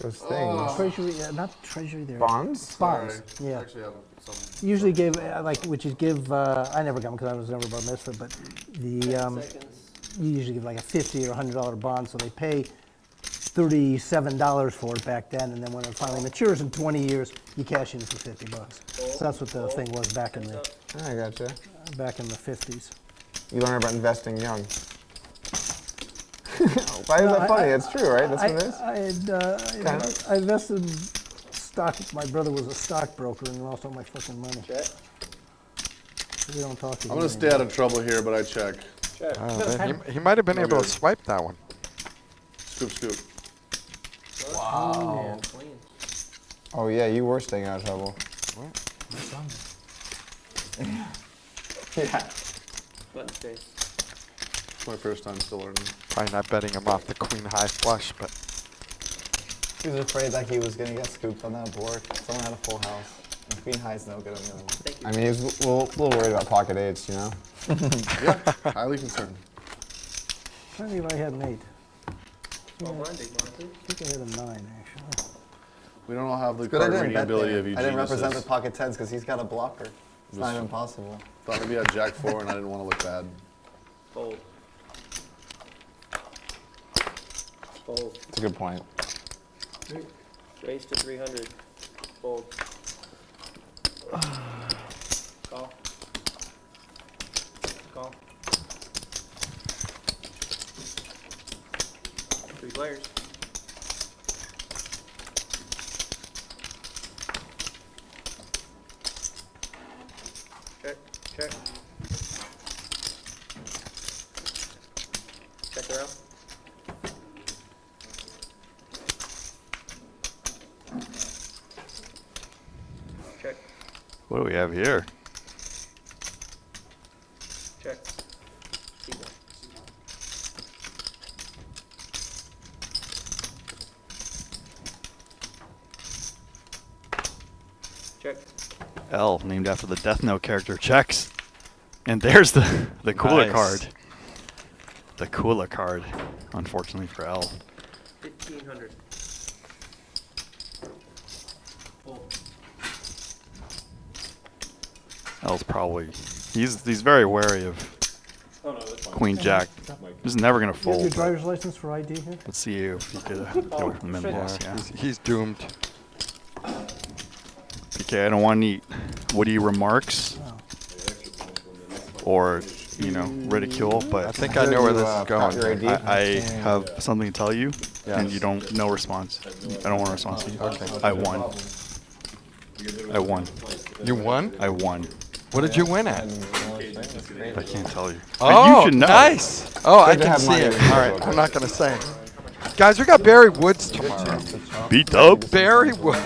Those things. Treasury, not treasury there. Bonds? Bonds, Sorry. yeah. Actually have some. Usually gave, which you give, I never got them because I was never bar mitzvah, but you usually give like a $50 or $100 bond, so they pay $37 for it back then, and then when it finally matures in 20 years, you cash in for $50. So that's what the thing was back in the I gotcha. 50s. You learn about investing young. Why is that funny? It's true, right? That's what it is? I invested in stock. My brother was a stockbroker and lost all my fucking money. Check. We don't talk to I'm gonna stay out of trouble here, but I check. Check. He might have been No able good. to swipe that one. Scoop, scoop. Wow. And queen. Oh yeah, you were staying out of trouble. Yeah. Button space. It's my first time still learning. Probably not betting him off the queen high flush, but He was afraid that he was gonna get scooped on that board. Someone had a full house. And queen high's no good on the other one. Thank you. I mean, he was a little worried about pocket eights, you know? Yeah, highly concerned. I think if I had an 8. Small blind, big blind, please. I think I had a 9, actually. We don't all have the Good I card didn't reading bet ability there. of you I didn't represent the geniuses. pocket tens because he's got a blocker. It's not even possible. Thought maybe I had Jack 4 and I didn't want to look bad. Fold. Fold. It's a good point. Raise to 300. Fold. Call. Call. 3 players. Check. Check. Check around. Check. what do we have here? Check. Keep going. Check. L, named after the Death Note character, checks. And there's the cooler Nice. card. The cooler card, unfortunately for L. 1500. Fold. L's probably, he's very wary of Oh no, that's fine. Queen Jack. He's never gonna You have your fold. but driver's license for ID here? Let's see if you could get away from the min boss. Yeah. He's doomed. PK, I don't want any witty remarks or ridicule, I but think I know where this is Got your going. ID? I have something to tell you, and Yes. you don't no response. I don't want a response to you. Okay. I won. I won. You won? I won. What did you win at? I can't tell you. Oh, you should know. nice. Oh, I Good to can have see money it. in the All right, book. I'm not going to say. Guys, we got Barry Woods tomorrow. Beat up. Barry Woods.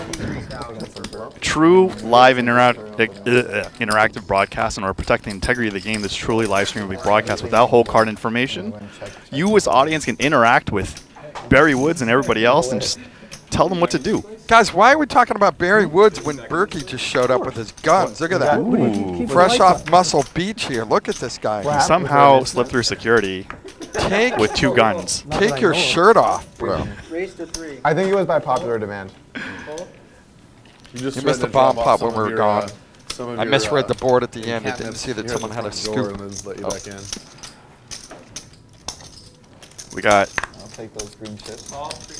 True live interactive broadcast in order to protect the integrity of the game. This truly live stream will be broadcast without whole card information. You as audience can interact with Barry Woods and everybody else and just tell them what to do. Guys, why are we talking about Barry Woods when Berkey just showed up with his guns? Look at that. Ooh. Fresh off Muscle Beach here. Look at this guy. He somehow slipped through security Take, with 2 guns. take your shirt off, bro. Raise to 3. I think it was by popular demand. Fold. You just You tried missed to the bomb drop off pop when some we of were your, gone. some of I your, misread the board at the end. I catnip didn't see that here at someone the had a front door scoop. and then just let you Oh. back in. We got I'll take those green chips.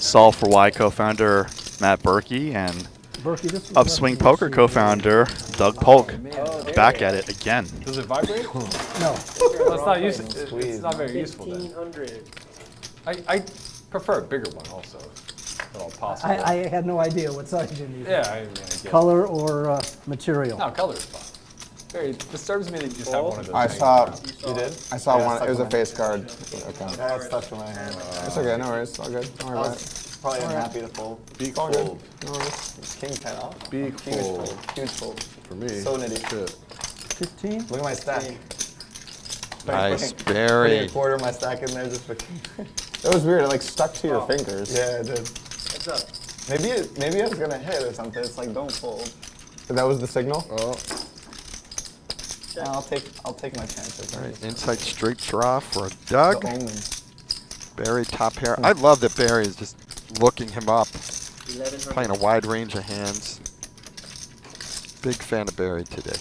Sol for Y co-founder Matt Berkey and Berkey, this is Upswing Poker co-founder Doug Polk. Back at it again. Does it vibrate? No. Well, it's not useful. It's not very useful then. 1500. I prefer a bigger one also, if at all possible. I had no idea what size you needed. Yeah, I mean, I guess. Color or material? No, color is fine. Very disturbs me that you just have one of those. I things. saw. You did? I saw Yeah, one. It was a stuck face card. Okay. Yeah, it's stuck in my hand. It's okay. No worries. It's all good. Don't worry about it. Probably unhappy to fold. Big All good. fold. No worries. It's king 10 off. Big Huge fold. fold. Huge fold. For me. So nitty. Shit. 15? Look at my stack. Nice, Putting Barry. a quarter of my stack in there just for. That was weird. It like stuck to your fingers. Yeah, it did. What's up? Maybe I was gonna hit or something. It's like don't fold. That was the signal. Oh, I'll take my chances. All right, inside straight draw for Doug. The omen. Barry top pair. I love that Barry is just looking him up. Playing a wide range of hands. Big fan of Barry today.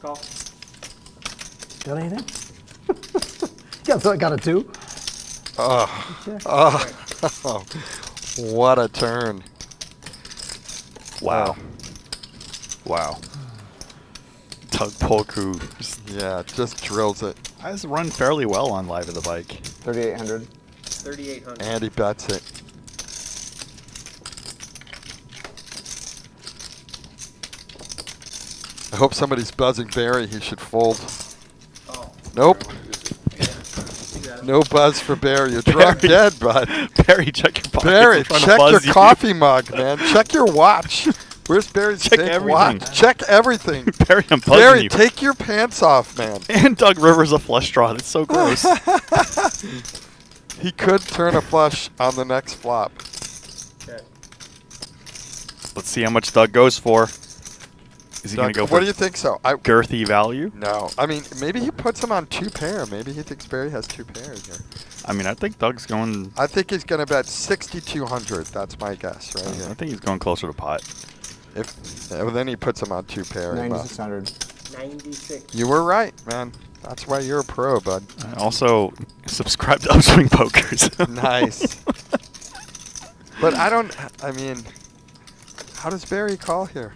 Call. Got anything? Yeah, so I got a 2. Oh, Check. oh, what a turn. Wow. Wow. Doug Polk, who Yeah, just drills it. has run fairly well on Live at the Bike. 3,800. 3,800. And he bets it. I hope somebody's buzzing Barry. He should fold. Oh. Nope. No buzz for Barry. You're drunk Barry. dead, bud. Barry, check your pockets. Barry, I'm trying to check your buzz you. coffee mug, man. Check your watch. Where's Barry's Check fake everything. watch? Check everything. Barry, I'm buzzing Barry, you. take your pants off, man. And Doug Rivers a flush draw. That's so gross. He could turn a flush on the next flop. Check. Let's see how much Doug goes for. Is he going to Doug, go for what do you think so? girthy value? No. I mean, maybe he puts him on 2 pair. Maybe he thinks Barry has 2 pairs here. I mean, I think Doug's going. I think he's going to bet 6,200. That's my guess right I here. think he's going closer to pot. Well, then he puts him on 2 pair. 9,600. 96. You were right, man. That's why you're a pro, bud. Also, subscribe to Upswing Pokers. Nice. But I mean, how does Barry call here?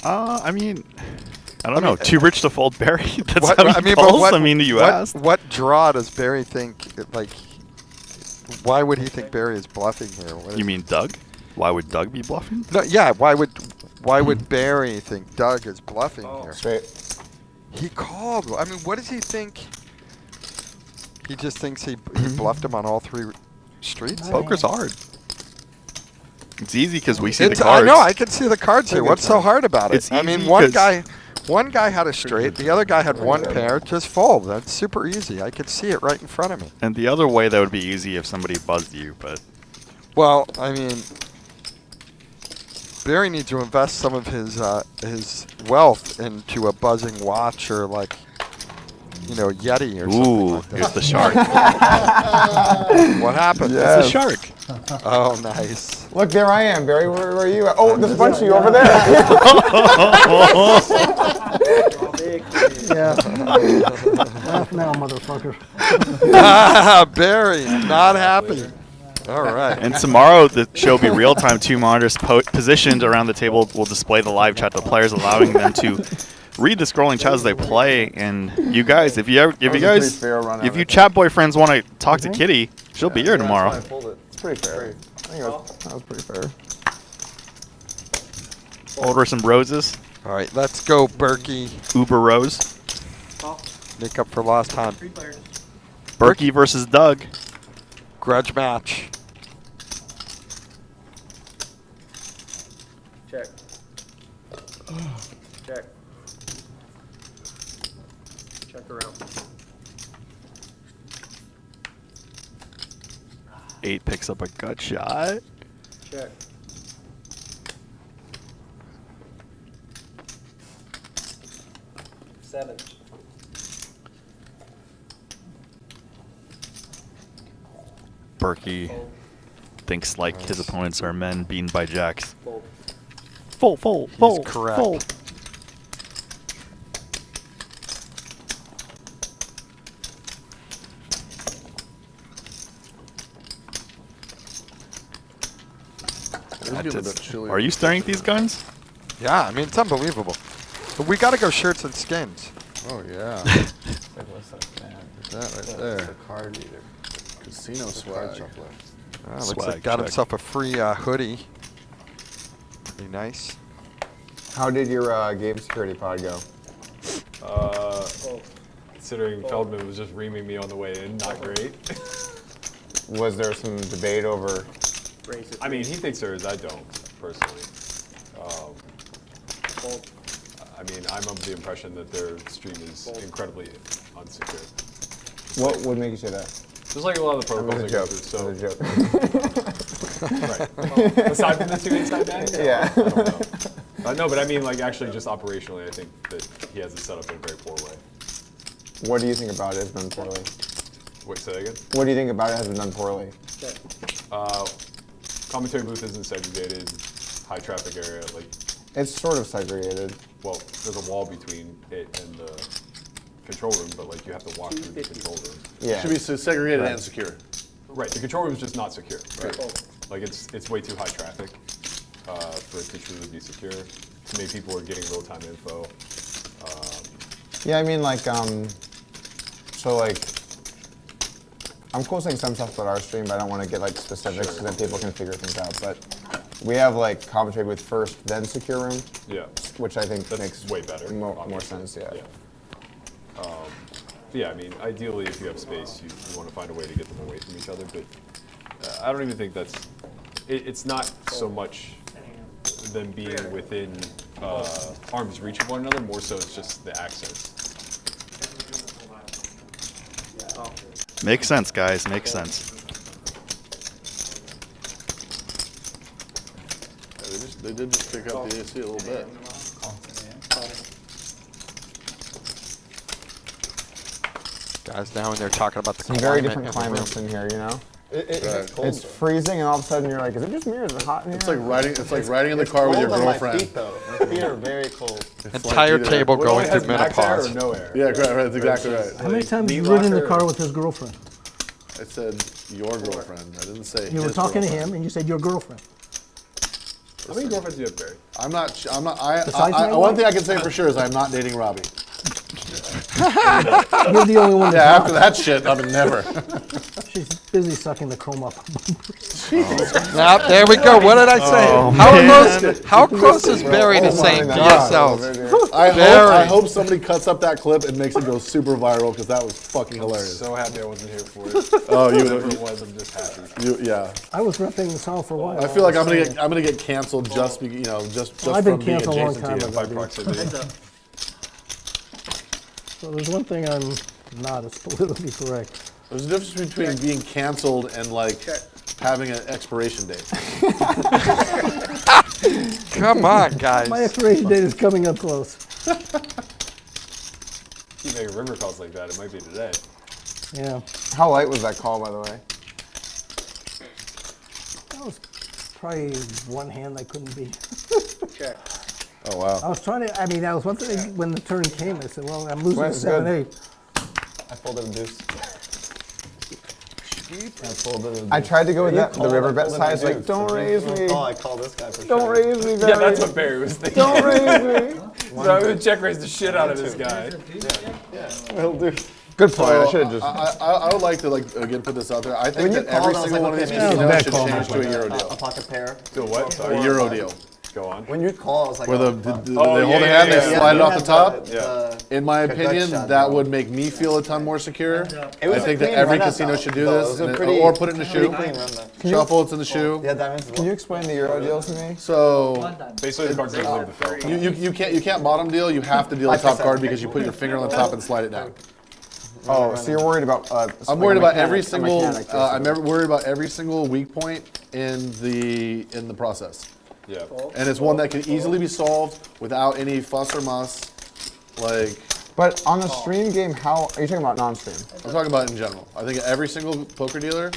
I mean, I don't know. Too rich to fold Barry. That's What- how he I mean, but calls. what- I mean, you what, asked. What draw does Barry think, like, why would he think Barry is bluffing here? What You is- mean Doug? Why would Doug be bluffing? No, yeah, why would Barry think Doug is bluffing here? Straight. He called. I mean, what does he think? He just thinks he bluffed him on all 3 streets? Poker's hard. It's easy because we see It's, the I cards. know, I can see the cards here. Pretty good What's so time. hard about it? It's I mean, easy one 'cause- guy had a straight, the other guy had 1 pair. Just fold. That's super easy. I could see it right in front of me. And the other way that would be easy if somebody buzzed you, but Well, I mean, Barry needs to invest some of his wealth into a buzzing watch or like, Yeti or something ooh, like that. here's the shark. What happened? It's the shark. Oh, nice. Look, there I am, Barry. Where are you at? Oh, there's a bunch of you over there. Draw big. Yeah. Laugh now, motherfucker. Barry, not happy. All right. And tomorrow the show will be real time. 2 monitors positioned around the table will display the live chat to the players, allowing them to read the scrolling chat as they play. And you guys, if you chat boyfriends want to talk to Kitty, she'll be here tomorrow. It's pretty fair. I think that was pretty fair. Hold her some roses. All right, let's go, Berkey. Uber Rose. Call. Make up for lost time. 3 players. Berkey versus Doug. Grudge match. Check. Check. Check around. 8 picks up a gut shot. Check. Seven. Berkey thinks like his opponents are men beaten by jacks. Fold. Fold, He's correct. It is getting a bit chilly. Are you staring at these guns? Yeah, I mean, it's unbelievable. But we got to go shirts and skins. Oh yeah, Like, what's that, man? that right The there. card reader. Casino The card swag. shuffler. Looks Swag like got check. himself a free hoodie. Pretty nice. How did your game security pod go? Considering Feldman was just reaming me on the way in, not great. Was there some debate over? Raise it. I mean, he thinks there is. I don't, personally. Fold. I mean, I'm of the impression that their stream is incredibly unsecure. What would make you say that? Just like a lot of the That protocols was I a go joke. through. That was a joke. Right. Aside from the 2 inside bags? Yeah. I don't know. No, but I mean, like, actually, just operationally, I think that he has it set up in a very poor way. What do you think about it has been poorly? Wait, say that again? What do you think about it has been done poorly? Check. Commentary booth isn't segregated, high traffic area, like, It's sort of segregated. well, there's a wall between it and the control room, but like you have to walk through the control room. Yeah. Should be segregated and secure. Right, the control room is just not secure. Right. Like it's way too high traffic for it to truly be secure. Too many people are getting real-time info. Yeah, I mean, like, so, like, I'm posting some stuff about our stream, but I don't want to get, like, specifics because then people can figure things out. But we have, like, commentary with first, then secure room, Yeah, which I think that's makes way better. more obviously. sense, yeah. Yeah, I mean, ideally, if you have space, you want to find a way to get them away from each other. But I don't even think that's. It's not so much them being within arm's reach of one another. More so, it's just the access. Makes sense, guys. Makes sense. Yeah, they did just pick up the AC a little bit. Guys, now when they're talking about the Some very climate different in the room. climates in here, you know? Right. It's freezing, and all of a sudden you're like, is it just me or is it hot in here? It's like riding in the car with your Cold on my girlfriend. feet, though. My feet are very cold. Entire either- table Well, going it has through max air menopause. or no air. Yeah, right, that's exactly right. How many times meat have you ridden in the locker car or- with his girlfriend? I said your girlfriend. I didn't say You were his talking to girlfriend. him and you said your girlfriend. How many girlfriends do you have, Barry? I'm not. Besides my One wife? thing I can say for sure is I'm not dating Robbie. You're the only one Yeah, that's after that shit, I mean, never. She's busy sucking the chrome up. Now, there we go. What did I say? Oh, How close is Barry to saying my God. DSLs? I Very. hope somebody cuts up that clip and makes it go super viral because that was fucking hilarious. So happy I wasn't here for it. Oh, Whatever it was, I'm just happy. yeah. I was repping the song for a while. I feel like I'm gonna get canceled just just I've been from being canceled a long adjacent time to you. ago. By proximity. Heads up. So there's one thing I'm not as politically correct. There's a difference between being canceled and like Check. having an expiration date. Come on, guys. My expiration date is coming up close. Keep making river calls like that. It might be today. Yeah. How light was that call, by the way? That was probably one hand I couldn't beat. Check. Oh wow. I was trying to, I mean, that was one thing when the turn came. I said, well, I'm losing Well, it's good. 7-8. I folded a deuce. I folded a deuce. I tried to go with You that, the called, river I bet folded side. a It's like, deuce. don't If you raise don't me. call, I call this guy for Don't sure. raise me, Yeah, Barry. that's what Barry was thinking. Don't raise me. So I'm gonna check raise the shit out of this guy. Will do. Good point. I should have just. I would like to again put this out there. I think When you that every called, I was single like, one of these okay, maybe casinos it's should a bad change call. to a Euro A deal. pocket pair. Do what? A Euro deal. Go on. When you call, I was like, Where oh, they fuck. Oh, hold yeah, a hand, yeah, they yeah. slide it You off had the top. the- In my opinion, shot, that bro. would make me feel a ton more secure. It I was a think that clean every run, casino though. should do Though, it this, was a and- pretty- or put it in the pretty shoe. clean run, though. Shuffle, it's in the shoe. Yeah, diamonds. Can you explain the Euro deals to me? So Basically, the card's gonna leave the field. you can't bottom deal. You have to deal the top card because you put your finger on the top and slide it down. Oh, so you're worried about. I'm worried about every a single. mechanic, I'm basically. worried about every single weak point in the process, Yeah. and it's one that can easily be solved without any fuss or muss. Like But on a stream game, how are you talking about non-stream? I'm talking about in general. I think every single poker dealer,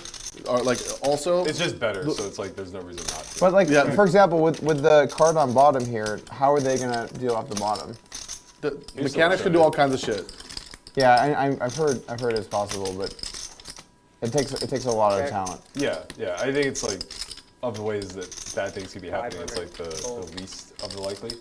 are like also. It's just better, so it's like there's no reason not to. But like, Yeah. for example, with the card on bottom here, how are they gonna deal off the bottom? The mechanics can do all kinds of shit. Yeah, I've heard it's possible, but it takes a lot of talent. Yeah, yeah. I think it's like of the ways that bad things can be happening, it's like the least of the likely.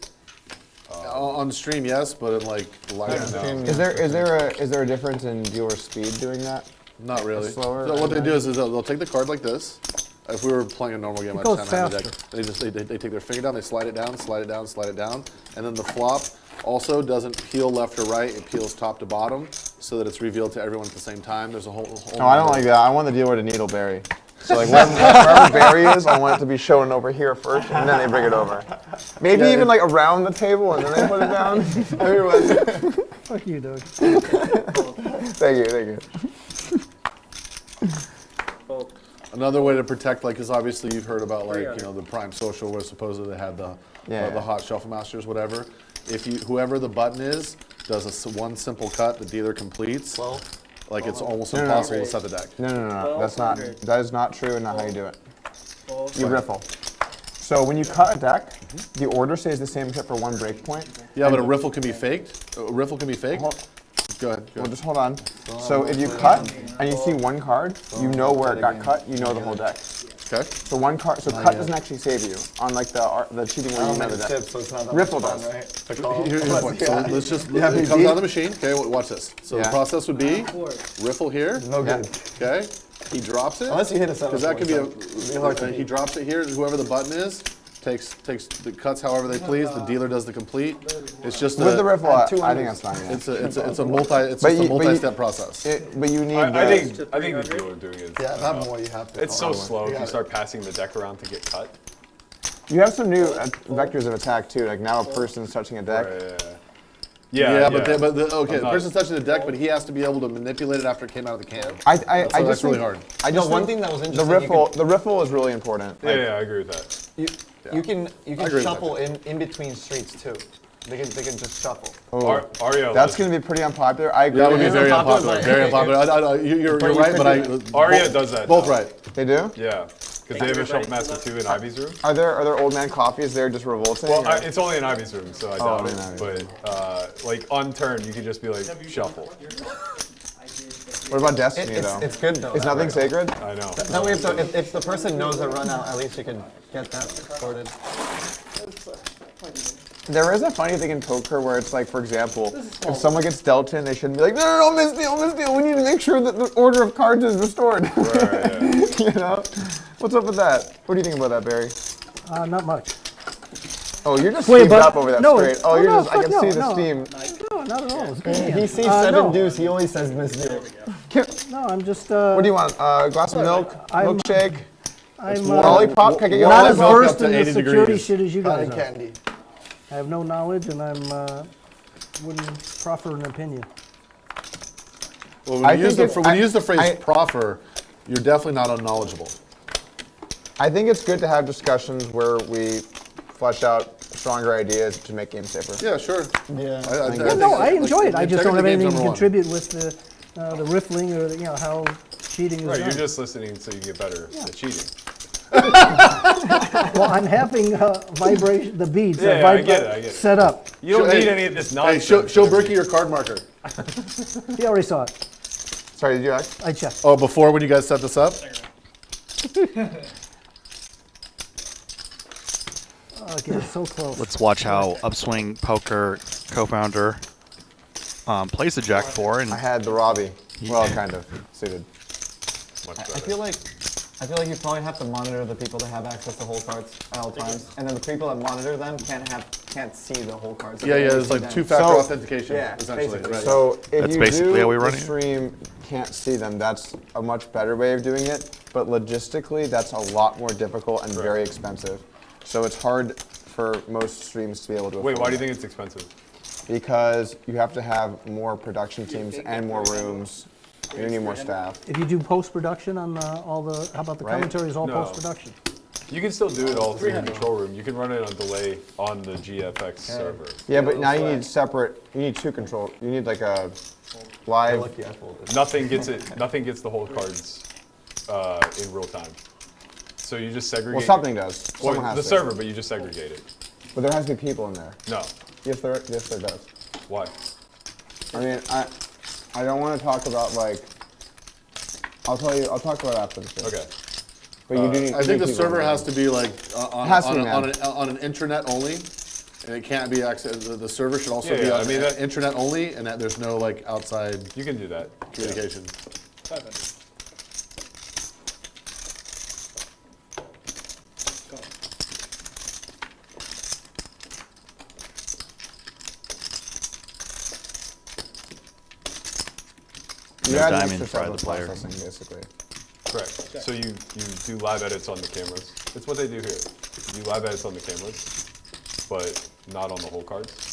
On stream, yes, but in like live, no. Is there a difference in viewer speed doing that? Not really. Slower, So what they I do is they'll take the card like this. If we were playing a normal game, It I'd goes just hand the deck. faster. They take their finger down, they slide it down, slide it down, slide it down, and then the flop also doesn't peel left or right. It peels top to bottom, so that it's revealed to everyone at the same time. There's a whole. No, I don't like that. I want the deal where the needle Barry. So like wherever Barry is, I want it to be shown over here first, and then they bring it over. Maybe even like around the table, and then they put it down. Everyone. Fuck you, Doug. Thank you. Polk. Another way to protect, like, because obviously you've heard about like the Prime Social, where supposedly they had the hot shuffle masters, whatever. If whoever the button is does one simple cut, the dealer completes. Well, Like it's almost impossible to set the deck. No. That is not true and not how you do it. You riffle. So when you cut a deck, the order stays the same except for one break point. Yeah, but a riffle can be faked. A riffle can be faked. Go ahead. Well, just hold on. So if you cut and you see one card, you know where it got cut. You know the whole deck. Okay. So one card. So cut doesn't actually save you on like the cheating where you know the deck. So it's not that Riffle much fun, does. right? To call. Here's the point. So let's just, have it your comes deed? out of the machine. Okay, watch this. So the Yeah. process would be riffle here. No good. Okay. He drops it. Unless you hit a 7. Because that could be he drops it here. Whoever the button is takes the cuts however they please. The dealer does the complete. It's just With the riffle, I two think that's fine. Yeah. it's a multi-step process. But you need. I think the dealer doing it. Yeah, that more you have to. It's so slow if Yeah. you start passing the deck around to get cut. You have some new vectors of attack too. Like now a person's touching a deck. Yeah, but okay, I'm the not- person's touching the deck, but he has to be able to manipulate it after it came out of the can. I So just that's really think- hard. I just one think thing that was the interesting. the riffle is really important. Like, Yeah, I agree with that. You can agree with shuffle in between streets too. They can just shuffle. Ario. That's going to be pretty unpopular. I agree. That would be with you. very unpopular, unpopular. but- Very unpopular. You're But you right, could but I. do Aria does that. Both right. They do. Yeah, because they have a Shuffle Master 2 in Ivy's room. Are there old man coffees there just revolting? Well, or- it's only in Ivy's room, so I doubt only it. in Ivy's But like on turn, you can just be like shuffle. What about Destiny though? It's good though. Is that nothing way. sacred? I know. That way, if the person knows the run out, at least you can get that sorted. There is a funny thing in poker where it's like, for example, if someone gets dealt in, they shouldn't be like, no, misdeal. We need to make sure that the order of cards is restored. Right, You know? What's up with that? What do you think about that, Barry? Not much. Oh, you're just Wait, steamed but- up over that no, straight. Oh, oh, you're no, just, I can fuck see no, the no. steam. No, not at all. It's good. He sees No. 7 deuce. He only says misdeal. No, I'm just. What do you want? A glass of milk? I'm- Milkshake? I'm Lollipop? Can I get you a not as lollipop? versed up to in the 80 security degrees. shit as you guys Cotton are. candy. I have no knowledge, and wouldn't proffer an opinion. Well, I when you use think the it's- phrase I- proffer, you're definitely not unknowledgeable. I think it's good to have discussions where we flesh out stronger ideas to make games safer. Yeah, sure. Yeah. Yeah, no, I enjoy it. I just don't have anything to contribute. contribute with the riffling or how cheating is Right, done. you're just listening so you get better at cheating. Well, I'm having vibration, the beads Yeah, I get it. set up. You don't Hey, need any of this Hey, nonsense. show Berkey your card marker. He already saw it. Sorry, did you ask? I checked. Oh, before when you guys set this up? Okay, so close. Let's watch how Upswing Poker co-founder plays the Jack 4 and I had the Robbie. Well, kind of suited. Much I better. feel like you probably have to monitor the people that have access to whole cards at all times, and then the people that monitor them can't see the whole cards. Yeah, there's like two-factor So- authentication, Yeah, essentially. basically. Right. So if That's you basically do how we the run it. stream can't see them, that's a much better way of doing it. But logistically, that's a lot more difficult and very expensive. So it's hard for most streams to be able to Wait, afford why do you that. think it's expensive? Because you have to have more production teams and more rooms. You need more staff. If you do post-production on how about the Right. commentary is all No. post-production? You can still do it all through the control room. You can run it on delay on the GFX server. Yeah, but now you need separate. You need two control. You need like a live. Lucky I folded. Nothing gets it. Nothing gets the whole cards in real time. So you just segregate. Well, something does. Well, Someone has the to. server, but you just segregate it. But there has to be people in there. No. Yes, there does. Why? I mean, I don't want to talk about like. I'll talk about it after the show. Okay. But you do need. I think the server has to be like on Has to be an manned. intranet only, and it can't be access. The server should also Yeah, be yeah, on I mean, that- intranet only, and that there's no like outside You can do that. communication. You No add an diamond extra for step of the player. processing, basically. Correct. So you do live edits on the cameras. It's what they do here. You do live edits on the cameras, but not on the whole cards.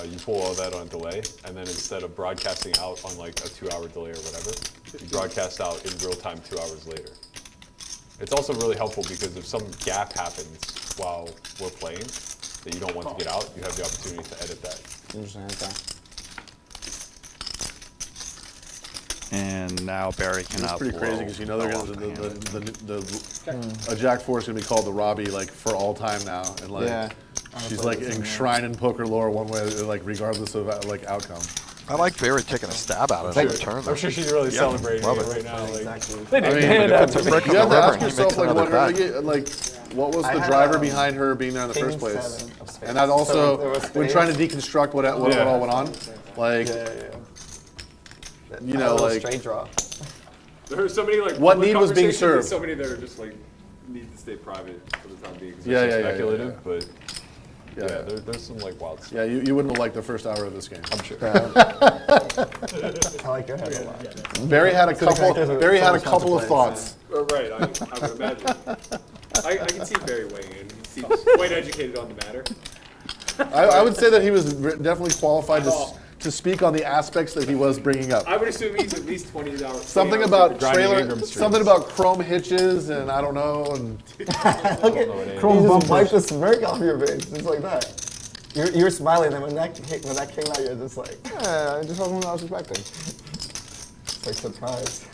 You pull all that on delay, and then instead of broadcasting out on like a 2-hour delay or whatever, you broadcast out in real time 2 hours later. It's also really helpful because if some gap happens while we're playing that you don't want to get out, you have the opportunity to edit that. Interesting. Okay. And now Barry It's cannot pretty blow crazy because you know they're off gonna the hand. a Jack 4 is gonna be called the Robbie like for all time now, and like Yeah. she's like enshrined in poker lore one way, like regardless of like outcome. I like Barry taking a stab at it in return. I'm sure she's really celebrating love it it. right now. Like, Exactly. they I didn't mean, hand but out if to it's a me. brick You on have the to river ask and he yourself makes like another what, bet. what was I the had, driver behind her being there in the King first place, 7 of spades. and that So also there was when spades. trying to deconstruct what Yeah. all went on, like you know, like straight draw. There are so many like What public need was being conversations and served? so many that are just like need to stay private for the time being. 'Cause Yeah, they're so yeah, yeah, speculative, yeah. but yeah, yeah, there's some like wild stuff. yeah, you wouldn't have liked the first hour of this game. I'm sure. I like your head a lot. Barry had a couple. characters are Barry so had a much fun to couple of play, thoughts. Right, I would imagine. I can see Barry weighing in. He seems quite educated on the matter. I would say that he was definitely qualified to speak on the aspects that he was bringing up. I would assume he's at least 20 hours. Something 20 hours about into grinding trailer, Ingram streams. something about chrome hitches, and I don't know. And You just wipe the smirk off your face, just like that. You're smiling, and when that came out, you're just like, Yeah, I just wasn't what I was expecting. it's like surprised.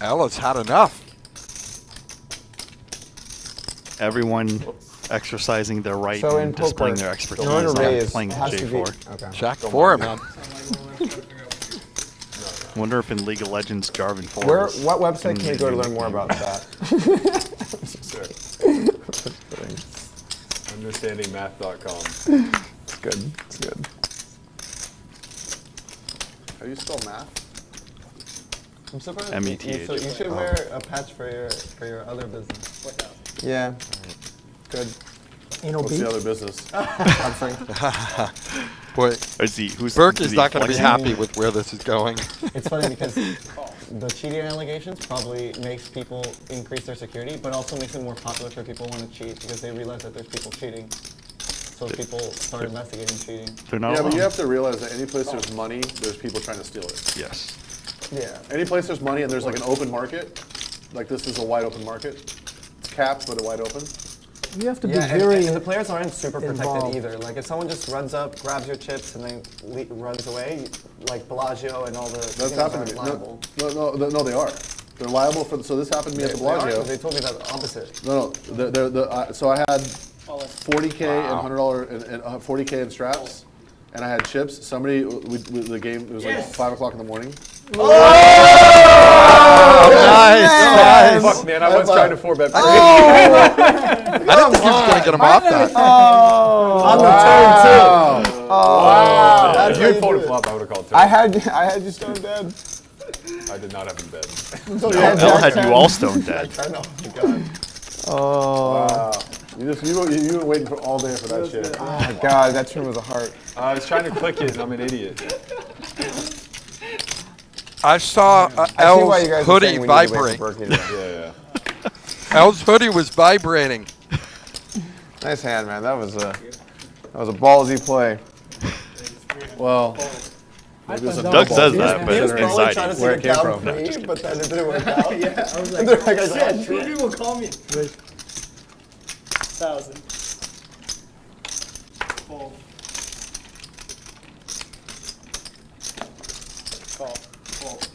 Ella's had enough. Everyone exercising their right So in and displaying poker, their in expertise order to on raise, playing it has to be. J4. Okay. Jack 4, man. Wonder if in League of Legends, Jarvan 4. What website can you go to learn more about that? Understandingmath.com. It's good. It's good. how do you spell math? I'm surprised. METH. You should wear a patch for your other business. Yeah. Good. Anal What's beef. the other business? Boy, Who's Burke is is he not going to be flexing? happy with where this is going. It's funny because the cheating allegations probably makes people increase their security, but also makes it more popular for people who want to cheat because they realize that there's people cheating. So people start investigating cheating. They're not Yeah, but alone. you have to realize that any place there's money, there's people trying to steal it. Yes. Yeah. Any place there's money and there's like an open market, like this is a wide open market. It's capped, but wide open. You have to be Yeah, very. and the players aren't super protected involved. either. Like if someone just runs up, grabs your chips, and then runs away, like Bellagio and all the That's casinos happened to me. aren't liable. No, they are. They're liable for. So this happened to me at the They are, Bellagio. 'cause they told me the opposite. No, so I had 40K and $100 and 40K in straps, and I had chips. Somebody, the game, it was like 5 o'clock in the morning. Nice. Fuck, man, I was trying to 4-bet. I didn't think he was going to get him off that. On the turn too. Wow. If you had folded flop, I would have called I had you stone dead. I did not have him bed. L had you all stone dead. I know. Oh my God. Wow. You were waiting for all day for that shit. Oh my god, that turn was a heart. I was trying to click it, and I'm an idiot. I saw I see why Elle's you guys are hoodie saying we need to wait for vibrate. Berkey to go. Yeah. Elle's hoodie was vibrating. Nice hand, man. That was a ballsy play. Well, maybe it was a Doug double. says that, but He was probably inside trying to he's- see Where it it came down from. free, but then it didn't work out. Yeah, I was And like, then I was like, shit, 2 people call me. 1,000. Fold. Call. Fold.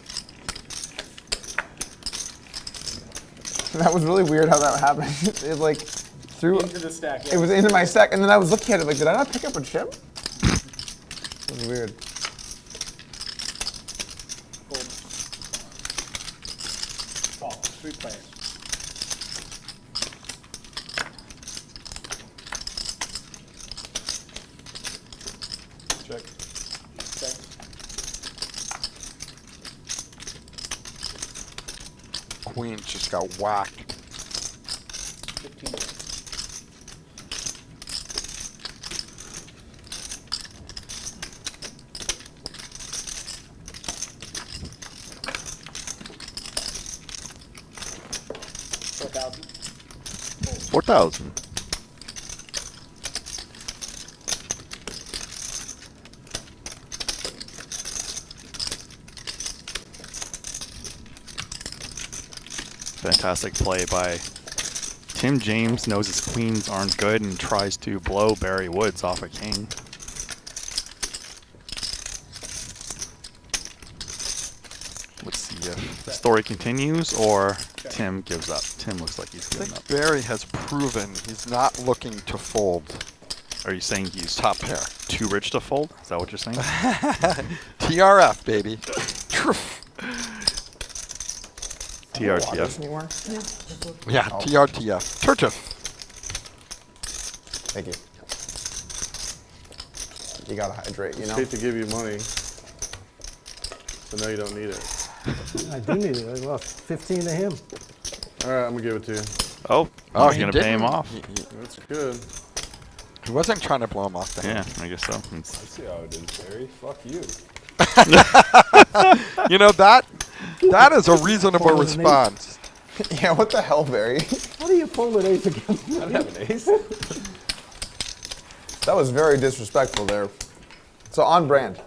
That was really weird how that happened. It like threw. Into the stack, yeah. It was into my stack, and then I was looking at it like, did I not pick up a chip? It was weird. Fold. Call. 3 players. Check. Check. Queen just got whacked. 15. $4,000. 4,000. Fantastic play by Tim James. Knows his queens aren't good and tries to blow Barry Woods off a king. Let's see if the story continues or Tim gives up. Tim looks like he's I giving think up. Barry has proven he's not looking to fold. Are you saying he's Top pair. too rich to fold? Is that what you're saying? TRF, baby. TRTF. Anymore? Yeah, TRTF. Turtif. Thank you. You gotta hydrate, you know? Hate to give you money, so no, you don't need it. I do need it. I lost 15 to him. All right, I'm gonna give it to you. Oh, Oh, he's he gonna pay didn't. him off. That's good. He wasn't trying to blow him off the Yeah, hand. I guess so. I see how it is, Barry. Fuck you. You know, that is a reasonable Fold with an eight. response. Yeah, what the hell, Barry? How do you fold an ace against me? I don't have an ace. That was very disrespectful there. So on brand. What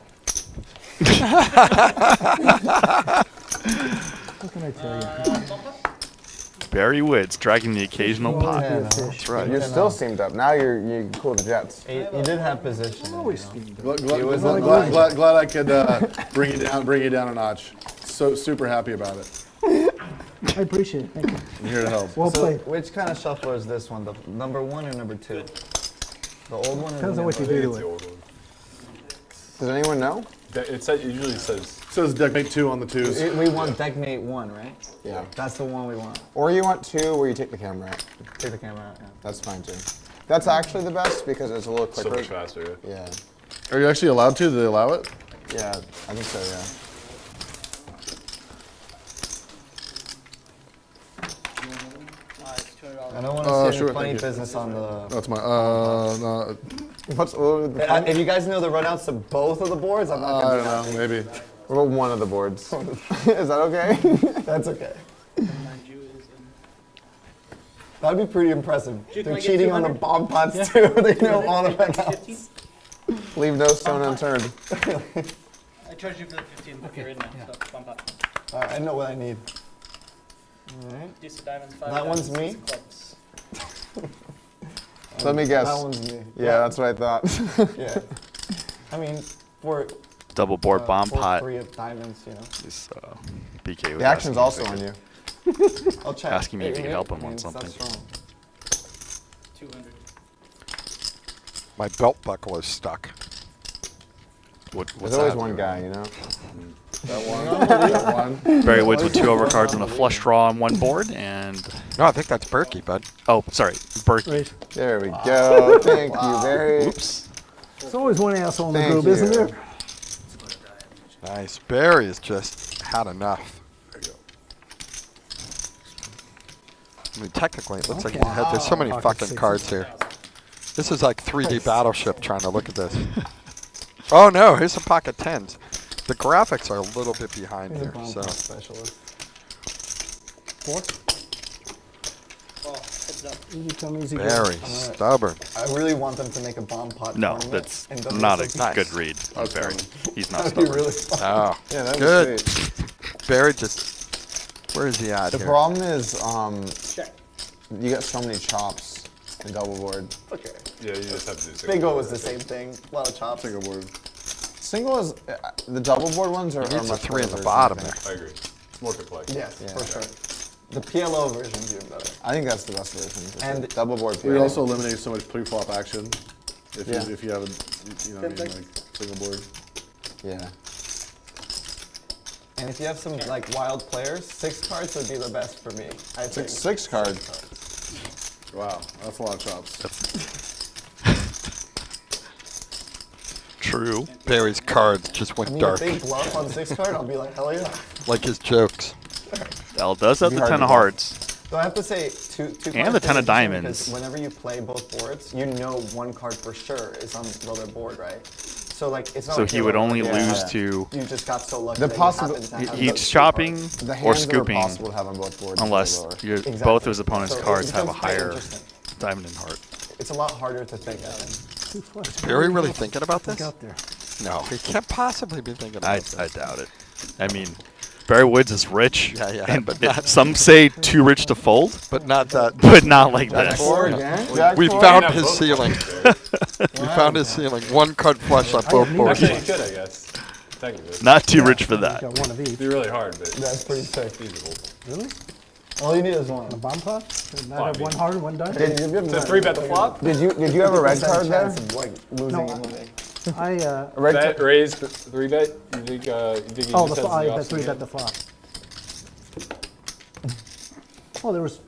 can I tell you? Barry Woods dragging the occasional pot. Always be a no. fish. That's right. You're still steamed up. Now you cool the Jets. You did have position. Always you know. steamed. Glad I could bring you down a notch. So super happy about it. I appreciate it. Thank you. I'm here to help. Well So played. which kind of shuffler is this one? The number 1 or number 2? The old one or Depends the on what you new do one? to It's it. the old one. Does anyone know? It usually says It says deck make 2 on the 2s. We want deckmate 1, right? Yeah. That's the one we want. Or you want 2 where you take the camera out. Take the camera out. Yeah. That's fine too. That's actually the best because it's a little so quicker. much faster. Yeah. Are you actually allowed to? Do they allow it? Yeah, I think so, yeah. I don't want to see sure, any funny thank you. business on the. That's my. No, What was the fun? If you guys know the runouts to both of the boards, I'm not I gonna don't do know. that. Maybe. What about one of the boards? Is that okay? That's okay. That'd be pretty impressive. Can I They're get cheating on the 200? bomb pots too. They know all the runouts. Leave no stone unturned. I charge you for the 15 book you're in now, so bump up. Alright, I know what I need. Alright. Deuce of diamonds, 5 That one's diamonds, me? 6 of clubs. Let me guess. That one's me. Yeah, that's what I thought. Yeah. I mean, for Double board bomb for pot. 3 of diamonds, you know. Is, BK was The action's asking also if I on could- you. I'll check. Asking me if you could help him I mean, on something. That's strong. 200. My belt buckle is stuck. What's There's always that? one guy, you know? That one. Barry Woods with 2 overcards and a flush draw on one board, and No, I think that's Berkey, bud. oh, sorry, Berkey. Right. There we go. Thank you, Barry. Oops. There's always one asshole in the Thank group, isn't you. there? Nice. Barry has just had enough. I mean, technically, it looks like you had. There's so many Pocket fucking sixes. cards here. This is like 3D Battleship trying to look at this. Oh no, here's some pocket tens. The graphics are a little bit behind He's a here, bomb so pot specialist. 4? Oh, heads up. Easy come, easy go. very stubborn. I really want them to make a bomb pot. No, tournament that's and double not a sixes. good read on Barry. He's not That'd be stubborn. really fun. Oh, Yeah, that was good. great. Barry just. Where is he at The here? problem is, Check. you got so many chops in double board. Okay. Yeah, you just have to do it. Bingo was the same thing. A lot of chops. Single board. Single is, the double board ones are, He needs are a much 3 in better the versions, bottom I there. think. I agree. It's more complex. Yes, Yeah. for sure. The PLO version is even better. I think that's the best version. is the And- double board. We PLO. also eliminate so much pre-flop action. If Yeah. you have a, you know what I mean, like single board. Yeah. And if you have some like wild players, 6 cards would be the best for me. I think. Six card. Wow, that's a lot of chops. True. Barry's cards just I went mean, dark, if they bluff on 6 card, I'll be like, hell yeah. like his jokes. L does have Be the hard 10 to of block. hearts. So I have to say, two And cards the 10 is of interesting diamonds. because whenever you play both boards, you know one card for sure is on the other board, right? So like it's not. So like he you're would like, only yeah, lose yeah. to You just got so lucky. The that you possible- happened to have he's those 2 chopping cards. The or hands that are scooping possible to have on both boards. is unless lower. your Exactly. both of his opponent's So it cards have a becomes very higher interesting. diamond and heart. It's a lot harder to think of. Too flush. Barry really thinking about this? Look out there. No, he can't possibly be thinking about I this. doubt it. I mean, Barry Woods is rich. Yeah, yeah, and but not- some say too rich to fold, But not that. but not like this. Four again? Jack We four? found have his both ceiling. We found his ceiling. 1 card flush on both need boards. Actually, you could, I guess. technically. Not too Yeah, rich for you that. got one of It'd each. be really hard, but That's pretty sick. feasible. Really? All you need is one. A bomb pot? Not Well, I have one mean- hard, one done? To 3-bet the flop? Did you have a red card there? Chance of like losing No, and winning. I, A red Bet, card. raise, 3-bet? You think he oh, just the has flop, the I bet offsuit 3 bet hand? the flop. Oh, there was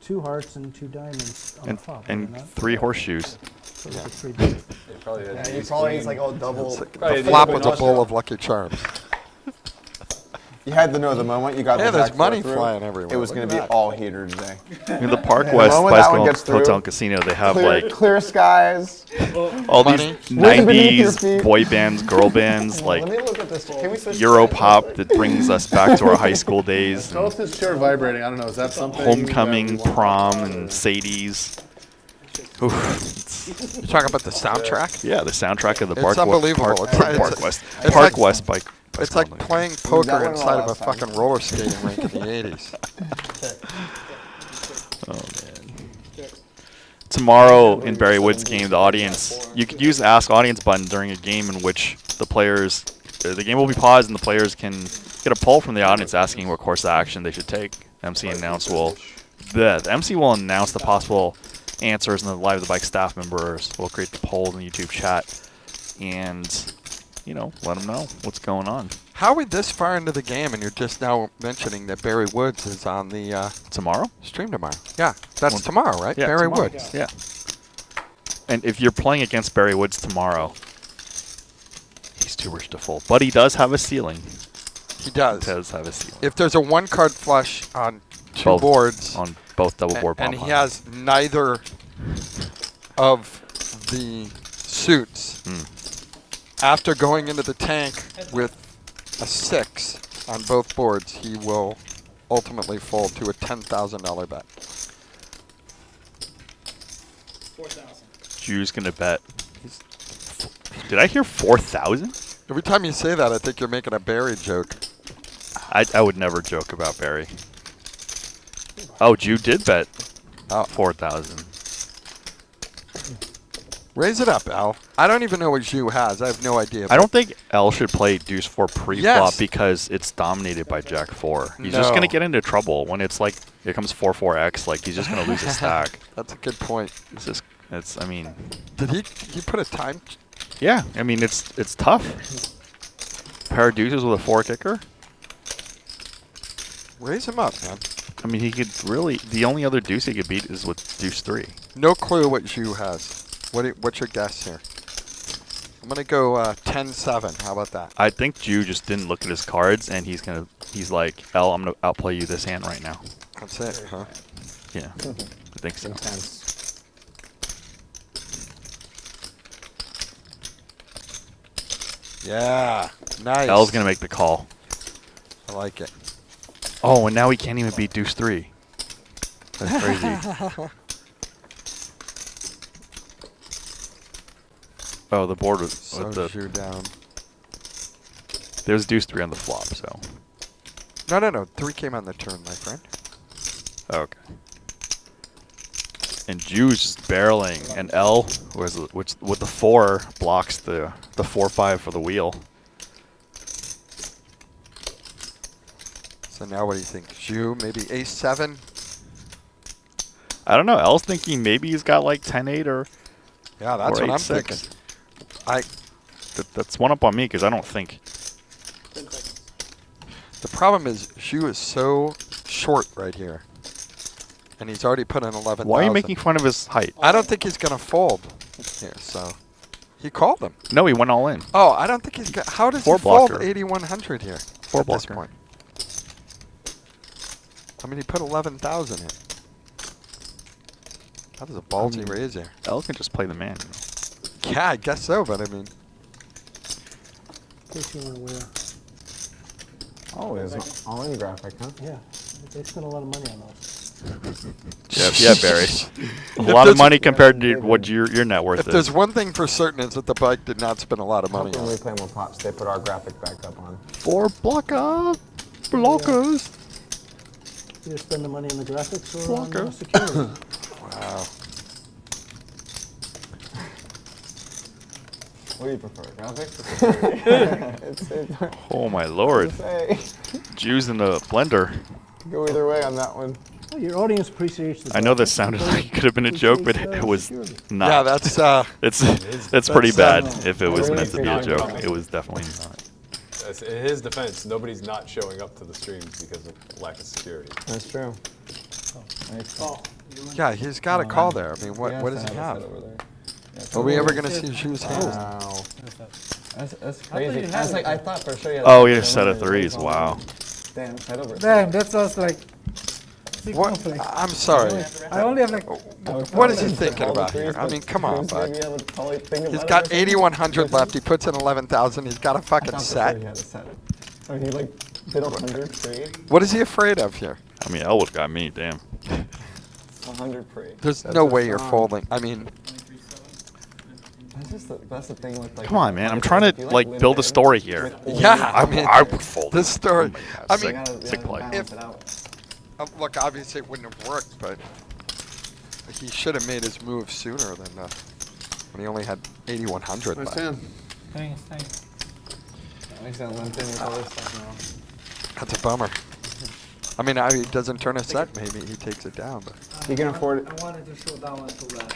2 hearts and 2 diamonds on And, the flop. were there and not? 3 horseshoes. So it was a 3 bet. He probably had Yeah, he ace probably queen. needs like all double. Probably The had flop ace was queen a bowl offsuit. of Lucky Charms. You had to know the moment you got Yeah, the there's jack four money through, flying everywhere. It was Look going at to be that. all heater today. In the Park the West moment that one Bicycle gets through, Hotel and Casino, they have like Clear skies. all Money. these Wind beneath your 90s feet. boy bands, girl bands, Let like me look at this. Can we switch? Euro pop that brings us back to our high school days. Tell And us his chair vibrating. I don't know. Is that something? homecoming, that we want? prom, and Sadie's. Oof, You talking about the soundtrack? yeah, the soundtrack of the It's Park unbelievable. Park, It's like- Park West, it's Park like- West bike. It's like bicycle. playing that poker one inside of a last time? fucking roller skating rink in the 80s. Tomorrow in Barry Wood's game, the audience, you could use the Ask Audience button during a game in which the players, the game will be paused and the players can get a poll from the audience asking what course of action they should take. The MC will announce the possible answers, and the Live the Bike staff members will create the polls in the YouTube chat and, you know, let them know what's going on. How are we this far into the game and you're just now mentioning that Barry Woods is on the Tomorrow? stream tomorrow? Yeah, that's tomorrow, right? Yeah, Barry tomorrow. Woods. Yeah. And if you're playing against Barry Woods tomorrow, he's too rich to fold. But he does have a ceiling. He does. He does have a ceiling. If there's a 1-card flush on 2 Both boards, on both double board and pop he lines. has neither of the suits, after going into the tank with a 6 on both boards, he will ultimately fold to a $10,000 bet. 4,000. Drew's gonna bet. Did I hear 4,000? Every time you say that, I think you're making a Barry joke. I would never joke about Barry. Oh, Drew did bet 4,000. Raise it up, Al. I don't even know what Zhu has. I have no idea. I don't think L should play Deuce 4 pre-flop Yes. because it's dominated by Jack 4. He's just gonna No. get into trouble when it's like it comes 4-4x. Like he's just gonna lose his stack. That's a good point. It's just I mean, Did he put a time? yeah. I mean it's tough. Pair of deuces with a 4 kicker. Raise him up, man. I mean he could really. The only other deuce he could beat is with Deuce 3. No clue what Zhu has. What's your guess here? I'm gonna go 10-7. How about that? I think Drew just didn't look at his cards and he's like, L, I'm gonna outplay you this hand right now. That's it, huh? Yeah, I think so. Intense. Yeah. Nice. L's gonna make the call. I like it. Oh, and now he can't even beat Deuce 3. That's crazy. Oh, the board was So with the. Zhu down. There's Deuce 3 on the flop, so. No. 3 came on the turn, my friend. Okay. And Drew's just barreling, and L, which with the 4 blocks the 4-5 for the wheel. So now what do you think? Zhu, maybe ace-7? I don't know. L's thinking maybe he's got like 10-8 or. Yeah, that's or what I'm 8-6. thinking. That's one up on me because I don't think. 10 seconds. The problem is Zhu is so short right here. And he's already put in 11,000. Why are you making fun of his height? I don't think he's going to fold here, so. He called them. No, he went all in. Oh, I don't think he's got. How does 4 he fold blocker. 8,100 here? 4 at this blocker. point? I mean, he put 11,000 in. That is a ballsy raise there. L can just play the man. Yeah, I guess so, but I mean, In case you want to wear. Always all-in graphic, huh? Yeah, they spend a lot of money on those. Yeah, Barry. A lot of money compared to what your net worth if is. there's one thing for certain, it's that the bike did not spend a lot of money When on we it. play more pops, they put our graphic back up on. 4 blockers. Either spend the money on the graphics or on Blocker. security. Wow. What do you prefer, graphics? It's Oh my lord. Hey, Jews in the blender. go either way on that one. Oh, your audience appreciates the I know this graphics. sounded like it could have been a joke, but it was Security. not. Yeah, that's It's pretty bad That's, if it was really meant to be a not joke. funny. It was definitely not. In his defense, nobody's not showing up to the streams because of lack of security. That's true. yeah. He's got a call there. I mean, what does he have? Are we ever gonna see Shoes hands? Wow. That's crazy. you I had was like, it. I thought for sure. Oh, yeah, set of threes. Wow. Damn, head over. Damn, that was like big What? conflict. I'm sorry. I only have like What is he thinking about here? I mean, come on, bud. Maybe have a poly thing He's about got it or something? 8,100 left. He puts in 11,000. He's got a I fucking thought for set. sure he had a set. Or he like did 100 pre, What is he afraid of here? I mean, Elwood got me. Damn. 100 pre. There's That's no what's way you're wrong. folding. I mean, That's the thing with like. Come on, man. I'm trying if to you, like limp build a in story here. with only- yeah. I mean, I would fold. this story. I Sick. mean, Sick play. balance it out. look, obviously it wouldn't have worked, but he should have made his move sooner than when he only had 8,100 Nice left. hand. thanks. At least I limped in with all this stuff now. That's a bummer. I mean, he doesn't turn a set. Maybe he takes it down, but. You can afford it. I wanted to show that one so bad.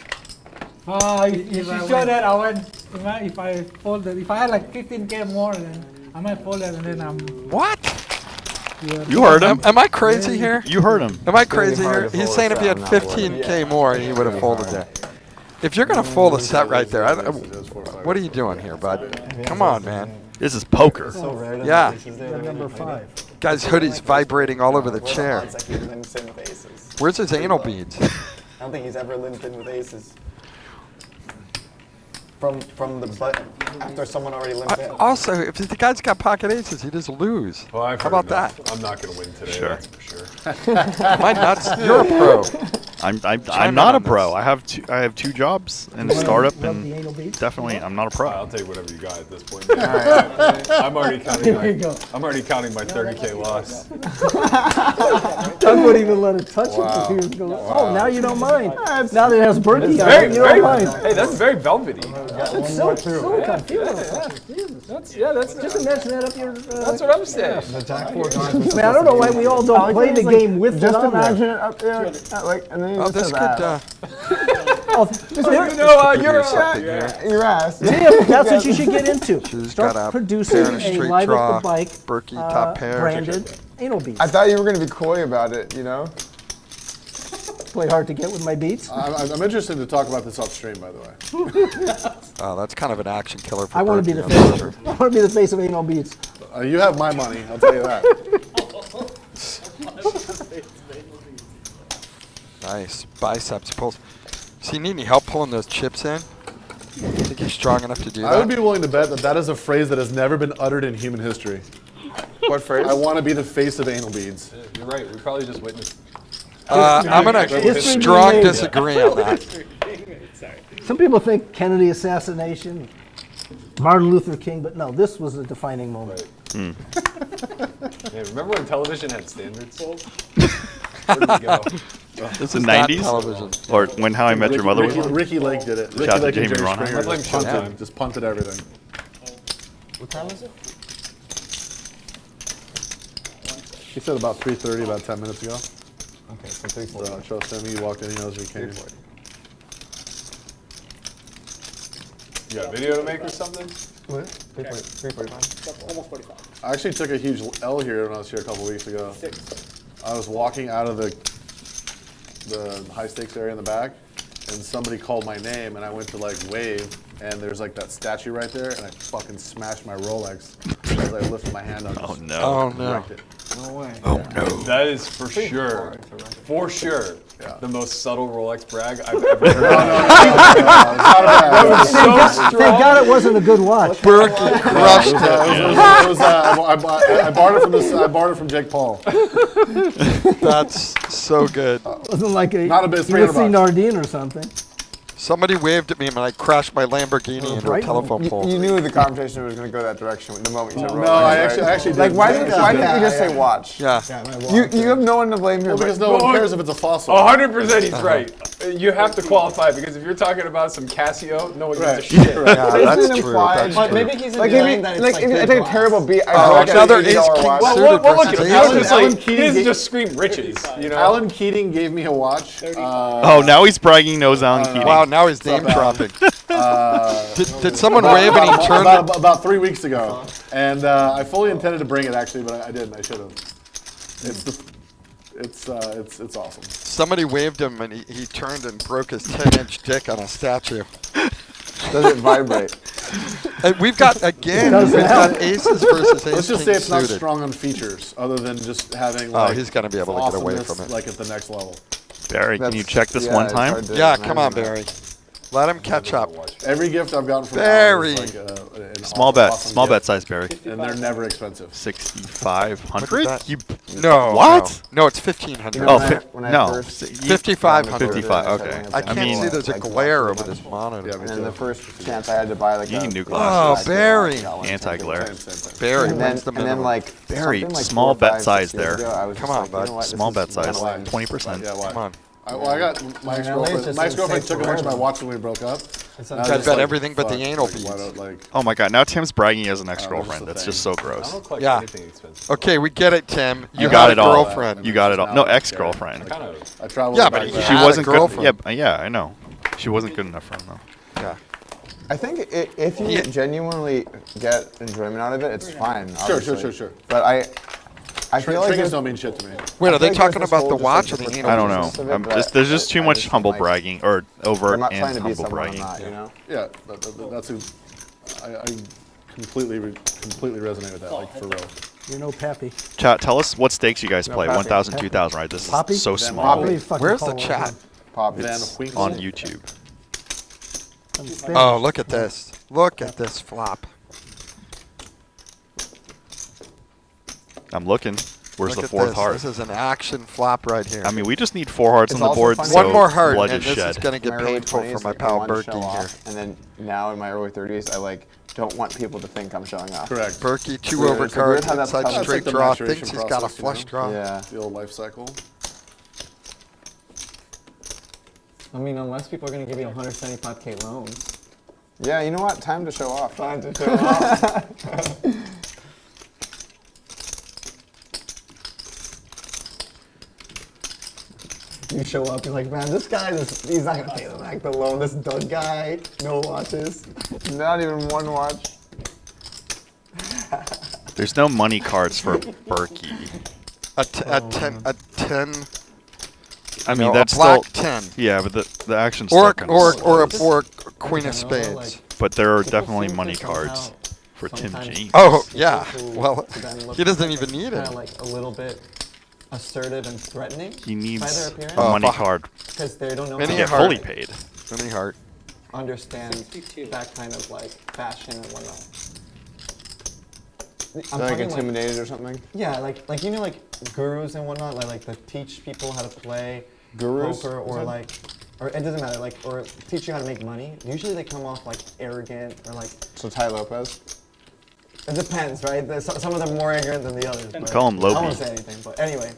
If If I you win. show that, I went. If I folded, if I had like 15K more, then I might fold that, and then I'm. What? You heard him. Am I crazy here? You heard him. Am I gonna be crazy hard here? to He's fold saying a if he had set on that one. 15K more, he would have folded that. If you're gonna fold a set right there, what are you doing here, bud? Come on, man. This is poker. So rare to Yeah. have aces there, right? Number 5. Guy's hoodie's vibrating all over the What are chair. odds that he limps in with aces? Where's his anal beads? I don't think he's ever limped in with aces. From the butt after someone already limped in. Also, if the guy's got pocket aces, he just lose. Well, I've How heard about that? enough. I'm not going to win today, Sure. that's for sure. Am I nuts? You're a pro. I'm not a on pro. this. I have two jobs in a startup, Rub the and anal beads? definitely I'm not a pro. I'll take whatever you got at this point. I'm already counting. There you go. I'm already counting my 30K loss. Doug wouldn't even let it touch it. 'Cause he was going, oh, now you don't mind. Now that it has Berkey on it, you don't mind. Hey, that's very velvety. It's so silicone. Feel it. That's Just imagine that up your. that's what I'm saying. The jack four cards. I mean, I don't know why we all don't play the game with it Just on there. imagine it up there, like, and then you Oh, just this do could. that. Oh, Your ass. that's what you should get into. She's got Start a producing pair of a straight live draw, at the bike Berkey top pair. branded anal beads. I thought you were gonna be coy about it, you know? Play hard to get with my beats. I'm interested to talk about this off stream, by the way. Oh, that's kind of an action killer for I want to be Berkey, the I'm face. sure. I want to be the face of anal beads. You have my money, I'll tell you that. Nice. Biceps pulls. Does he need any help pulling those chips in? Think he's strong enough to do I would that? be willing to bet that that is a phrase that has never been uttered in human history. What phrase? I want to be the face of anal beads. You're right. We probably just witnessed. I'm going to History strong being made. disagree on that. Some people think Kennedy assassination, Martin Luther King, but no, this was a defining moment. Yeah, remember when television had standards? Where did we go? This is Not 90s, television. or when How I Met Your Mother was on. Ricky Lake did it. Ricky Shout out to Lake and Jamie Jerry Ronheim. Springer I blame Showtime. just punted everything. What time is it? He said about 3:30, about 10 minutes ago. Okay, so 3:40. So I trust him. He walked in, he knows we came. You got a video to make or something? What? 3:45. I actually took a huge L here when I was here a couple weeks ago. I was walking out of the high stakes area in the back, and somebody called my name, and I went to like wave, and there's like that statue right there, and I fucking smashed my Rolex as I lifted my hand up. Oh no. Oh, no. Wrecked it. No way. That is for sure, Yeah. the most subtle Rolex brag I've ever heard. Thank God it wasn't a good watch. Berkey crushed it. I borrowed it from Jake Paul. That's so good. It wasn't like a Not a bit, Ulysses $300. Nardine or something. Somebody waved at me and I crashed my Lamborghini into a right. telephone pole. You knew the conversation was gonna go that direction the moment you said Rolex. No, I right? actually Like, did. why didn't you just say watch? Yeah. You have no one to blame here. Well, because but- no one cares if it's a fossil. 100% he's right. You have to qualify because if you're talking about some Casio, no one gives a Right. shit. Right. Yeah, It's that's been true. implied, That's But true. maybe he's Like, implying that it's like like if good I take a glass. terrible beat, I Oh, broke an another $80 Ace King watch. suited Well, look versus at him. Ace Alan King. just Alan like Keating his gave- just scream riches. You know. Alan Keating gave me a watch. Oh, now he's bragging. Knows Alan Keating. Wow, now he's name dropping. Did someone wave and he turned it? About 3 weeks ago, and I fully intended to bring it actually, but I didn't. I should have. It's awesome. Somebody waved him and he turned and broke his 10-inch dick on a statue. Does it vibrate? And we've got, again, doesn't we've got help. aces versus ace Let's just say king it's not suited. strong on features, other than just having. Oh, Like, he's gonna be able to get away awesomeness, from it. Like at the next level. Barry, can you That's- check this yeah, one it's time? hard to Yeah, come on, imagine Barry. Let him catch up. Every gift I've gotten from Barry. Alan is like an Small bet. awesome Small bet gift, size, Barry. and they're never expensive. 6,500. that? You No. What? No, it's 1,500. Oh, When I no. first- 5,500. 55, okay. I can't mean- see there's a glare over this monitor. Yeah, me And then the too. first chance I had to buy like You a need new Oh, glasses. Barry. Anti-glare. Same thing. Barry And then, wins the and then minimum. like Barry, something like small 4 or bet 5, size 6 years there. ago, I was Come just on, like, bud. you know what, this Small is bet size. gonna win. 20%. Yeah, why? Come on. Well, I got my ex-girlfriend. just My isn't ex-girlfriend safe took a for bunch of my everyone. watches when we broke up. And I was I just bet like, everything but the fuck, anal like, why beads. don't, like, Oh my God! Now Tim's bragging he has an just ex-girlfriend. a That's thing. just so I gross. don't collect Yeah. anything expensive. Okay, we get it, Tim. You got got a it all. girlfriend. You got it all. No, Now, ex-girlfriend. Kind of. I traveled. Yeah, back but he then. She had a wasn't good. girlfriend. Yeah, I know. She wasn't good enough for him though. Yeah. I think if you genuinely get enjoyment out of it, it's fine. Sure. Obviously. But I feel like Trinkets there's- don't mean shit to me. Wait, are I they think talking there's this about the whole watch just, or like, the the anal? I don't know. purpose of it, but There's just too I much just humble like- bragging or overt I'm not trying and to be humble someone I'm bragging. not, you know? Yeah, that's who. I completely resonate with that. Like for real. You're no Pappy. Chat, tell us what stakes you guys play. Pappy. 1,000, 2,000, right? This Poppy? is so Van small What do you fucking Where's call the it? chat? Pop. Van It's, Winkle. on YouTube. I'm Spanish. Oh, look at this. Look at this flop. I'm looking. Where's Look the at fourth this. heart? This is an action flop right here. I mean, we just need 4 hearts It's on the also board. funny- So One more heart, blood and is this is shed. going to get in my early painful 20s, for my like, I pal wanted to Berkey show here. off, and then now in my early 30s, I like don't want people to think I'm showing off. Correct. Berkey, two weird. over It's weird cards, how that's inside come. straight That's like the draw, maturation thinks he's got a process, you flush know? draw. Yeah. The old life cycle. I mean, unless people are going to give you 175K loans. Yeah, you know what? Time to show off. Time to show off. You show up, you're like, man, this guy, he's not going to pay them back the loan. This dud guy, no watches. Not even one watch. There's no money cards for Berkey. A 10. I mean, No, that's a black still 10. Yeah, but the action's Or still kinda or a slow. four queen of You know, spades. like, But there are people definitely seem money to somehow cards for Tim sometimes- James. Oh yeah. who Well, then look he doesn't even need kinda it. like a little bit assertive and threatening He by needs their a appearance money fuck. card because they don't know Many to how get to heart. fully paid. Mini heart. understand 62. that kind of like fashion and whatnot. I'm Like talking like, intimidated or something? yeah, like you know, like gurus and whatnot, like to teach people how to play Gurus? poker or like, or it doesn't matter, like, or teach you how to make money. Usually they come off like arrogant or like, So Ty Lopez? it depends, right? Some of them more ignorant than the others. But Call him I Loki. won't say anything, but anyway,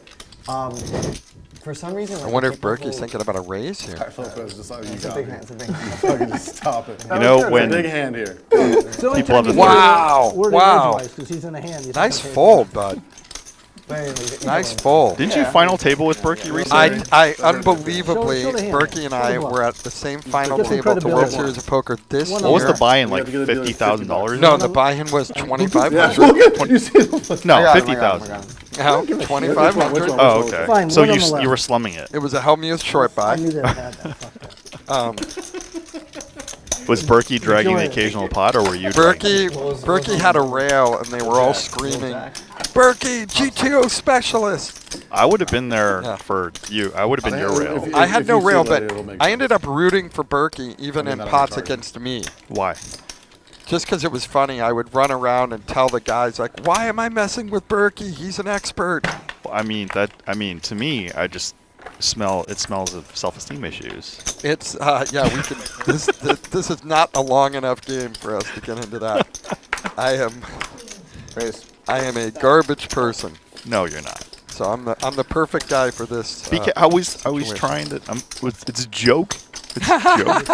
for some reason, like, I wonder the if people Berkey's who- thinking about a raise here. I feel like just like you It's a got big me. hand. It's a big hand. Fucking just stop it. You know, Big when hand here. It's only People have time the you Wow, word it wow. edgewise, 'cause he's in a hand. You Nice have to- fold, bud. But anyway, you get Nice what I'm fold. didn't you final table with Berkey recently? I unbelievably, Show the hand. Berkey and Show I the bluff. were at the same final Get some table to World credibility. Series of Poker this What year. What was the buy-in, You like have to get a deal at $50,000? No, the buy-in was 2,500. You see the No, I got him, I got him, 50,000. I got him. How? Which one? 2,500. Oh, okay. Fine, So one on the you left. were slumming it. It was a Helmuth short I buy. knew that had that. Fuck that. Was Berkey dragging the Enjoy it. occasional pot, or were you? dragging it? Berkey had a rail, and they were all screaming, "Berkey, GTO specialist!" I would have been there Yeah. for you. I would have been your rail. If- I had if no you see rail, that, but it'll make I sense. ended up rooting for Berkey, even in that on pots your target. against me. Why? Just because it was funny, I would run around and tell the guys, like, "Why am I messing with Berkey? He's an expert." I mean, to me, I just smell. It smells of self-esteem issues. It's yeah, we can. This is not a long enough game for us to get into that. I am Raise. a garbage person. No, you're not. So I'm the perfect guy for this. I was situation. trying to. It's a joke. It's a joke.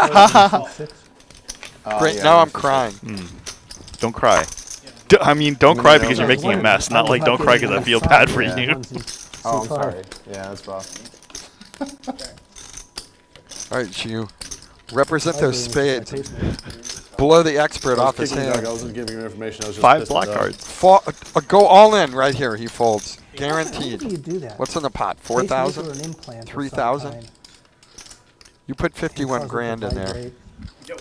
Great. yeah, Now I'm that's for crying. Don't cry. Don't cry because you're making a mess. Not like don't cry because I feel bad for you. Oh, I'm sorry. Yeah, that's rough. All right, you represent those spades. Blow the expert I was off his kicking Doug. I hand. wasn't giving you information. I was just 5 pissing black Doug. cards. Go all in right here. He folds. How do Guaranteed. you do that? What's in the pot? Pacemaker or 4,000? an implant of some 3,000? kind? You put Cause 51 it to grand in there. vibrate.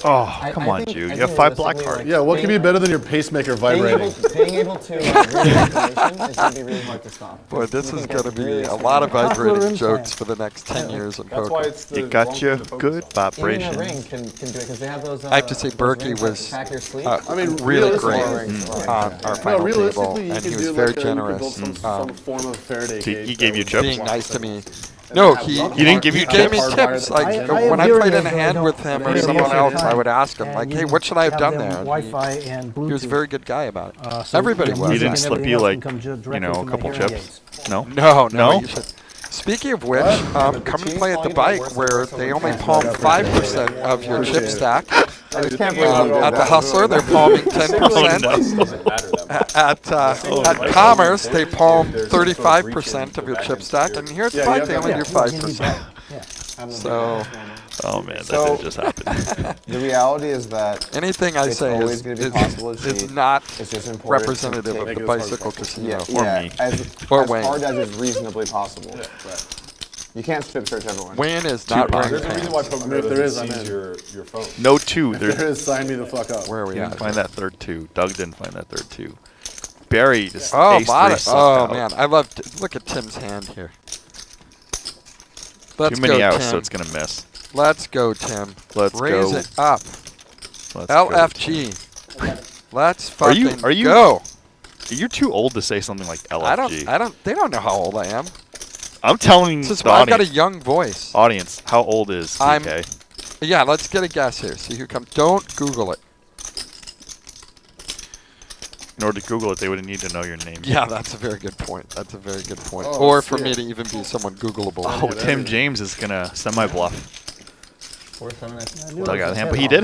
Oh, come on, think- Jew. I You have think 5 black realistically, cards. like, Yeah, what could be better than your pacemaker vibrating? Being able to read information is going to be really hard to stop. Boy, this You is can going to get be really a lot of Muscular vibrating implant. jokes for the next 10 years of That's why poker. it's the It got wrong you thing to focus good on. Even a vibration. ring can do it because they have those. I have to say those Berkey rings that was track your sleep. I mean, really great realistically- on our No, final table, realistically, you and could he was do very like you could build generous. some form of Faraday He cage gave that you would chips? Being block nice to something. me. No, he didn't give you gave me tips? tips. Like I have when I hearing played in aids, a but I hand don't- with him or they someone work else, at I times. would ask him And like, you "Hey, what should I have have done them there?" And Wi-Fi and Bluetooth. he was a very good guy about it. So, Everybody you know, was. He music didn't and slip everything you else like, can come directly you know, to a my couple hearing chips? aids. No? No. No? You should. Speaking of which, What? come and cheese play at the volume bike works where with they someone only else. palm 5% of your chip stack. I just can't believe you did At the that. Hustler, they're palming Oh, 10%. no. Doesn't matter that much. At Commerce, they palm 35% of your chip stack, and here at the Yeah, bike, you they have only to- do Yeah, you need 5%. that. Yeah. So Oh, man. That So- did just happen. The reality is that anything I it's say always is, going to be possible to is cheat. not It's just important to representative take of Make the it as hard as bicycle possible. casino. Yeah, Or yeah, me. Or as Wayne. hard as is reasonably possible. You can't strip search everyone. Wayne is not wearing There's a reason why pants. poker I mean, if there doesn't is, I'm seize in. your phone. No 2. There There, is, sign me the fuck up. Where are we he didn't at? find that third 2. Doug didn't find that third 2. Barry just Oh, ace 3 bought it. sucked Oh, out. man. I love look at Tim's hand here. Let's Too many go, outs, Tim. so it's going to miss. Let's go, Tim. Let's Raise go. it up. Let's go. LFG. Let's Are you- fucking are you- go. You're too old to say something like LFG. They don't know how old I am. I'm telling This is the why I've got a audience, young voice. audience, how old is I'm- DK? Yeah, let's get a guess here. See who comes. Don't Google it. In order to Google it, they would need to know your name. Yeah, that's a very good point. That's a very good point. Oh, Or let's for see me it. to even be someone Googleable. Oh, Tim James is going to semi-bluff. 4, 7, I knew it Doug was out of a hand, head but he off. did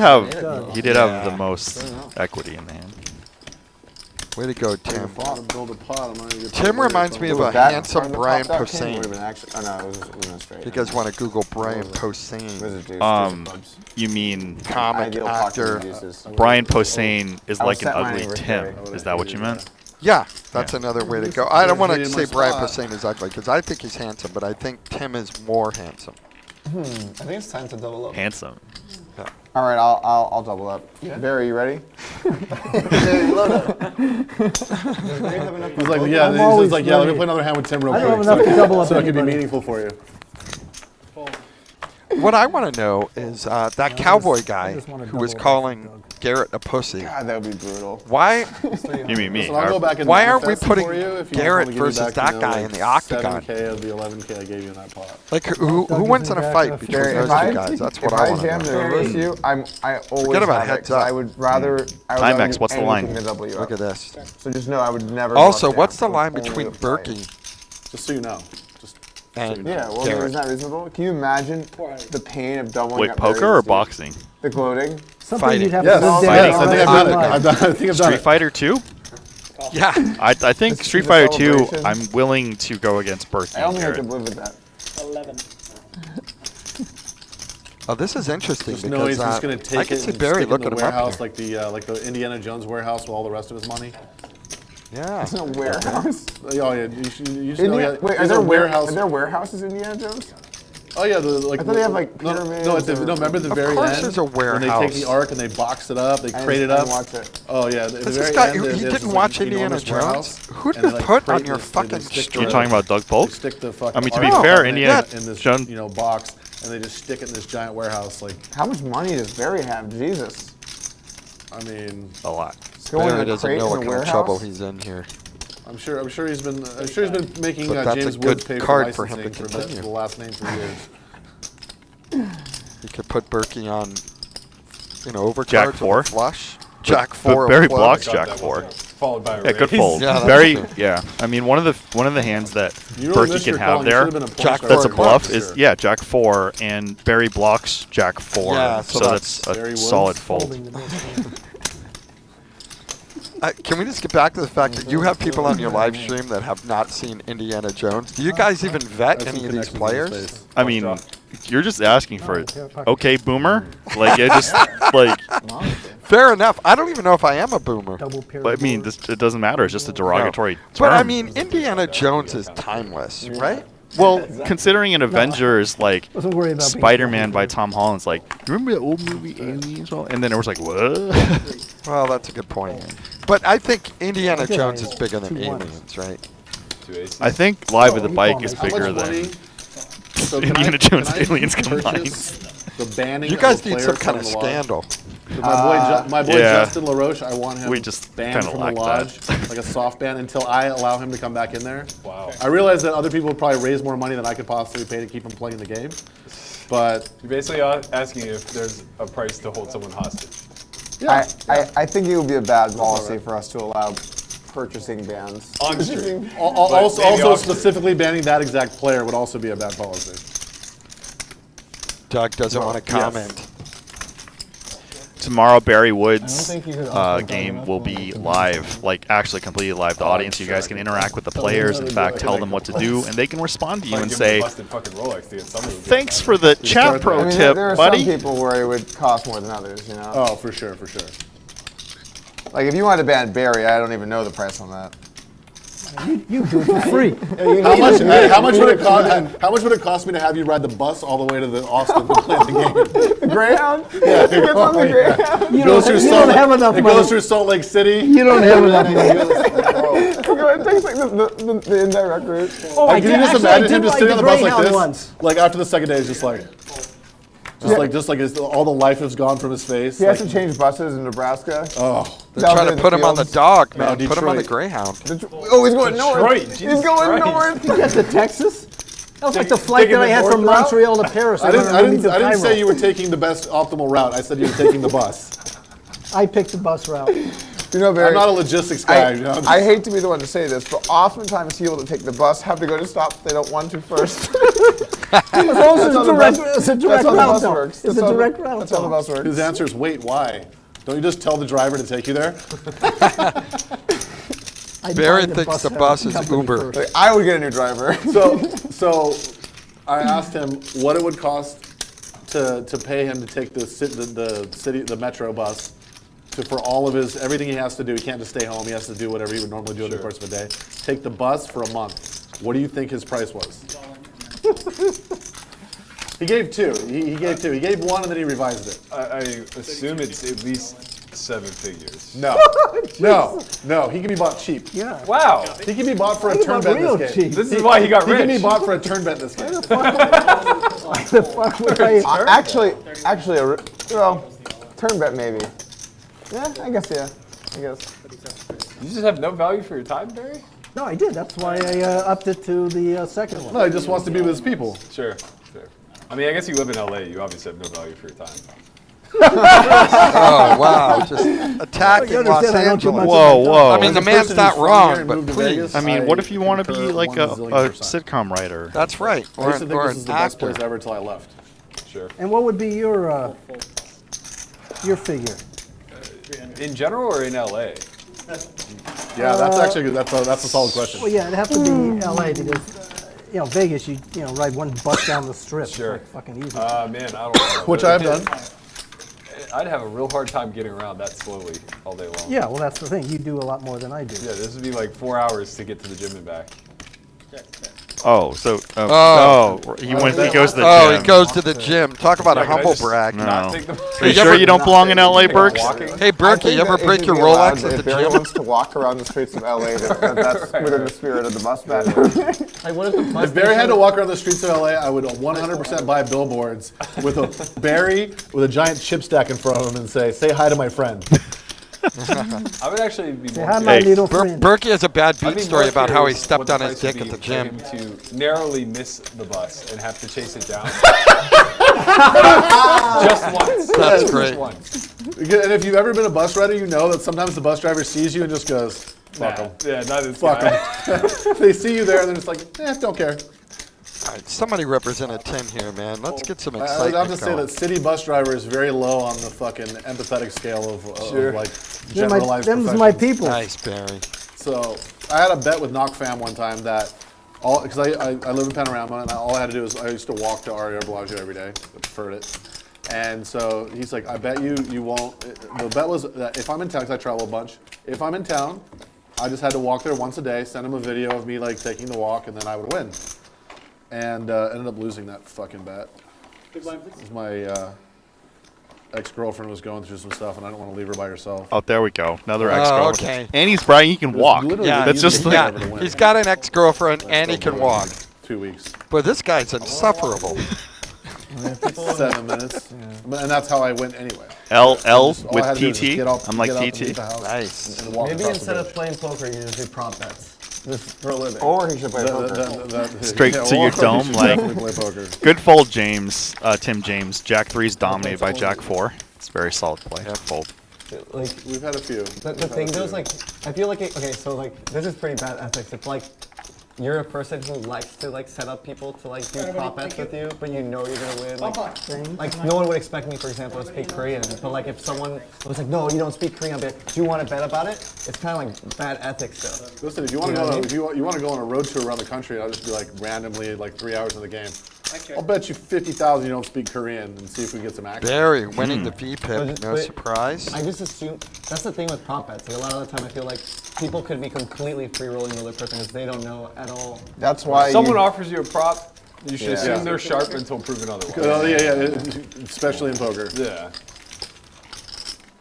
have Yeah. the most equity in the hand. Way to go, Take a Tim. pot and build a pot. I'm gonna get Tim paid reminds me later. of a That handsome part of the Brian top down king Posehn. would've been actually- oh, no, it was straight. You guys want to Google Brian What was it, Posehn? deuce, clubs? You mean Comic Ideal pocket actor. deuces. Brian Posehn is I like was an set my ugly anniversary. Tim? Is that what you meant? Yeah, that's another way to go. I don't want to He's say in my Brian spot. Posehn is ugly because I think he's handsome, but I think Tim is more handsome. I think it's time to double up. Handsome. All right, I'll double up. Barry, you ready? He's like, yeah, I'm he's always just like, yeah, let me ready. play another hand with Tim real I don't quick. have enough to double up So it can be anybody. meaningful for you. What I want to know is that cowboy guy just wanna who was double up calling Doug. Garrett a pussy. Ah, God, that would be brutal. Why? You mean me? So I'll go back and Why aren't we manifest it putting for you if you Garrett want me to give you versus back, that you know, guy like in the octagon? 7K of the 11K I gave you in that pot. Like who Doug wins in isn't a back fight up. between Barry, those if two I, guys? That's if what I I want to jam know. the reverse you, I always Forget about have it, heads 'cause up. I would rather. I would Timex, rather do what's the line? anything than double you Look up. at this. So just know I would never. Also, bluff what's the down. line Only between a fight. Berkey Just so you know. Just and Yeah, well, Garrett? isn't that reasonable? Can you imagine the pain of doubling Wait, up poker Barry's or team? boxing? The gloating. Something Fighting. you'd have yes, to live yes, down I think I've the done it. rest of your life. I think I've done Street it. Fighter 2? Yeah. I think This Street is a Fighter 2, celebration. I'm willing to go against Berkey I and only have to Garrett. live with that. 11. Oh, this is interesting Just know he's because just gonna I take can it see and Barry stick it in looking the him up warehouse here. like the Indiana Jones warehouse with all the rest of his money. Yeah. It's a warehouse. Oh yeah, you should know. Wait, are there's there a warehouse. Are there warehouses in Indiana Jones? Oh yeah, like I thought they have, like, no, pyramids no, at the, or- no, remember the Of very course end there's a when they take warehouse. the ark and they box it up, they I crate it didn't up. watch it. Oh yeah, at the This very guy, end, he there's didn't this, watch like, Indiana enormous Jones. warehouse, Who and did they, like, put crate on your this- they fucking stick stream? You're talking about Doug They Polk? stick the fucking I mean, to be ark fair, in Indiana this Jones- box, and they just stick it in this giant warehouse. Like, How much money does Barry have? Jesus. I mean, A lot. Going Barry in a doesn't crate know in what a kind of warehouse? trouble he's in here. I'm sure he's been making But that's a James good Woods pay card for for him to licensing for continue. the last name for years. You could put Berkey on, overcards Jack with a 4? flush. Jack 4. But of Barry clubs. blocks God, Jack that 4. wasn't followed by a Yeah, good raise. fold. Yeah, that's Very. true. Yeah. I mean, one of the hands that You really Berkey missed can your have call. You there. should have been a point Jack star That's a for bluff. sure. Is Jack 4 and Barry blocks Jack 4. Yeah, so so that's Barry a Woods solid fold. Folding the most hand. Can we just get back to the fact that you have people on your live stream that have not seen Indiana Jones? Do you guys even vet That's any some of these connections in players? space. I mean, you're just asking for it. Yeah, pocket. Okay, boomer. Like it just like. Fair enough. I don't even know if I am a boomer. Double pair. But I of mean, boards. it doesn't matter. It's just a derogatory term. But I mean, Indiana Jones is timeless, right? well, considering an Avenger is like Wasn't worried about being Spider-Man by Tom Holland's like, you remember the old movie Aliens? And then it was like, what? Well, that's a good point. But I think Indiana I think Jones I- is bigger than 2-1. Aliens, right? 2 aces. I think Live with the he Bike called is me. How bigger much money? than So Indiana Jones can I Aliens purchase combined. The banning You guys of a need player some kind from of the lodge? scandal. My boy yeah. Justin LaRoche, I want him We just banned kinda from like the that. lodge, like a soft ban, until I allow him to come back in there. Wow. I realize that other people would probably raise more money than I could possibly pay to keep him playing the game, but You're basically asking if there's a price to hold someone hostage. yeah, I think it would be a bad policy for us to allow purchasing bans. On stream. also maybe off stream. specifically banning that exact player would also be a bad policy. Doug doesn't want to yes. comment. Tomorrow, Barry Woods' think you could also game double will up be on live, like actually completely live. The audience, you guys can interact with the players. In fact, tell them what to do, and they can respond to you and Give them say, a busted fucking Rolex to get some of them. "Thanks for the chat pro I mean, tip, there are buddy." some people where it would cost more than others, you know? Oh, for sure, for sure. Like, if you wanted to ban Barry, I don't even know the price on that. You do it for free. How much would it cost? How much would it cost me to have you ride the bus all the way to the Austin to play the game? The Greyhound? Yeah, it gets on the Greyhound. You Goes don't, through you Salt don't Lake- have enough It money. goes through Salt Lake City. You don't have enough money. It takes like the indirect route. Oh, I Can did, you just actually, I imagine him did just ride sitting the on the bus like Greyhound this? once. Like after the second day, it's just like all the life is gone from his face. He has Like, to change buses in Nebraska. oh, They're trying to put him on the dog, man. No, Put him on the Detroit. Greyhound. Oh, he's going north. Detroit, He's Jesus going Christ. north. Get to Texas? That was like the flight taking that I the had from north route? Montreal to Paris. I didn't to Cairo. say you were taking the best optimal route. I said you were taking the bus. I picked the bus route. You know, Barry, I'm not a logistics guy. you know? I hate to be the one to say this, but oftentimes people that take the bus have to go to stops they don't want to first. It's also a direct, it's a That's direct how the route. bus though. works. It's a direct route. That's how the though. bus works. His answer is wait, why? Don't you just tell the driver to take you there? I'd Barry find thinks the bus is company Uber. first. Like, I would get a new driver. So I asked him what it would cost to pay him to take the metro bus for all of his everything he has to do. He can't just stay home. He has to do whatever he would normally do in the course of a day. Take the bus for a month. What do you think his price was? He gave two. He gave two. He gave one and then he revised it. I assume it's at least 7 figures. No, no. He can be bought cheap. Yeah. Wow. He can be bought for a He turn bought bet real this game. cheap. This is why he got He can be rich. bought for a turn bet this game. Why the fuck would I? Actually, well, turn bet maybe. Yeah, I guess. You just have no value for your time, Barry? No, I did. That's why I upped it to the second one. No, he just wants to be with his people. Sure. I mean, I guess you live in LA. You obviously have no value for your time. Oh, wow. Just attacking You Los understand I don't do much Angeles. Whoa, whoa. I mean, the man's person not who's from here wrong, and but moved to please. Vegas, I mean, what if you want to be concur like a 1,000,000%. sitcom writer? That's right. I Or, used to think or this an is the best actor. place ever until I left. Sure. And what would be your figure? In general or in LA? Yeah, that's actually good. That's a solid question. Well, yeah, it'd have to be L.A. because Vegas, you ride one bus down the strip. Sure. It's like fucking easy. Man, I don't know. Which I've done. I'd have a real hard time getting around that slowly all day long. Yeah, well, that's the thing. You do a lot more than I do. Yeah, this would be like 4 hours to get to the gym and back. Oh, so he goes to the Oh, gym. he goes to the gym. Talk about a Can I humble just brag. No. Not take the Are you sure you don't belong in LA, Burks? walking? Hey, Berkey, you ever break your Rolex at the If Barry gym? wants to walk around the streets of LA, that's within the spirit of the bus ban. Like, what if the bus If Barry had to station- walk around the streets of LA, I would 100% buy billboards with a Barry with a giant chip stack in front of him and say hi to my friend. I would actually be Say more hi, my Hey, little friend. Berkey has a bad I'd beat be story more about how he curious stepped what the on his price dick would at the be gym. for him to narrowly miss the bus and have to chase it down. Just once. That's Just great. once. And if you've ever been a bus rider, you know that sometimes the bus driver sees you and just goes, Fuck them. Yeah, not this Fuck guy. them. They see you there and they're just like, don't care. All right, somebody represented Tim here, man. Let's get some I excitement have to say going. that city bus driver is very low on the fucking empathetic scale of like They're my, generalized them's my professions. people. Nice, Barry. So I had a bet with Knock Fam one time that because I live in Panorama and all I had to do is I used to walk to Aria Bellagio every day. I preferred it. And so he's like, I bet you won't. The bet was that if I'm in town, because I travel a bunch, if I'm in town, I just had to walk there once a day, send him a video of me like taking the walk, and then I would win. And ended up losing that fucking bet. Because my ex-girlfriend was going through some stuff, and I don't want to leave her by herself. Oh, there we go. Another Oh, ex-girlfriend. okay. And he's bragging he can walk. literally Yeah, That's just Yeah. like, He's got an ex-girlfriend and he can walk. 2 weeks. But this guy's insufferable. 7 minutes. And that's how I went anyway. L All I with had to do was TT. get up- I'm like get up and TT. leave the house Nice. and walk Maybe across the instead of bridge. playing poker, you just do prop bets. Just for a living. Or he should play poker. Straight to your or dome, you should like- definitely play poker. Good fold, James. Tim James. Jack 3 is dominated by Jack 4. It's a very solid play. Yeah. Fold. Like, We've had a few. the thing though is like, I feel like, okay, so like, this is pretty bad ethics. It's like, you're a person who likes to like set up people to like do prop bets with you, but you know you're gonna win. Like no one would expect me, for example, to speak Korean. But like if someone was like, no, you don't speak Korean, I'll be like, do you want to bet about it? It's kind of like bad ethics though. Listen, if you want You to know go, what I if you want to go on a road tour around the country, I'll just be like randomly like 3 hours in the game. Okay. I'll bet you 50,000 you don't speak Korean and see if we get some action. Barry winning the VPIP, no But- surprise. I just assume that's the thing with prop bets. Like a lot of the time, I feel like people could be completely free rolling the other person because they don't know at all. That's why Someone you, offers you a prop, you should Yeah. assume they're sharp until proven otherwise. Oh yeah, especially in poker. Yeah.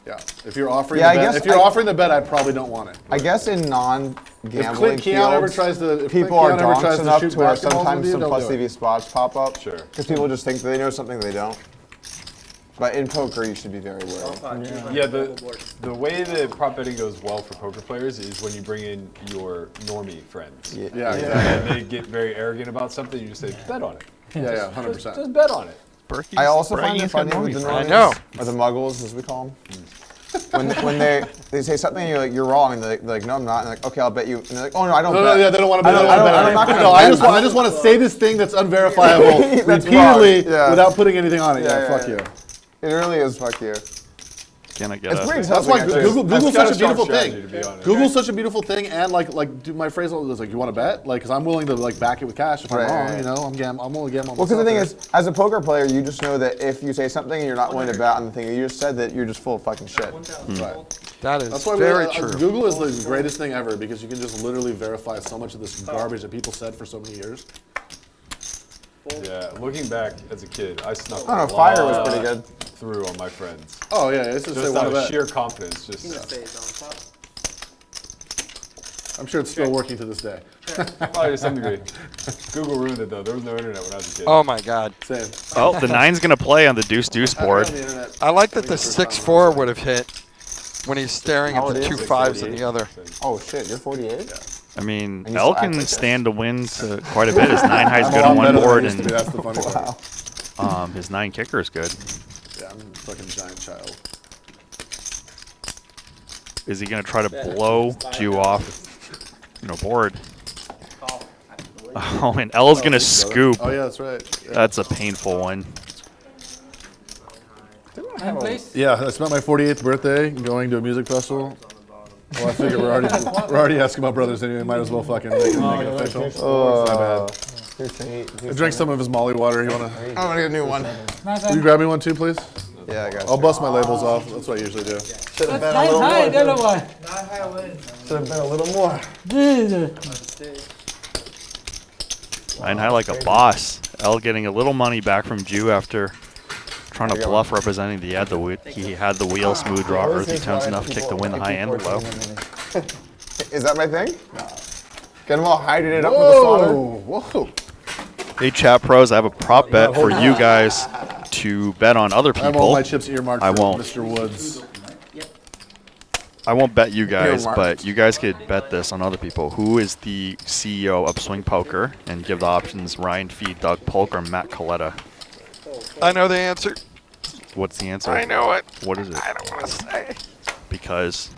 Yeah. If you're offering, Yeah, I the bet, guess if you're I- offering the bet, I probably don't want it. I guess in If non-gambling Keanu ever fields, tries to, if people Keanu are ever tries donks to enough shoot to where basketballs with sometimes you, some don't plus do it. TV spots pop up. Sure. Because people just think they know something they don't. But in poker, you should be very wary. Yeah, the way that prop betting goes well for poker players is when you bring in your normie friends. Yeah. Yeah, exactly. And they get very arrogant about something, you just say, bet on it. Yeah, 100%. Just bet on it. Berkey's I also find bragging it he's got funny with the normies. I normies, know. or the muggles, as we call them. When they say something and you're like, you're wrong, and they're like, no, I'm not. And they're like, okay, I'll bet you. And they're like, oh no, I don't No, bet. yeah, they don't want to bet. I don't- I'm not gonna I bet. just want to say this thing that's unverifiable That's repeatedly wrong, yeah. without putting anything on it. Yeah, Yeah, yeah, fuck yeah. you. It really is fuck you. Can I get It's a... pretty That's tough. why actually. Google's kinda such a beautiful strong thing. strategy, to be honest. Google's such a beautiful thing, and like my phrase is like, you want to bet? Like, because I'm willing to like back it with cash if I'm Right, wrong. right. You know, I'm only gambling. Well, because the thing myself is, as a poker player, you just know that if you say something and you're not willing to bet on the thing you just said, that you're just full of fucking shit. there. Right. That is That's why very true. Google is the greatest thing ever because you can just literally verify so much of this garbage that people said for so many years. Yeah, looking back as a kid, I snuck I don't a know, fire was lot pretty good. through on my friends. Oh yeah, it's just, Just say out one of bet. sheer confidence. Just I'm sure it's still working to this day. probably to some degree. Google ruined it though. There was no internet when I was a kid. Oh my God. Same. Oh, the 9's going to play on the deuce-deuce board. On the internet. I like that the 6-4 would have hit when he's staring at Oh, the it two is 5s in the other. Oh shit, you're 48? I mean, And you L still act can like this. stand to win quite a bit. His 9 high's I'm good a on lot one better than I board, used to be, and that's the funny part. his 9 kicker is good. Yeah, I'm a fucking giant child. Is he going to try to blow Jew off, board? Oh, and L's going to scoop. Oh yeah, that's right. Yeah. That's a painful one. And please. Yeah, I spent my 48th birthday going to a music festival. Well, I figure we're already asking about brothers anyway. Might as well fucking make it official. Oh, my bad. I drank some of his Molly water. You wanna? I'm gonna get a new one. Will you grab me one too, please? Yeah, I got I'll you. bust my labels off. That's what I usually do. Should have That's been a nice, little hi, more. yellow boy. Should have been a little more. Jesus. 9 high like a boss. L getting a little money back from Jew after trying to bluff representing the he had the wheel smooth draw earthy tones enough kick to win the high and the low. Is that my thing? Get them all hydrated up with the solder. Whoa! Hey chat pros, I have a prop bet for you guys to bet on other I have all my people. chips earmarked I for won't. Mr. Woods. I won't bet you guys, Earmarked. but you guys could bet this on other people. Who is the CEO of Swing Poker? And give the options Ryan Fee, Doug Polk, or Matt Coletta. I know the answer. What's the answer? I know it. What is it? I don't want to say. Because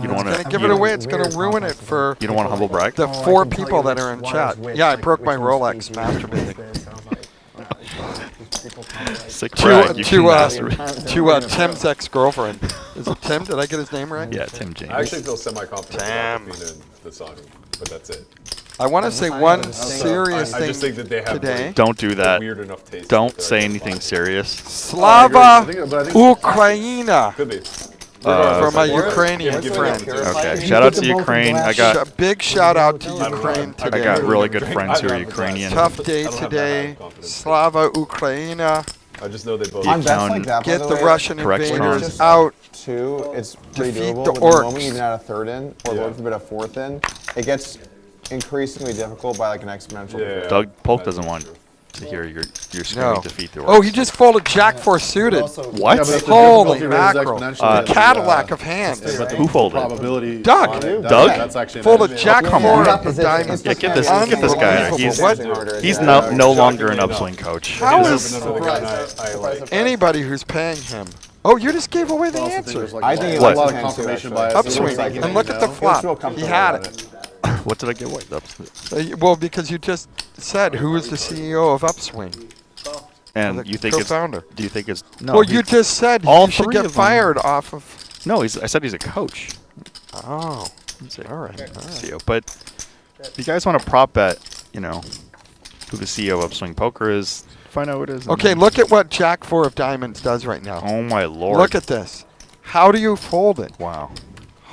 You don't want Gonna to give it away. It's gonna ruin it for You don't want to humble brag. the 4 people that are in chat. Yeah, I broke my Rolex masturbating. Sick brag. You can masturbate. Tim's ex-girlfriend. Is it Tim? Did I get his name right? Yeah, Tim James. I actually feel semi-confident Damn. about Athena and the Sani, but that's it. I want to say one serious I just think that they thing have today. Don't do that. weird enough taste. Don't say anything serious. Slava but I think- Ukraina Could be. for my Support it. Ukrainian Give it friends. up. Okay. Shout out to Ukraine. I got Big shout out to Ukraine I today. got really good friends who are Ukrainian. Tough day I don't have that today. high confidence. Slava Ukraina. I just know they both. On bets Town- like that, by Get the way, Russian Correct invaders terms. out. 2, it's pretty Defeat doable. the But the moment orcs. you even add a third in, or Yeah. Lord forbid a fourth in, it gets increasingly difficult by like an exponential. Yeah. degree. Doug Polk doesn't want to hear your screaming No. defeat the orcs. Oh, he just folded Jack 4 suited. What? Yeah, but if the Holy difficulty rate is mackerel. exponentially, The Cadillac of hands. but the Who folded? probability Doug. on it, Doug? That's actually an Folded edge. Jack come 4 on. of diamonds. Yeah, get this guy. He's no. no longer an upswing coach. How He is is another guy I like. anybody who's paying him? Oh, you just gave away the Also think answer. there's, like, I think a he lot likes of his confirmation hands too, bias. actually. Upswing. Like, And look at the you know? flop. feel He comfortable had about it. What did I get? What? Well, because you just said who is the CEO of Upswing? And The you think it's? co-founder. Do you think it's? No. Well, he- you just said all he should three get of them. fired off of. No, I said he's a coach. Oh, He's a all right. CEO. But if you guys want to prop bet, you know, who the CEO of Upswing Poker is, find out who it is. and Okay, then- look at what Jack 4 of diamonds does right now. Oh my lord. Look at this. How do you fold it? Wow.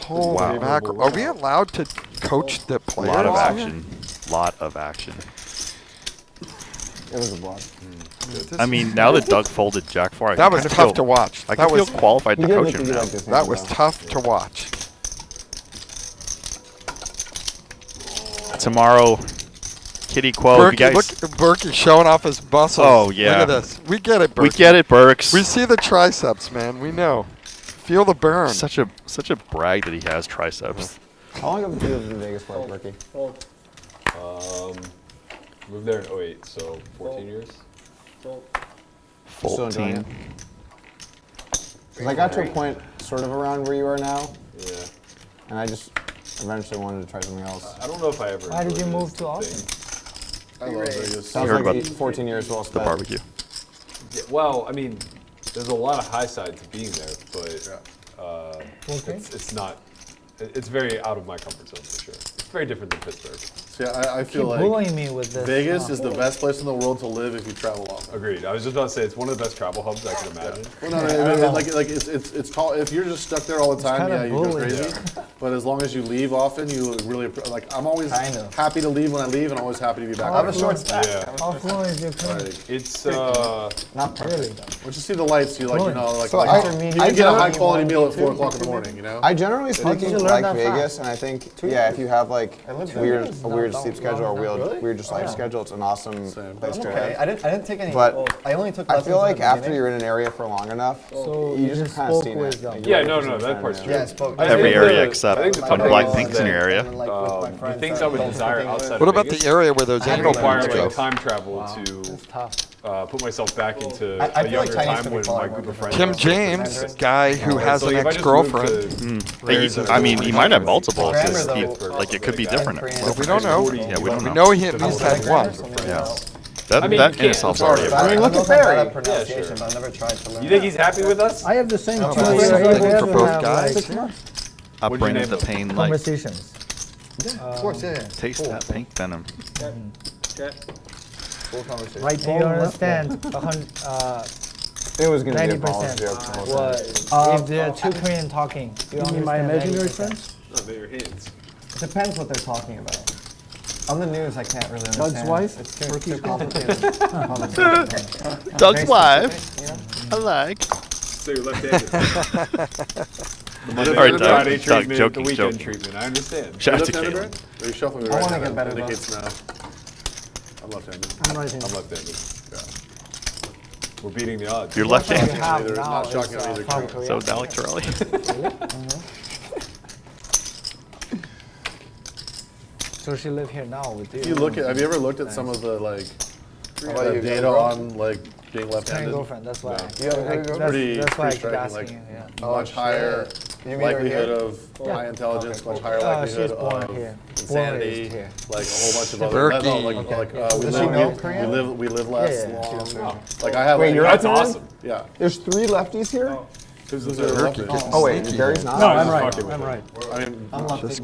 Holy Wow. mackerel. Are we allowed to coach the A players? lot of here? action. Lot of action. It was a block. I mean, now that Doug folded Jack 4, I That was kinda tough feel, to watch. I That can feel was qualified to He did coach make him it now. like this. that was tough to watch. Tomorrow, Kitty Quo, if you Berkey, guys... look, Berkey showing off his muscles. Oh, yeah. Look at this. We get it, Berkey. We get it, Burks. We see the triceps, man. We know. Feel the burn. Such a brag that he has triceps. How long have you lived in Vegas for, Ricky? Moved there in 08, so 14 years. Still enjoying 14. it? 'Cause I got to a point sort of around where you are now, Yeah. and I just eventually wanted to try something else. I don't know if I ever. Why did you enjoyed move this to Austin? I love Vegas. Sounds heard like about 14 years well The spent. barbecue. Yeah, well, I mean, there's a lot of high side to being there, but Okay. it's not. It's very out of my comfort zone for sure. It's very different than Pittsburgh. See, I feel Keep like bullying me with this. Vegas is the best place in the world to live if you travel often. Agreed. I was just about to say it's one of the best travel hubs I can imagine. Well, no, like it's called, if you're just stuck there all the time, kinda yeah, you go bullying. crazy. But as long as you leave often, you really like. I'm always Kinda. happy to leave when I leave, and I'm always happy to be back. I have a short stack. Yeah. How fluent is your Korean? Like, It's Not perfect though. once you see the lights, you like, you know, like, So like I- you I can get a generally high quality want meal at to 4 o'clock in the morning, you know. I generally speaking you learn like that Vegas, fast? and I think if you have like lived there. a weird sleep schedule or weird just life yeah. schedule, it's an awesome Same. place to Okay, live. I didn't take any. But well, I only took. I lessons feel in like the after beginning. you're in an area for long enough, So you you just just kind of spoke seen with it. them. Like, Yeah, you no, like no, just that kinda part's know. true. Yeah, I spoke. I Every think area the- except I think the when funny Black thing Pink's is in your that, area. the things I would desire outside What of about Vegas, the area where those I angle require points like go? time travel to Tough. put myself back into I a feel like younger Chinese time could be when probably my group of more friends. Tim were James, Pittsburgh. guy who has So an if I just moved ex-girlfriend. He might have multiple. Grammar, 'Cause he- though, like it could be different. Well, we don't know. Yeah, we don't We know. know he at least had one. Yeah. That I mean, that you in can't. itself's It's already a hard. brag. look at Barry. Pronunciation, sure. but I've never tried to learn. You think he's happy with us? I have the same Oh, two that's years the I thing have for in, both like, guys. 6 months. Upbrain name of the them? pain, like Conversations. Of course, yeah. taste that pink venom. Full conversation. Right ball, understand? It was going to be a 90%. balls joke the whole time. If there are two Korean talking, you You mean my understand imaginary 90%. friends? No, they're your hints. It depends what they're talking about. On the news, I can't really understand. Doug's wife? It's too complicated. Conversation. Doug's Very wife. specific, you know? I like. So you're left-handed. The All right, Doug, Friday Doug, treatment, the joking, weekend joking. treatment. I understand. Shout out to Left-handed, Caitlin. Barry? Are you shuffling me I right wanna now? get better, though. Indicates no. I'm left-handed. I'm right I'm left-handed. We're beating the odds. You're You left-handed. have Either, now not is, shocking on either South count. Korea. So is Alec Torelli. So she live here now with you. If you look at, have you ever looked at some of the like How about you? Data on like being Current left-handed. girlfriend, that's why. Yeah. You have a good girlfriend? Pretty, That's why I pretty keep striking. asking Like you, yeah. much higher You meet her likelihood here? of high intelligence, much higher She's likelihood born of here. insanity, Born raised here. like a whole bunch of other. Berkey. No, like we Does she live, know we Korean? live less Yeah, she knows long. Like I have. Wait, like, you're That's left-handed? awesome. Yeah. There's 3 lefties here? Who's the lefty? Oh wait, Barry's not? No, I was I'm just right. fucking with I'm him. right. I mean, I'm lefty.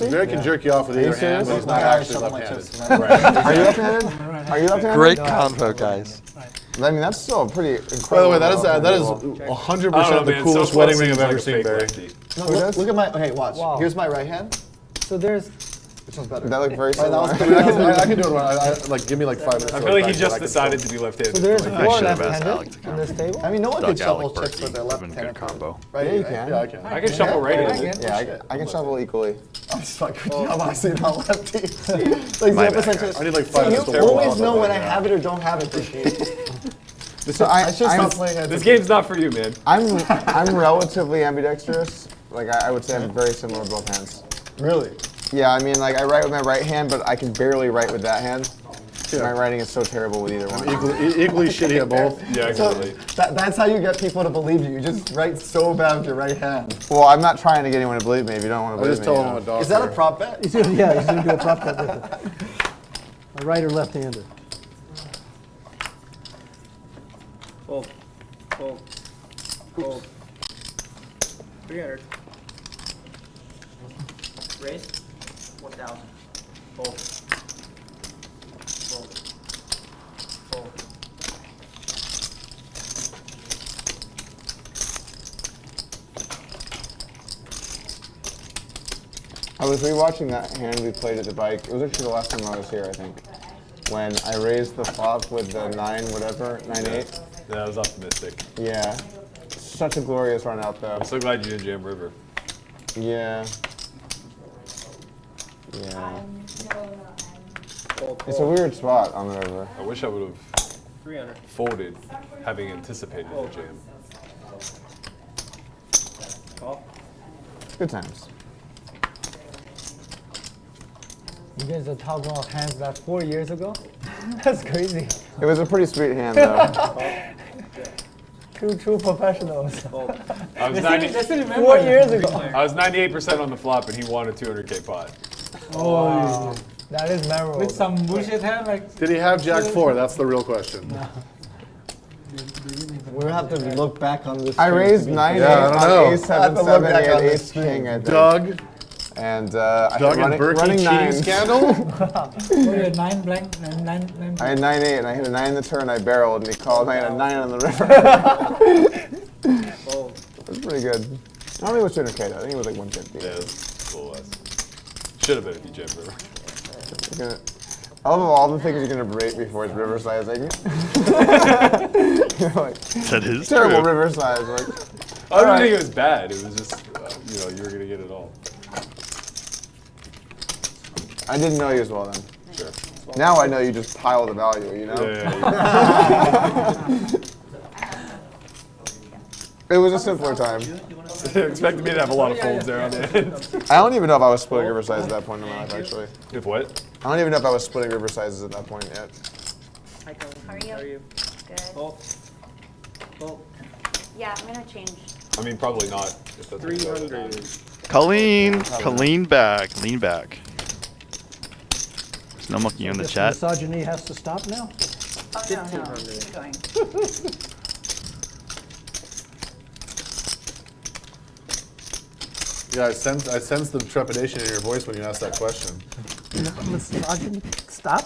Barry can jerk you off with Are you either hand, serious? but he's not I actually shuffle my left-handed. chips. Are you left-handed? Are you left-handed? Great convo, guys. I mean, that's still a pretty incredible. By the way, that is unbelievable. 100% the coolest wedding ring I've ever seen, Barry. No, look at my. Okay, watch. Wow. Here's my right hand. So there's, Which one's better? That looked very Right, that similar. was I can do it. Like, give me like 5 minutes. I to feel like look he back, just but I can decided still- to be left-handed. so there's I 4 should have asked Alec left-handed to on this table? I mean, no one Dug can out shuffle like chips with their Berkey. left Would've been hand. good combo. Right? Yeah, you can. Yeah, I can. I can shuffle right I in. can. Yeah, I can shuffle equally. I'm just fucking with you. I'm honestly not lefty. Like My 0% bad, chance. I need like 5 See, minutes you to warm always up, know but when I yeah. have it or don't have it this game. So I should stop playing heads. This game's not for you, man. I'm relatively ambidextrous. Like I would say I'm very similar with both hands. Really? Yeah, I mean like I write with my right hand, but I can barely write with that hand. My writing is so terrible with either one. Equally shitty at both. Yeah, I So can relate. that's how you get people to believe you. You just write so bad with your right hand. Well, I'm not trying to get anyone to believe me if you don't want to I believe just me. tell you him I'm know. a doctor. Is that a prop bet? He's gonna, yeah, he's gonna do a prop bet with it. A right or left-handed? Fold. Fold. Fold. 300. Raise. 1,000. Fold. Fold. Fold. I was rewatching that hand we played at the bike. It was actually the last time I was here, I think. When I raised the flop with the 9 whatever, 9-8. Yeah, that was optimistic. Yeah. Such a glorious run out though. I'm so glad you didn't jam river. Yeah. Yeah. Fold. It's a weird spot on the river. I wish I would have 300. folded, having anticipated the jam. Call. Good times. You guys are talking about hands that 4 years ago? That's crazy. It was a pretty sweet hand though. True professionals. Fold. I was 90, 4 years ago. I was 98% on the flop, and he won a 200K pot. Oh, That is memorable. with some bullshit hand, like Did he have Jack 4? That's the real question. We'll have to look back on this. I stream to raised be 9-8 Yeah, I don't know. on A7, I'll have to look 7, back he had on this ace stream. king, I think. Doug, And I had Doug and Berkey running cheating 9. scandal? oh, yeah, 9 blank, 9. I had 9-8 and I hit a 9 in the turn, I barreled, and he called, and I had a 9 on the river. Fold. It was pretty good. I don't think it was 200K though, I think it was like 150. Yeah, that's a little less. Should have been if you jammed river. You're gonna- I love all the things you're gonna break before it's river sizing. You're like, That is terrible true. river size. Like, I don't Alright. think it was bad. It was just, you were going to get it all. I didn't know you as well then. Sure. Now I know you just pile the value, you know? Yeah. It was a simpler time. Expected me to have a lot of folds there on the end. I don't even know if I was splitting river sizes at that point in my life, actually. If what? I don't even know if I was splitting river sizes at that point yet. Hi, Colin. How are you? How are you? Good. Fold. Fold. Yeah, I'm gonna change. I mean, probably not. If that's 300. Colleen back. Lean back. There's no monkey in the Guess chat. Misogyny has to stop now? Oh, no, no. Keep going. Yeah, I sense the trepidation in your voice when you asked that question. Misogyny stop?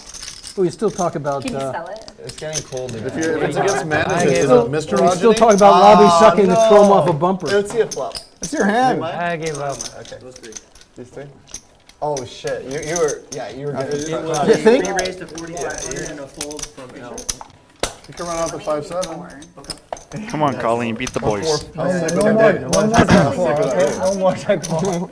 We still talk about. Can you spell it? It's getting cold. If it's against men, I is gave it up. Mr. We still talk about Robbie sucking the chrome off a bumper. Let's see a flop. It's your hand. I gave up. Okay. Those 3. These 3. Oh shit! You were good. You think? We raised to 4,500 and a fold from L. You can run out the 5-7. Come on, Colleen, beat the boys. No more Jack 4, okay? No more Jack 4.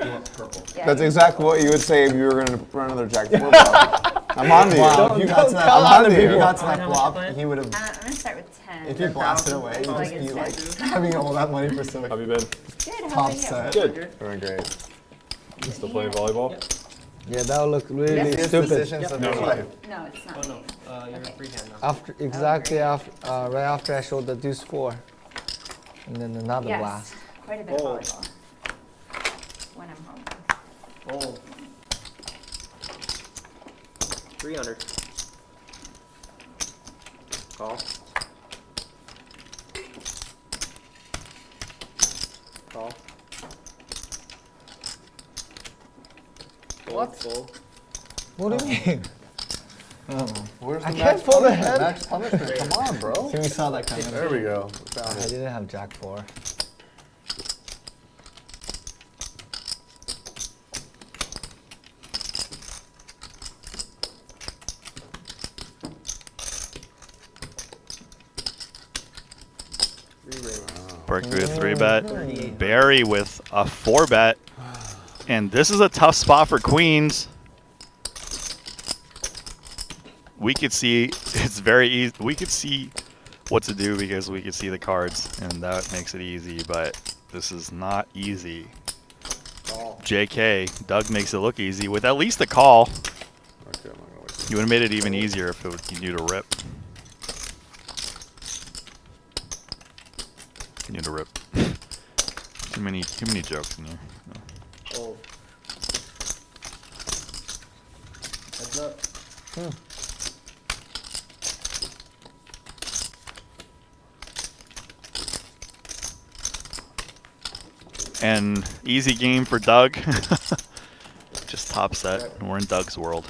Yeah. That's exactly what you would say if you were going to run another Jack 4 flop. I'm on to you. Wow, if you got to that, tell on if to you you. got to that How much flop, you playing? he would have. I'm gonna start with 10. If you blasted away, you'd Like just be it's like having all that money for so Have you been? Good, how top about you? set. Good. Doing great. Still playing volleyball? Yeah, that would look really Yes. stupid. Decisions of your life. No, it's not. Oh no, you're Okay. in freehand now. After exactly after, right after I showed the deuce 4, and then another Yes, blast. quite a bit of Oh. volleyball when I'm home. Oh. 300. Call. Call. What? Fold. What do you mean? Where's I the can't max fold the punishment? head. Max punishment. Come on, bro. See, we saw that coming. There we go. We found I it. didn't have jack 4. Burke with a 3-bet. Barry with a 4-bet. And this is a tough spot for queens. We could see it's very easy. We could see what to do because we could see the cards, and that makes it easy. But this is not easy. JK, Doug makes it look easy with at least the call. Okay, I'm not gonna waste You would have made it even easier if you knew to rip. You knew to rip. Too many jokes in here. No. Fold. Heads up. And easy game for Doug. Just top set. We're in Doug's world.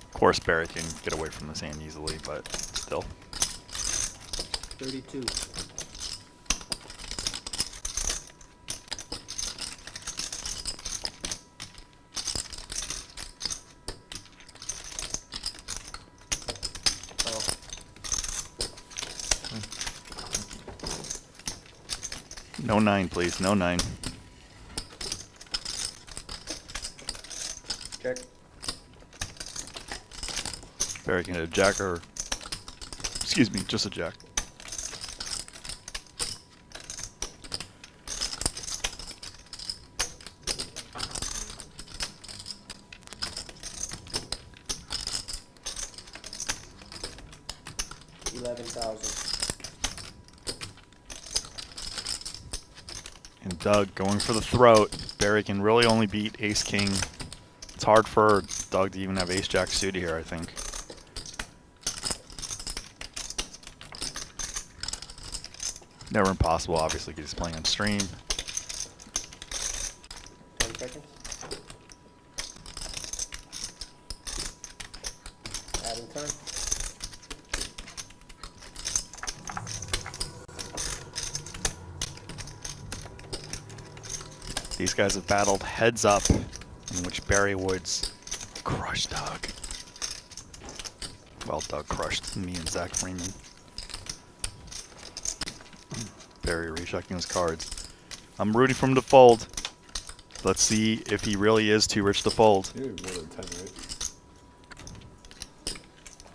Of course, Barry can get away from this hand easily, but still. 32. No 9, please. No 9. Check. Barry can hit a jack or, excuse me, just a jack. And Doug going for the throat. Barry can really only beat ace king. It's hard for Doug to even have ace jack suited here, I think. Never impossible, obviously, because he's playing on stream. 10 seconds. Adding time. These guys have battled heads up, in which Barry Woods crushed Doug. Well, Doug crushed me and Zach Freeman. Barry rechecking his cards. I'm rooting for him to fold. Let's see if he really is too rich to fold. You need more than 10, right?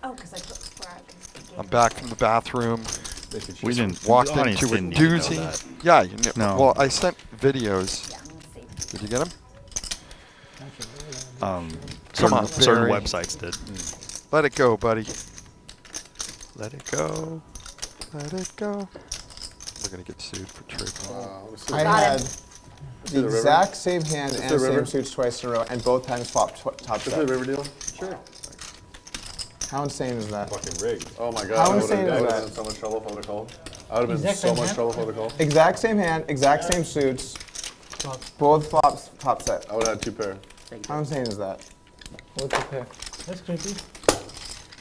Oh, because I put 4 out. 'cause it gave I'm me- back from the bathroom. We didn't. Walked the audience into a didn't need to know doozy. that. Yeah, you know, No. well, I sent videos. Yeah, I'm gonna see. Did you get them? Certain, certain Barry. websites did. Let it go, buddy. Let it go. Let it go. We're gonna get sued for trick. I Got had it. the river? exact same hand and the same river? suits twice in a row, and both times flopped top Is it a set. river deal? Sure. How insane is that? Fucking rigged. Oh my god, How I would've insane is been that? in so much trouble if I would have called. I would have been Exact so same much hand? trouble if I would have called. Exact same hand, exact same suits, both flops top set. I would have had 2 pair. How insane is that? What's the pair? That's creepy.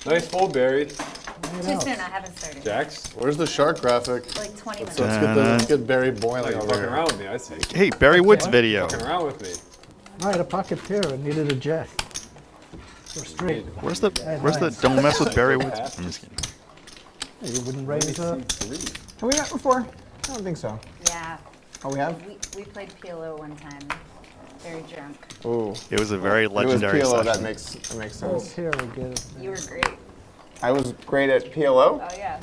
Nice fold, Barry. Too soon, I haven't started. Jacks. Where's the shark graphic? Like 20 Let's, minutes. let's get Barry boiling Like, you're over fucking here. around with me, I see. Hey, Barry Woods video. Fucking around with me. I had a pocket pair and needed a jack. Or straight. Where's the nice. don't mess with Barry Woods? I'm just kidding. You wouldn't raise Have we met before? I don't think so. Yeah, Oh, we have? we played PLO one time. Very drunk. Ooh. It was a very It was legendary PLO, session. that makes Oh, sense. here we get it. You were great. I was great at PLO. Oh yeah.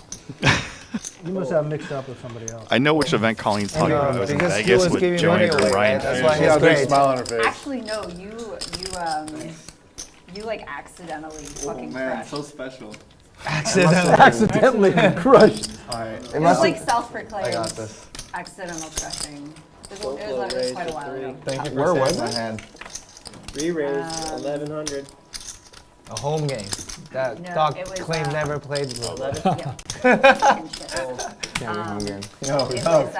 You must have mixed up with somebody else. I know which event Colleen's talking about. It was in because he Vegas was with giving Joanne money away, Ryan. right? That's why She got a big great. smile on her face. Actually, no, you like accidentally fucking crushed. so special. Accidentally crushed. Alright. It was like self-proclaimed I got this. accidental crushing. It was quite a while ago. Thank you for Where was saving my it? hand. Re-raised 1100. A home game. That No, Doc it was, claimed never played. Yeah. Fucking shit. Can't be home game. No, It no. was,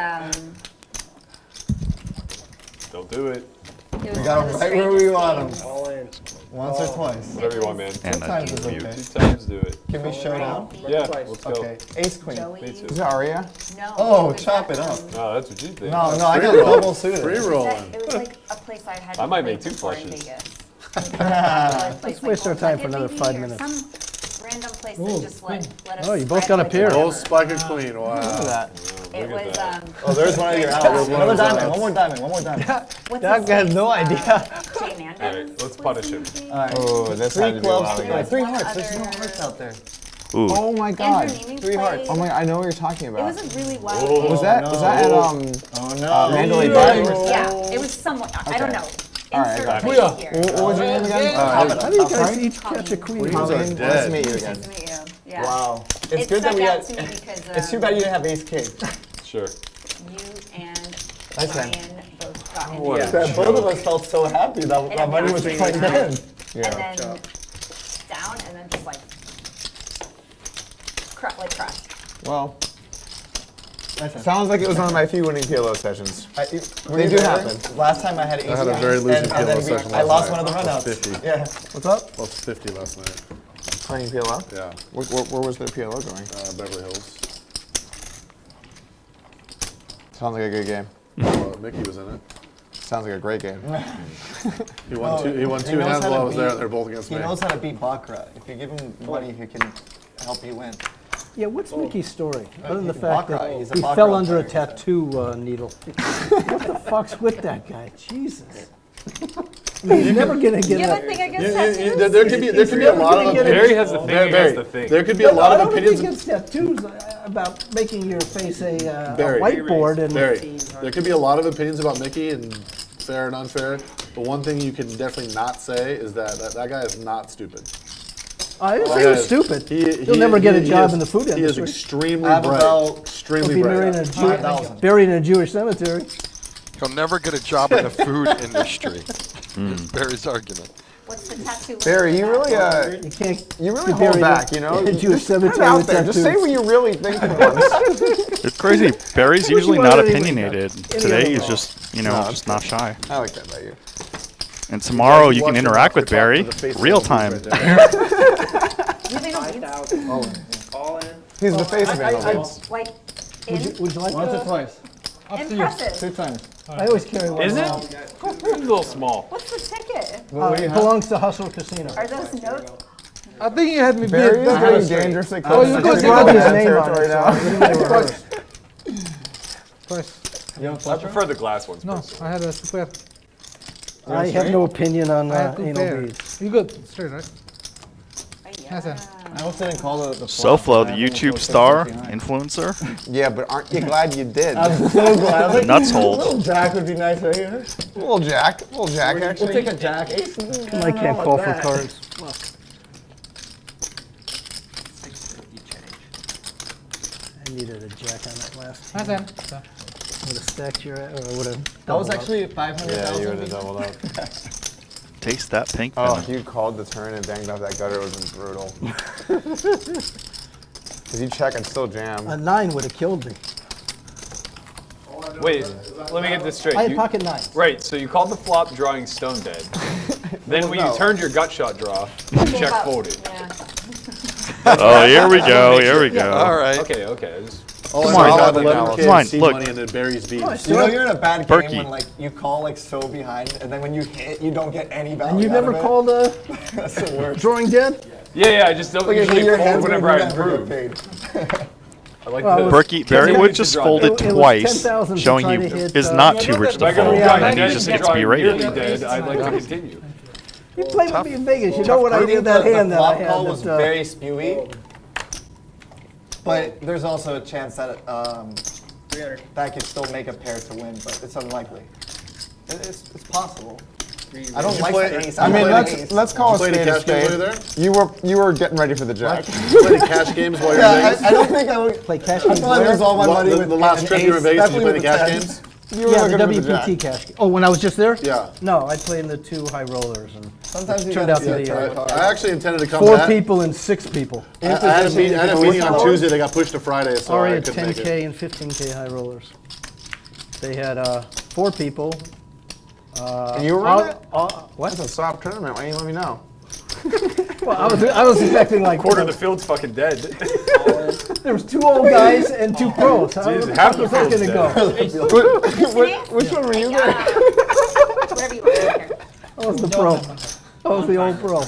Don't do it. it was We got one him of the right where we strangest want him. games. All in. Once or twice. Whatever you want, man. And Sometimes a it's mute. okay. 2 times do it. Can we show down? Yeah, Twice. let's go. Okay. Ace queen. Joey. Me too. Is it Aria? No. Oh, it was chop at, it up. No, that's what you think. No, no, I Free got roll. double suited. Free rolling. It was like a place I had I might played make 2 before in flushes. Vegas. Let's waste our time for another 5 minutes. Some random place Ooh, that just let us. Oh, you both spread got a like pair. whatever. Both spike a queen. Wow. It Look at was that. Oh, there's one of your outs. Another diamond. One more diamond. One more diamond. what's Doug his has face? no idea. Jane Andrews. Alright, let's punish him. Alright. Oh, this Three had to be a clubs. while Wait, ago. 3 One hearts. There's no other- hearts out there. Ooh. Oh my god. Andrew Neeming 3 hearts. played. Oh my, I know what you're talking It about. was a really wild game. Was that at Oh no. Mandalay Bay? Bay? Yeah, it was somewhat. I don't know. Alright, Insert got place it. here. What was your name again? How do you guys each catch a queen? Queens are Colleen, dead. Nice to meet you again. Nice to meet you. Yeah. Wow. It's It good that stuck we out had. to me because It's too bad you didn't have ace king. Sure. you and Nice man. Ryan both got in What there. a That both of us felt so happy that And our money was bouncing playing around. in. And Yeah. then down and then just like crushed. Well, Nice man. sounds like it was one of my few winning PLO sessions. They do happen. Last time I had ace I had a king, very losing and then PLO session I last lost night. one of the Plus runouts. 50. Yeah. What's up? Plus 50 last night. Playing PLO? Yeah. Where was their PLO going? Beverly Hills. Sounds like a good game. Mickey was in it. Sounds like a great game. He won two. He won He 2 knows hands how while to I was there. beat- They're both against He me. knows how to beat Baccarat. If you give him money, he can help you win. Yeah, what's Mickey's story? Other than the he's fact Baccarat. that He's a he Baccarat fell under a player. tattoo needle. What the fuck's with that guy? Jesus. I mean, he's never gonna get You have a a. thing against tattoos? There could be a lot of Barry has the thing. Barry, He has the thing. There could be a lot I of don't think opinions. against tattoos about making your face a Barry. whiteboard and. Barry, there could be a lot of opinions about Mickey and fair and unfair, but one thing you can definitely not say is that guy is not stupid. I didn't say That he guy was is- stupid. he- He'll never get a he job is- in the food He is industry. extremely I have bright. about- He'll Extremely be buried bright. in, 5,000. buried in a Jewish cemetery. He'll never get a job in the food industry. Is Barry's argument. What's the tattoo? Barry, you really You can't. you really be hold buried back, in you know? a Jewish Just put it cemetery out with there. Just say tattoos. what you really think at once. It's crazy. Barry's you usually want not anyway, opinionated. Any Today other he's law. just, No, just not shy. I like that about you. And tomorrow you can Watch him interact walk with the talk Barry to the face real of the time. right there. You think I'm 5,000. All in. He's the face of Animal like Would you like Once or that? twice. Up to you. impressive? 2 times. I always carry one. Is it? around. It's a little small. What's the ticket? What do you It have? belongs to Hustle Casino. Are those notes? I think you had me beat. Barry is That's getting good. dangerously Oh, close you to got taking Robbie's bad name on territory it. now. So you may rehearse. Twice. You have a I flush prefer the glass ones. No, personally. I had a super. I have no opinion on I had two anal pairs. beads. You good? Straight, right? Yes, sir. I also didn't call the SoFlo, the I have YouTube no star, pictures behind. influencer, Yeah, but aren't you glad you did? I'm so glad. I was like, nuts little hold. jack would be nice right here. Little Jack We'll actually. take a jack. Ace. I can't call for cards. I needed a jack on that last. Nice hand. hand. So, Would have stacked your, or would have. That was actually 500,000. doubled up. Taste that pink Oh, venom. if you called the turn and banged off that gutter, it would have been brutal. Because you check and still jam. A 9 would have killed me. Wait, let me get this straight. I had You- pocket 9s. Right, so you called the flop drawing stone dead. Then when no. you turned your gut shot draw, you check folded. Yeah. Oh, here we go. Here we go. All right. Okay, okay. I just- All Come I on, have Come 11 on, kids, seed look. money into Barry's beads. You know you're in a bad Berkey. game when like you call like so behind, and then when you hit, you don't get any value. And you out never of it. called That's the worst. drawing dead? Yeah, I just don't Look at usually your fold hands whenever I never improve. get paid. I like Well, the it was- Berkey, Barry Yeah, would you just should draw fold dead. it It was twice, 10,000 to showing try you to hit, is uh, not Yeah, too rich If to I go fold, Yeah, and he just gets to be rated. nearly dead, I'd like to continue. You played with me in Vegas. You know what I did that hand the that I flop call had. was That, very spewy. But there's also a chance that 300. that could still make a pair to win, but it's unlikely. It's possible. I don't you like play- the ace. I mean, played let's call a Did you play spade a any cash games while spade. you were there? You were getting ready for the jack. You play any cash games while you're in Yeah, Vegas? I don't think I would Play cash I games thought I where? lose all my money The with last an trip you were in ace, Vegas, did you play definitely any cash with the 10. games? You were Yeah, the looking for the WPT jack. cash. Oh, when I was just there? Yeah. No, I play in the 2 high rollers and Sometimes you turned gotta out to see be a card. I actually intended to come 4 back. people and 6 people. I had a meeting Position, on you can Tuesday. They got pushed to Friday, so Already I had couldn't make 10K it. and 15K high rollers. They had 4 people. And you were in it? What? That's a soft tournament. Why didn't you let me know? Well, I was expecting like Quarter of the field's fucking dead. there was 2 old guys and 2 pros. How Jesus, the half fuck the was that field's gonna go? Which one were you there? Wherever you want, I don't care. I was the pro. I was the old pro.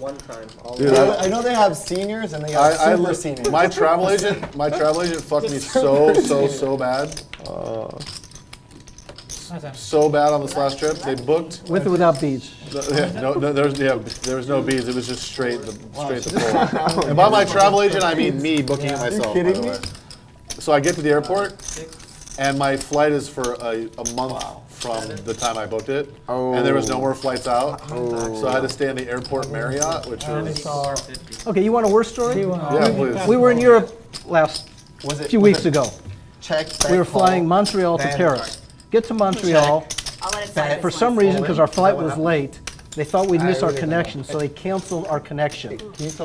One time. Dude, I know they have seniors and they have super seniors. my travel agent fucked me so bad. So bad on this last trip. They booked. With or without beads. There was no beads. It was just straight the pole. And by my travel agent, I mean me booking it myself. By the way. So I get to the airport, and my flight is for a month from the time I booked it, and there was no more flights out. So I had to stay in the airport Marriott, which was Okay, you want a worse story? yeah, please. We were in Europe a few weeks ago. Check, We were flying Montreal to Paris. Get to Montreal. I'll let it slide. For some reason, because our flight was late, they thought we'd miss our connection, so they canceled our connection.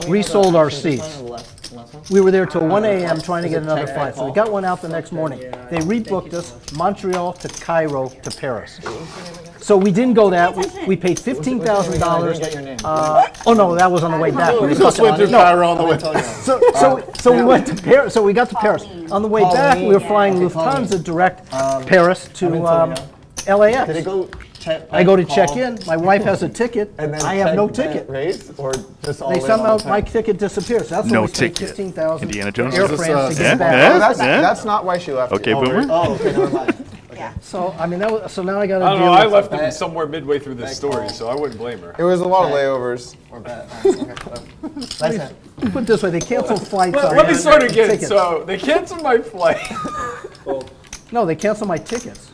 Resold our seats. We were there till 1 a.m. trying to get another flight, so we got one out the next morning. They rebooked us, Montreal to Cairo to Paris. So we didn't go that. We paid $15,000. Oh no, that was on the way back. We just went through Cairo on the way. So we went to Paris. So we got to Paris. On the way back, we were flying Lufthansa direct Paris to LAX. Did it go check? I go to check in. My wife has a ticket. And then I have no check ticket. Raise or just all They in somehow on the my check? ticket disappears. That's No why we paid ticket. 15,000 Indiana Jones? Air Is this, France to yeah, get back. yeah. That's not why she left. Okay, you. boomer. Oh, okay, never mind. Yeah. So I mean, so now I got to I don't deal know. I with. left him somewhere midway through this story, so I wouldn't blame her. It was a lot of layovers. Or bad. Okay, whatever. Nice. Put it this way, they canceled flights. on Let me start again. tickets. So they canceled my flight. No, they canceled my tickets.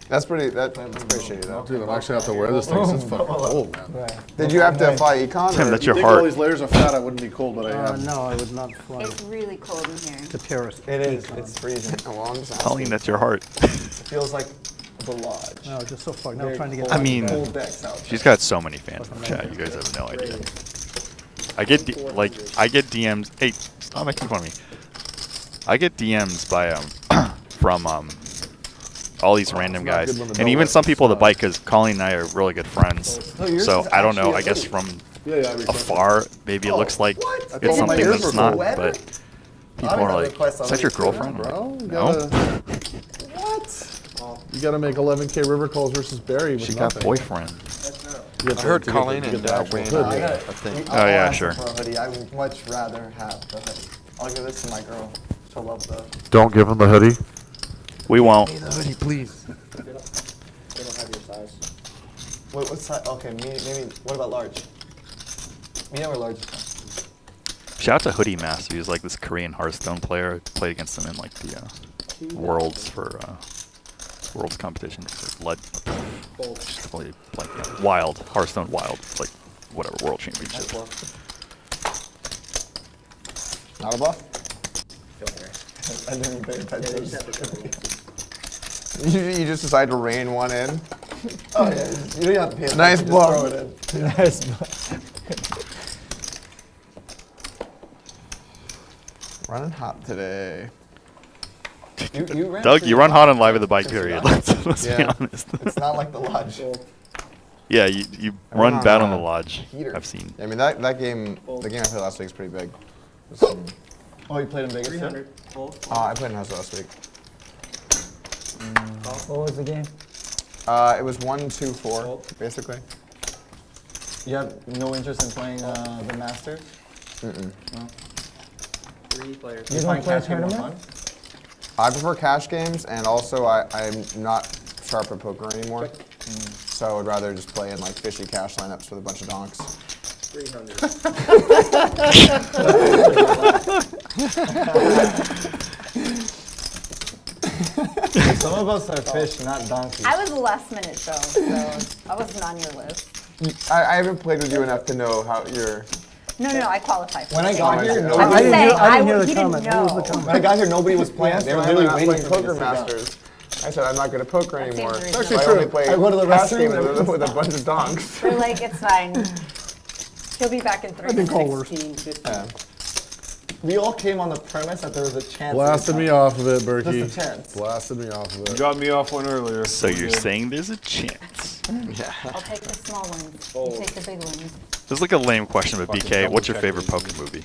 That's pretty shitty though. Dude, I'm actually have to wear this thing. 'Cause it's fucking cold, man. Did you have to fly econ? Tim, or- that's You your think all heart. these layers are fat? I wouldn't be cold, but I am. No, I would not fly It's really cold in here. to Paris. It is. It's freezing. Well, I'm just asking. Colleen, that's your heart. It feels like the lodge. No, just so far. Now I'm Very trying to get. cold. I mean, Cold decks out. she's got so many fans in the chat. You guys have no idea. I get DMs. Hey, stop making fun of me. I get DMs by from all these random guys, and even some people that bike, because Colleen and I are really good friends. So I don't know. I guess from afar, maybe it looks like it's something that's not, but people are like, "Is that your girlfriend?" Bro, No. You gotta make 11K river calls versus Barry. She got boyfriend. I heard Colleen and Wayne. I think. Oh, yeah, sure. For a hoodie, I would much rather have the hoodie. I'll give this to my girl. She'll love the. Don't give him the hoodie. We won't. The hoodie, please. They don't have your size. Wait, what size? Okay, maybe. What about large? Medium or large? Shout out to Hoodie Master. He's like this Korean Hearthstone player. I played against him in like the Worlds for Worlds competition for Blood. Just totally like Wild Hearthstone Wild, like whatever World Championship. Not a buff? I didn't pay attention. You just decide to rein one in. Oh yeah, you don't have to pay attention. Nice just bluff. throw it in. Nice bluff. Running hot today. You ran Doug, pretty you run hot hot on live at the bike period. Let's be Yeah. honest. It's not like the lodge. Yeah, you I run run bad on on the a lodge. heater. I've seen. I mean that game, the game I played last week is pretty big. Oh, you played in Vegas too? 300. Full. I played in house last week. What was the game? It was 1-2-4 basically. You have no interest in playing the Masters? Mm-mm. No. 3 players. You don't find play a cash game more tournament? fun? I prefer cash games, and also I'm not sharp at poker anymore. So I would rather just play in like fishy cash lineups with a bunch of donks. 300. Some of us are fish, not donkeys. I was last minute though, so I wasn't on your list. I haven't played with you enough to know how you're. No, I qualified for When I it. got here, I'm nobody. just saying, I didn't hear the he didn't comment. What was the know. comment? When I got here, nobody was playing. They were literally waiting playing for me to Poker sit down. Masters. I said I'm not good at poker That seems anymore. reasonable. So I only play I go to the cash restroom games with a bunch of donks. We're like, it's fine. He'll be back in 3 I've been called minutes. worse. 16, 15. Yeah. We all came on the premise that there was a chance. Blasted me off of it, Berkey. Just a chance. Blasted me off of You it. got me off one earlier. So We're you're good. saying there's a chance? Yeah. I'll take the small ones. Fold. You take the big ones. This is like a lame question, but Fucking BK, what's your double favorite check poker movie?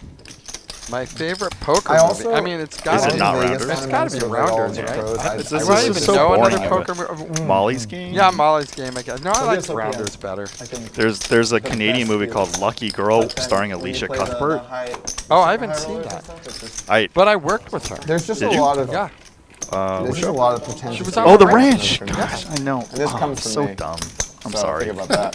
My favorite poker I movie. also- I mean, it's got Is to it be. not Vegas Rounders? It's gotta be tournaments with, like, all Rounders, the right? pros. This Do is I even so know boring, another but- poker movie? Molly's Game? Yeah, Molly's Game, I guess. No, I like SOPM. Rounders better. I think. There's a Canadian best movie feeling. called Lucky Girl But then starring when you Alicia play the Cuthbert. high- Oh, I haven't high seen rollers and that. stuff, it's just- I But I worked with her. There's just Did a you? lot of. Yeah. There's just a lot of potential. She was for on Oh, the Ranch. ranch. Gosh, I know. And this Oh, comes from so me. dumb. I'm So sorry. Think about that.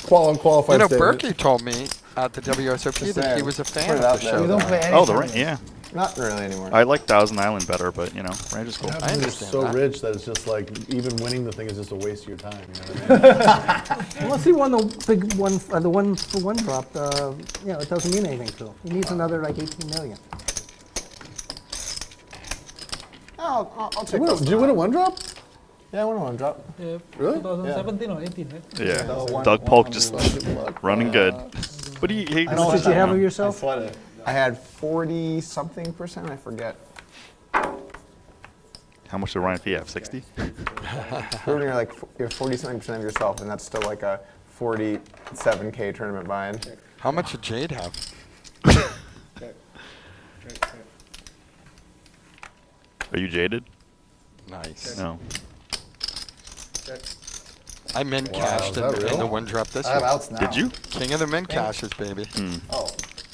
Qualified You know, statement. Berkey told me at the WSOP that he saying, was a put fan it of out the there. show. We don't play any Oh, the tournament. ranch. Yeah, Not really anymore. I like Thousand Island better, but you know, ranch is cool. I You're understand so that. rich that it's just like even winning the thing is just a waste of your time. You know what I mean? Unless he won the big one, the one for one drop, it doesn't mean anything to him. He needs another like 18 million. I'll take Did those. you win a one drop? Yeah, I won a one drop. Yeah, Really? 2017 or 18, right? Yeah, one- Doug one Polk on just the running good. But he How much did you have of I yourself? sweated. I had 40-something%. I forget. How much did Ryan Fee have? 60? When you're like you're 40-something% of yourself, and that's still like a 47K tournament buy-in. How much did Jade have? Are you jaded? Nice. No. I min cashed is that in real? the one drop this I have year. outs now. Did you? King of the min cashes, baby. Oh.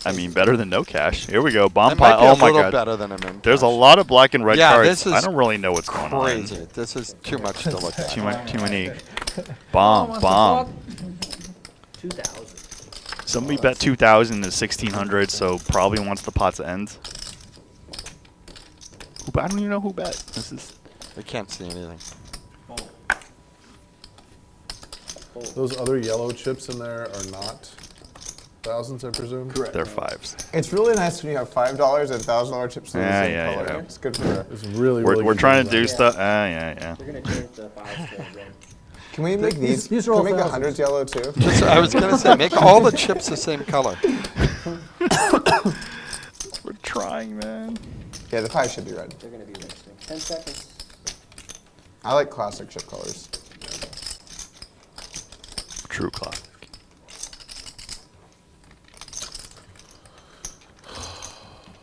I mean, better than no cash. Here we go. Bomb That might pile. be Oh a my little god. better than a min There's a cash. lot of black and red Yeah, cards. this is I don't really know what's going on. Crazy. This is too much to look at. Too many. Wants Bomb. to Bomb. pot? 2,000. Somebody bet 2,000 to 1,600, so probably wants the pot to end. I don't even know who bet. This is. I can't see anything. Those other yellow chips in there are not thousands, I presume? Correct. They're fives. It's really nice when you have $5 and $1,000 chips in the Yeah, same yeah, color. yeah. It's good for the. It's really, really We're good trying to design. do stuff. Yeah. They're going to change the 5 to again. Can we make these? these are Can all we make the thousands. hundreds yellow too? Just, I was gonna say, make all the chips the same color. We're trying, man. Yeah, the 5 should be red. They're going to be wasting. 10 seconds. I like classic chip colors. True classic.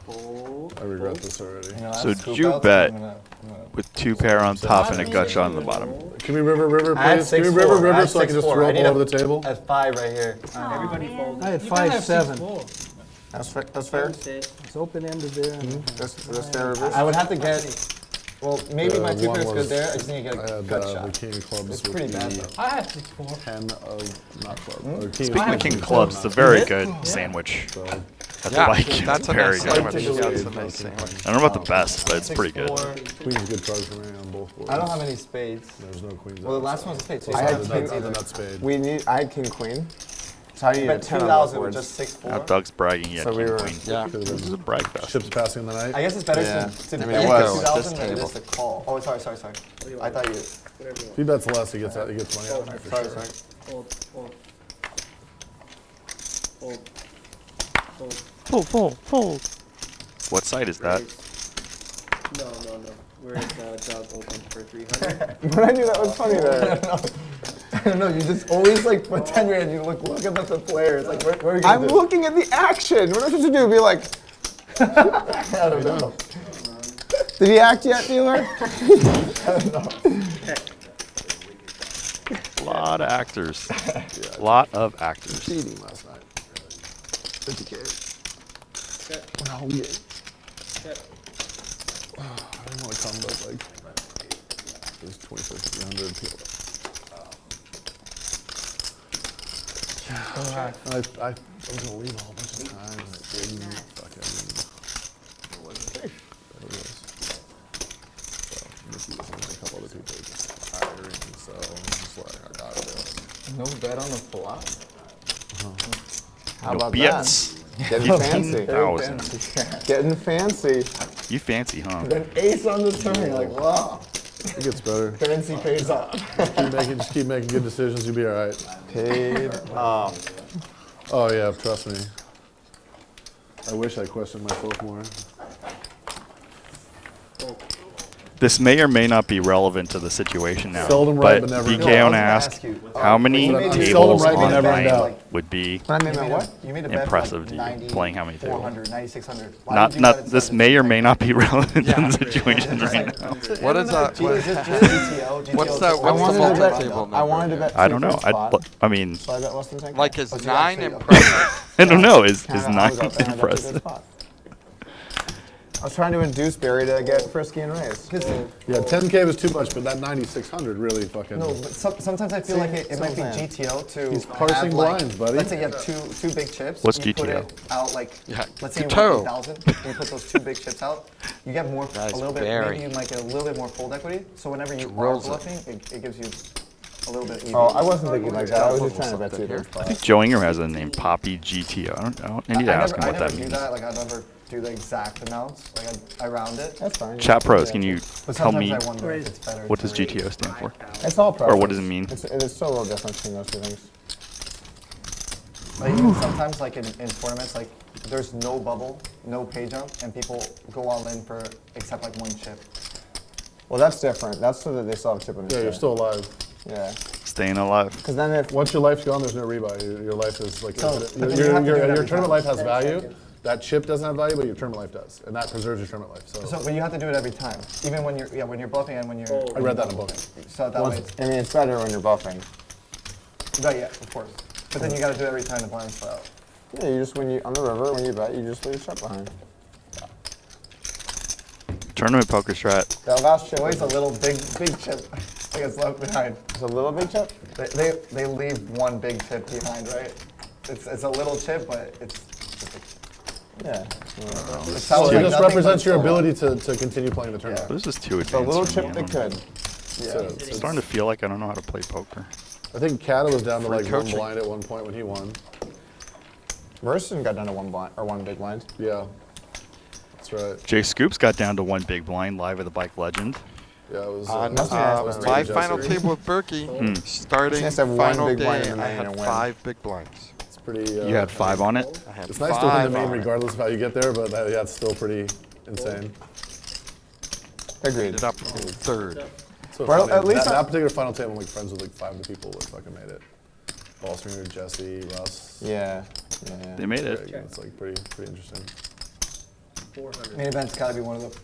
Fold. I regret this already. You know, So I scoop you outs, bet I'm gonna- with 2 pair on top and a gut shot on the bottom. Can we river, I had please? Can we 6-4. river, I had so I can just 6-4. throw I them need all a- over the table? At 5 right here. Everybody folds. I had You can't have 5-7. 6-4. That's fair. Sit. It's open-ended there. That's fair reverse. I would have to get. Well, maybe my 2 one pairs was- good there. I just need to I get a had gut the shot. king of clubs It's with pretty bad the though. I had 6-4. 10 of not club. Or king Speaking of clubs king with clubs, it's a 10. very good sandwich. So, At the Yeah, bike. that's It's a very nice good. sandwich. Particularly Yeah, it's a good. nice sandwich. I don't know about the best, but it's pretty good. 6-4. queen's good cards for me on both boards. I don't have any spades. There's no queens. Well, the out, last so- one was a spade, so I you had don't have king- spades Other either. than spade. I had king queen. So how do you Bet get 10 on both 2,000 with boards? just 6-4. Now Doug's bragging yet So we king were- queen. Yeah. This is a brag fest. Chips passing the night. I guess it's better Yeah. to I mean, bet it was. 2,000 than it This is to call. Oh, sorry. I thought you. Whatever you If he bets less, he gets out. He gets money out of it for Sorry. sure. want. Fold. Fold. Fold. Fold. What side is that? Raise. No. Whereas Doug opened for 300. But I knew that was funny there. I don't know. You just always like pretend you're and you look at the players. Like where are you I'm gonna do? looking at the action. What am I supposed to do? Be like, I don't know. did he act yet, dealer? Lot of actors. Lot of actors. Cheating last night. 50K. Check. Oh, yeah. Check. I don't want to come, but like, there's 2,300 people. I was gonna leave a whole bunch of times. Didn't fucking. There it is. So Mickey was only a couple other people just hiring, so I'm just like, I gotta do it. No bet on the flop. How No about bets. that? Getting fancy. 15,000. Getting fancy. You fancy, huh? Then ace on the turn. You're like, wow. It gets better. Fancy pays off. Just keep making good decisions. You'll be all right. Paid off. Oh yeah, trust me. I wish I questioned myself more. This may or may not be relevant to the situation now, Seldom right, but but never in BK doubt. want to ask how many Seldom tables right, but never in online doubt. would be When I made my what? You made a bet impressive for to like you playing how many tables? 400, 9,600. Why Not did you bet not it this 7? may or may not be relevant to the situation right now. What is that? Just GTO. What's that? GTO. What's the multi-table I wanted to bet. I don't know. 2 for a spot, I mean, so I bet less than 10K. Like, is But you 9 actually- impressive? I don't know. Is Kinda, I 9 was up there and I bet 2 good impressive? spots. I was trying to induce Barry to get frisky and raise. Yeah, 10K was too much, but that 9,600 really fucking. No, but sometimes I feel like it might be Same thing. GTO to He's parsing have, like, blinds, buddy. Let's say you have two big chips. What's you put GTO? it out like, Yeah, let's say you GTO. want 8,000, and you put those 2 big chips out. You get more, Guys, a little bit, very. maybe you might get a little bit more fold equity. So whenever you are Drills it. bluffing, it gives you a little bit easier. Oh, I wasn't thinking like that. I was just trying to bet 2 Here. third spots. I think Joe Ingram has a name, Poppy GTO. I need to ask him what that I never means. do that. Like I never do the exact amounts. Like I round it. That's fine. Chat pros, can you But tell sometimes me I wonder if it's better what to does GTO stand for? It's all Or what does it mean? It's still a little different between those 2 things. Like even sometimes, like in tournaments, like there's no bubble, no pay jump, and people go all in for except like 1 chip. Well, that's different. That's so that they still have chip in it. Yeah, you're still alive. Yeah. Staying alive. Because then if Once your life's gone, there's no rebuy. Your life is like So, infinite. but then you have to do it every Your tournament life time. has value. That chip doesn't have value, but your tournament life does, and that preserves your tournament life. So, But you have to do it every time, even when you're bluffing and when you're. I read that in a book. So that way, it's, I mean, it's better when you're buffing. right, yeah, of course. But then you got to do it every time the blinds fall out. Yeah, you just when you on the river when you bet, you just leave a chip behind. Tournament poker strat. That last chip Always was a little big chip that gets left behind. a little big chip. They leave 1 big chip behind, right? It's a little chip, but it's Yeah. it's well, like it just nothing represents but your still ability to continue playing the tournament. This is too A advanced little for chip me. I they don't know. could. So It's starting to feel like I don't know how to play poker. I think Kata was down to like 1 coaching. blind at one point when he won. Merson got down to 1 blind or 1 big blind. Yeah, that's right. Jay Scoops got down to 1 big blind live with the Bike Legend. Yeah, it was. On Must be nice when my it's final Jesse. table with Berkey, starting Just have one final big blind in game, the I main had and win. 5 big blinds. It's pretty. You had 5 on it. I had It's nice to win 5 the main on it. regardless of how you get there, but that's still pretty insane. Agreed. Ended up in 3rd. So Well, funny. at least that, I- that particular final table, I'm like friends with like 5 of the people that fucking made it. Ballstringer, Jesse, Russ. Yeah. They made it. Greg. It's like pretty interesting. main event's got to be one of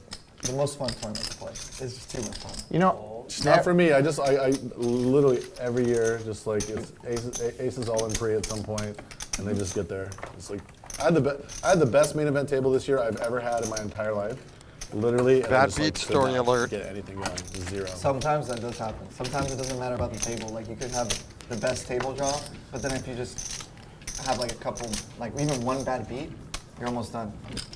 the most fun tournaments to play. It's just too much fun. You know, It's not for me. I literally every year just like it's aces all in pre at some point, and they just get there. It's like I had the best main event table this year I've ever had in my entire life. Literally. and I Bad just, like, beat could story not alert. Get anything going? 0. Sometimes that does happen. Sometimes it doesn't matter about the table. Like you could have the best table draw, but then if you just have like a couple, like even 1 bad beat, you're almost done.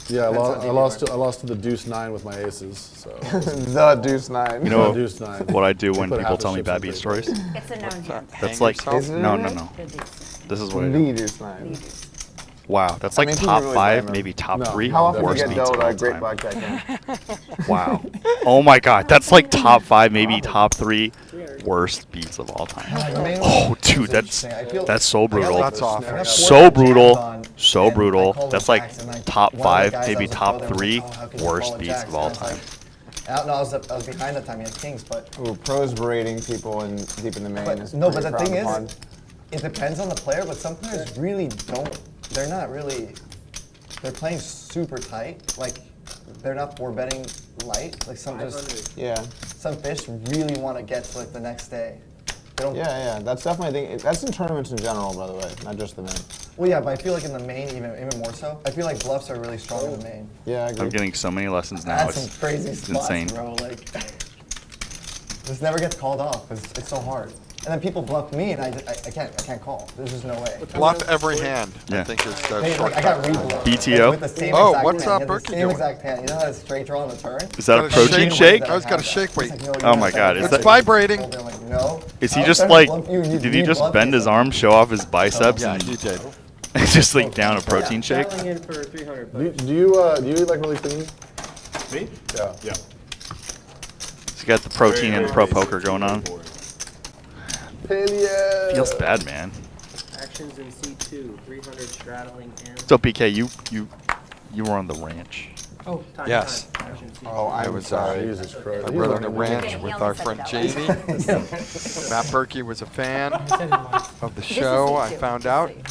Yeah, Depends how deep I you lost. are. I lost to the deuce 9 with my aces. So the deuce 9. You know deuce 9. what I do when put people half the tell me chips bad in beat big stories? It's a known hand. That's Hang like yourself? Is it no. The deuce. This is what I The do. deuce 9. Wow, that's I like mean, people top really 5, blame him. maybe top No. 3 How often do you worst get beats dealt of at all a great time. blackjack game? Wow. Oh my God, that's like top 5, maybe top 3 worst beats of all time. Oh, dude, that's so brutal. That's awful. So brutal. So brutal. That's like top 5, maybe top 3 worst beats of all time. I was behind the time. He had kings, but Ooh, pros berating people in deep in the main is but pretty the frowned thing upon. is, it depends on the player. But some players really don't. They're not really. They're playing super tight. Like they're not 4-betting light. Like some fish really want to get to like the next day. They don't. Yeah, that's definitely that's in tournaments in general, by the way, not just the main. Well, yeah, but I feel like in the main, even more so. I feel like bluffs are really strong in the main. Yeah, I agree. I'm getting so many lessons now. That's some It's crazy spots, insane. bro. Like, this never gets called off because it's so hard. and then people bluff me, and I can't call. There's just no way. Bluff every hand, I Yeah. think is the Hey, short like, I got rebluffed. BTO? With the same Oh, exact what's hand. Berkey He had the same doing? exact hand. You know how it's straight draw on the turn? Is that a Gotta protein shake. shake? I was got a shake weight. He's like, "No, you Oh don't my have God, to." is It's that- vibrating. I'm like, no. Is I he was just trying to like, bluff you, did he just bluffed bend me. his arm, show off his biceps, Yeah, and he did. just like down a protein shake? Dialing in for 300 Do bucks. you eat like really clean? Me? Yeah. Yeah. He's got the protein Very, and pro very poker basic, going on. boring. Paleo. Feels bad, man. Actions in C2, 300 straddling and So PK, you were on the ranch. time. Yes. Action C2. Oh, I I'm was sorry. Jesus Christ. I He's rode like on a a ranch Okay, with he our only friend said it Jamie. Matt Berkey was a fan of the This is show, I C2, found just out. so you-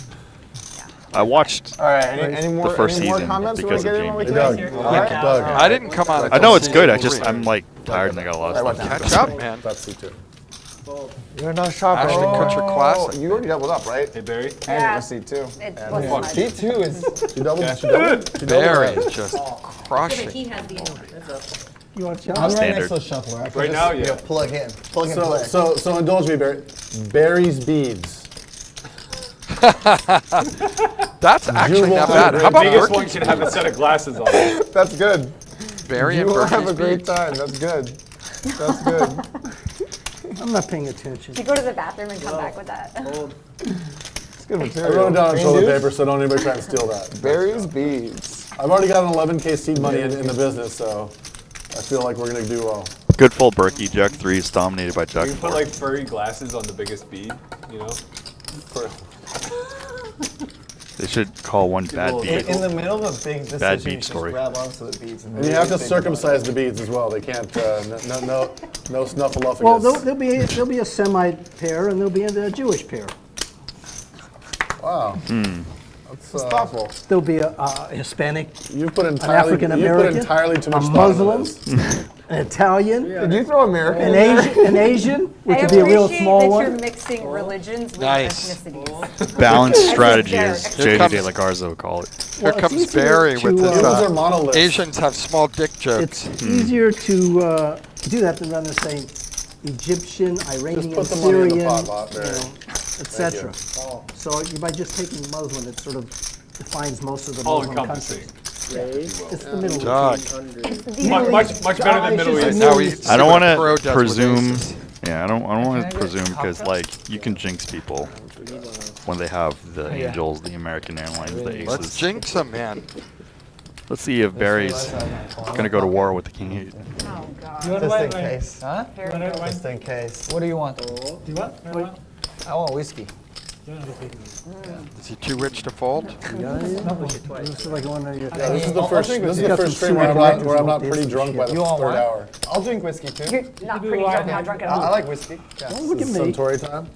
I watched. All right, any more, first any more season comments we because want to of get in while we Jamie. can? Doug, All right. Doug. I didn't come on. I know it's good. I until just season I'm like tired and I got lost. Right, three. Catch up, man. That's C2. Fold. You're not sharp Ashton anymore. Kutcher Oh, Classic. you already doubled up, right? Hey, Barry? And Yeah. it was C2. It Fuck, wasn't much. C2 is. She doubled. She doubled. She doubled. Barry just Yeah, but crushing. he has the You want to I'm challenge? right next Standard. to the shuffler. I can Right just, now, you know, yeah. plug in. Plug in, So, play. so indulge me, Barry. Barry's beads. That's actually will not have bad. a How about Biggest one Berkey? can have a set of glasses on. That's good. Barry You and will have a Berkey's great beats. time. That's good. That's good. I'm not paying attention. You go to the bathroom and come back with that. Fold. It's good I material. wrote it down on Green toilet dude? paper, so don't anybody try and steal that. Barry's beads. I've already got an 11K seed money in the business, so I feel like we're gonna do well. Good full Berkey. Jack 3 is dominated by Jack You can 4. put like furry glasses on the biggest bead, you know? They should call one bad little- beat. In the middle of a big decision, Bad you beat just story. grab onto the beads. And you have to really think about circumcise the beads as well. They can't, no snuffleupagus. Well, there'll be a Semite pair and there'll be a Jewish pair. Wow. It's thoughtful. There'll be a Hispanic, You've put an entirely, African you put American, entirely too a much thought into Muslim, this. an Italian, Did you throw American? an Asian, which I would be a real appreciate small that you're one. mixing religions with Nice. ethnicities. Balanced think strategy, they're- as Here JJ comes- De La Garza would call it. Here Well, it's comes easier Barry with to, his Humans are monoliths. Asians have small dick jokes. It's easier to do that than rather say Egyptian, Iranian, put the money in the Syrian, pot, Lot, Barry. etc. So by just taking Muslim, it sort of defines most of the All Muslim encompassing. countries. Raise. It's the Middle Doug. East. 100. Much better than Middle East. Now we I don't want Crow does to with presume. aces. Yeah, I don't want Can I to get presume because cocktails? like you can jinx people when they have the Angels, the American Airlines, the Let's Aces. jinx him, man. Let's see if Barry's gonna go to war with the King 8. Oh, God. You want Just in white wine? case. Huh? You want white wine? Just in case. What do you want? Fold. Do you want? Wait. I want whiskey. You want whiskey? Is he too rich to fold? This is like one of your. This is the I'll first. drink This is with the you. first stream where I'm not pretty This drunk by the You want third wine? hour. I'll drink whiskey too. You're not do pretty wine, drunk, man. not drunk at I all. like whiskey. Don't look at me. Suntory time.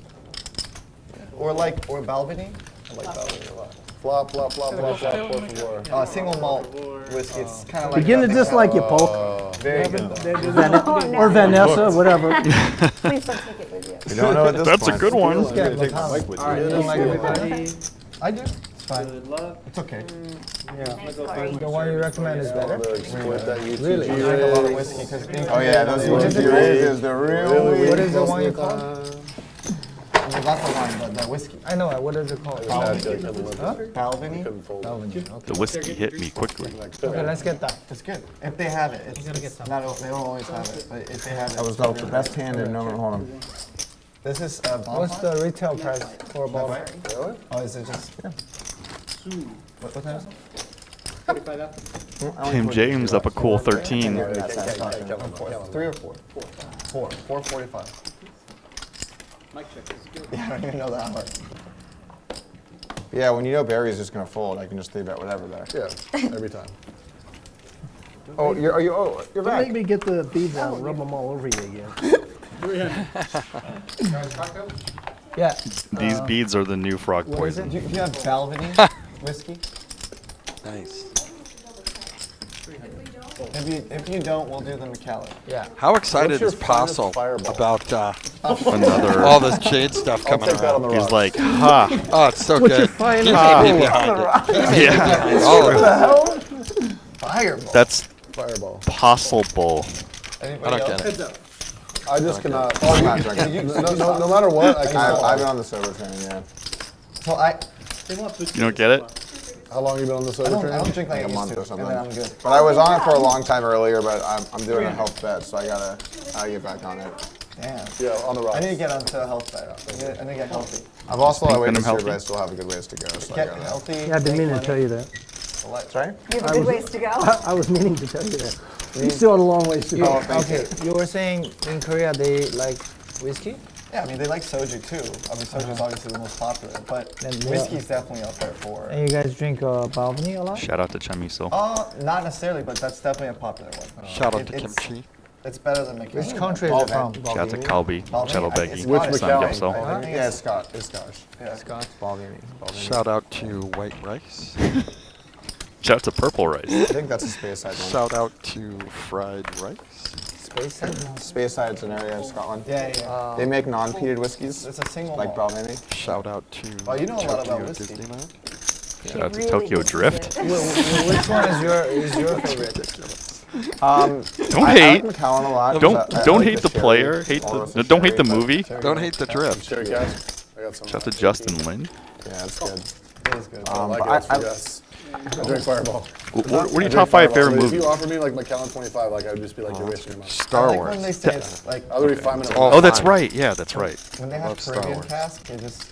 Or Balvenie. I like Balvenie a lot. Flop, flop, flop, flop, flop, por favor. Single malt whiskey. It's kind of like. Begin to that. dislike you, Polk. Very good. Or Vanessa, whatever. Please don't take it with you. You don't know at this That's a point. good one. I'm gonna take my mic with All you. right, don't like everybody. I do. It's fine. Good luck. It's okay. Thanks, Corey. The one you recommend is better? Split that UTG Really? I drink a lot of whiskey because. Oh yeah, those UTG raises, the real Really? What is the one you call? Not the wine, but the whiskey. I know it. What is it called? Balvenie. The whiskey hit me quickly. Okay, let's get that. It's good. If they have it. It's not, they don't always have it, but if they have it. That was dope. The best hand in no hold on. This is What's the retail price for a bottle? Really? Oh, is it just? Yeah. What time is it? 45 after. Tim James up a cool 13. Not satisfying. 3 or 4? 4. 4:45. Mic check is good. Yeah, I don't even know that hard. Yeah, when you know Barry's just gonna fold, I can just leave it whatever there. Yeah, every time. Oh, you're Don't back. make me get the beads out and rub them all over you again. Yeah. These beads are the new frog Do poison. you have Balvenie whiskey? Nice. If you don't, we'll do the Macallan. Yeah. How excited What's your is Postle finest fireball? about Another. all this jade stuff coming Take that on around? the He's rocks. like, ha. Oh, it's so What's your good. finest He may be behind it. Yeah. Behind all of it. Fireball. That's Fireball. possible. I Anybody don't else? get it. Heads up. I just cannot. I'm not drinking. No matter what, I cannot. I've been on the sober train, yeah. So I You don't get it? How long have you been on the sober train? I don't drink like Like a I month used or to, something. and then I'm good. But I was on it for a long time earlier, but I'm doing a health bet, so I gotta get back on it. Damn. Yeah, on the rocks. I need to get onto a health diet. I need to get healthy. I've also Pink lost weight Venom this year, healthy? but I still have a good ways to go. So I Get gotta. healthy. Yeah, I've been meaning to tell you that. Sorry? You have a good ways to go. I was meaning to tell you that. You still had a long ways to go. Okay, you were saying in Korea they like whiskey? Yeah, I mean they like soju too. I mean soju is obviously the most popular, but Then whiskey's definitely up there for. And you guys drink balvenie a lot? Shout out to Chamiso. Not necessarily, but that's definitely a popular one. Shout out to It's- kimchi. It's better than McKinney. Which country is it from? Shout out to Kalbi, Cello Beggy, Which Scottish. Sam Macallan? Gipso. I think Yeah, it's it's Scottish. Yeah. Scotch. Balvenie. Shout out to white rice. Shout out to Purple Rice. I think that's a space side one. Shout out to fried rice. Space side? Space side's an area of Scotland. Yeah. They make non-peated whiskeys, It's a single like malt. Balvenie. Shout out to Oh, you know a lot Tokyo about whiskey. Disneyland. Shout out to Really Tokyo good Drift. shit. Which one is your favorite? Don't I hate. like Macallan a lot. Don't I don't like hate the cherry, player. Hate all the of don't hate the cherry, but- movie. Don't hate the drift. Cherry cask. I got some. Shout out to Justin Lin. Yeah, it's good. It is good. I like but it. It's I- for yes. I drink Fireball. What are I your drink top 5 Fireball, favorite but If movies? you offer me like Macallan 25, like I would just be like, you're wasting your money. I Star like Wars. when they say it's like I'll be 5 minutes. all Oh, that's fine. right. Yeah, that's right. when they have Love Star Caribbean Wars. cask, it just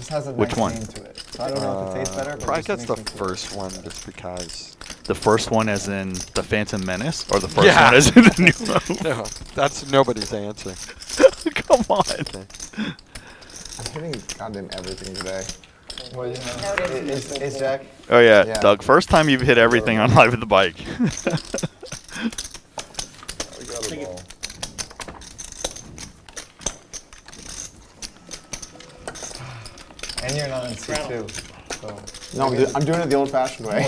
has a Which nice one? name to it. So I don't know if it tastes better, but Probably it gets just the makes me feel first one just because. The first one as in The Phantham Menace, or the first Yeah. one as in the new one? No, that's nobody's answer. Come on. I'm hitting goddamn everything today. good. Well, you know, is Jack? Oh yeah, Yeah. Doug. First time you've hit everything on Live with the Bike. We got a ball. And you're not in C2. So. No, I'm doing it the old-fashioned way.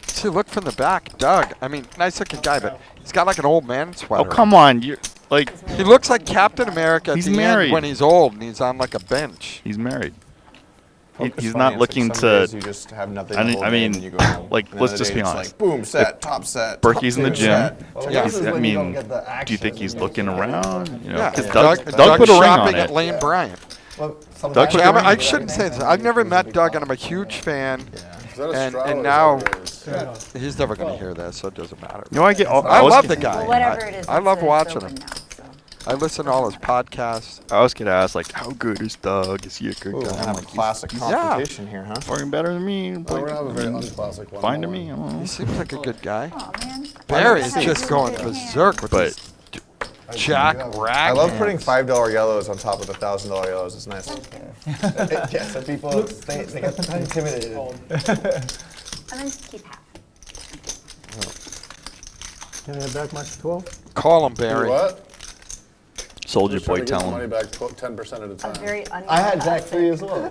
See, look from the back, Doug. I mean, nice looking guy, but he's got like an old man Oh sweater. come on, you're like He looks like Captain America at He's the married. end when he's old and he's on like a bench. he's married. It's He's funny, not it's looking like some days to. you just have nothing I the mean- whole I day mean, and you go home. like, And let's then just the be day it's honest. Like, boom, set, top set. Berkey's in the top gym. set. Well, Yeah. this is I when you don't mean, get the do you action think he's and you looking get the- around? You know, Yeah, 'cause Doug Doug put a ring shopping on at it. Lane Bryant. Well, Doug sometimes put Actually, a ring I on shouldn't say this. I've never met Doug, and I'm a huge fan. Is that a And- straw and or is now- that yours? He's never going to hear this, so it doesn't matter. You know, I get. I always love the get- guy. Whatever it is. I love it's watching open him. now, so. I listen to all his podcasts. I always get asked like, how good is Doug? Is he a good Ooh, guy? we're gonna I'm have a like, classic yeah. confrontation here, huh? fucking better than me. Oh, we're gonna have a very unclassic one. Fine to Don't me. I worry. don't know. He seems like a good guy. Aw, man. Barry's Have just you going good hand? berserk with But his Jack Rag. I love putting $5 yellows on top of the $1,000 yellows. It's nice. Yeah, so people, they get intimidated. And then keep half. Can I have back my 12? Call him, Do Barry. what? Soldier Just trying Boy, to get tell the money him. back 10% at a A time. very I had Jack 3 as well.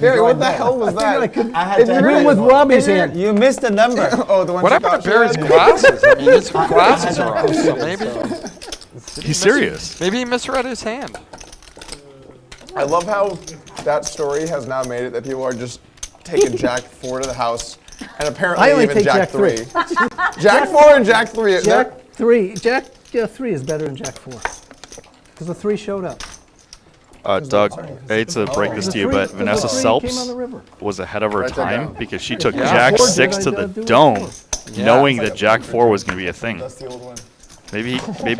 Barry, what the hell was that? I had Jack You're in 3 with as well. Robbie's hand. You missed a number. Oh, the one What she happened thought to she Barry's had? glasses? I mean, his glasses are off, so maybe. He's serious. Maybe he misread his hand. I love how that story has now made it that people are just taking Jack 4 to the house, and apparently I only even take Jack Jack 3. Jack 4 and Jack 3. Jack 3. Jack 3 is better than Jack 4. Because the 3 showed up. Doug, I hate to break this The to you, three- but the Vanessa three came on the Selps river. was ahead of her Write that time down. because she took Yeah. Jack Four 6 did to I the do it dome, before? Yeah. knowing that Jack 4 was going to be a thing. That's the old one. Maybe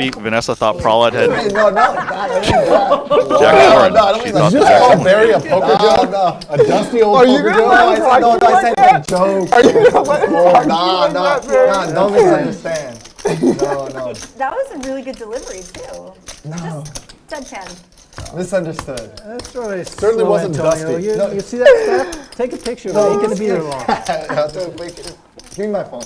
Vanessa thought Prahlad had No, not like that. I don't mean that. Jack 4. No, I don't She mean thought that. that Just Jack call Barry a poker joke. No, a dusty old Are you poker gonna joke. let him talk No, to you I like said that? a joke. Are you gonna let him talk to you Nah, like nah, that, Barry? nah, don't misunderstand. No. That was a really good delivery, too. No. Deadpan. Misunderstood. That's right. Certainly Slow wasn't Antonio. dusty. You, No. you see that stuff? Take a picture of it. Ain't going to be there long. Give me my phone.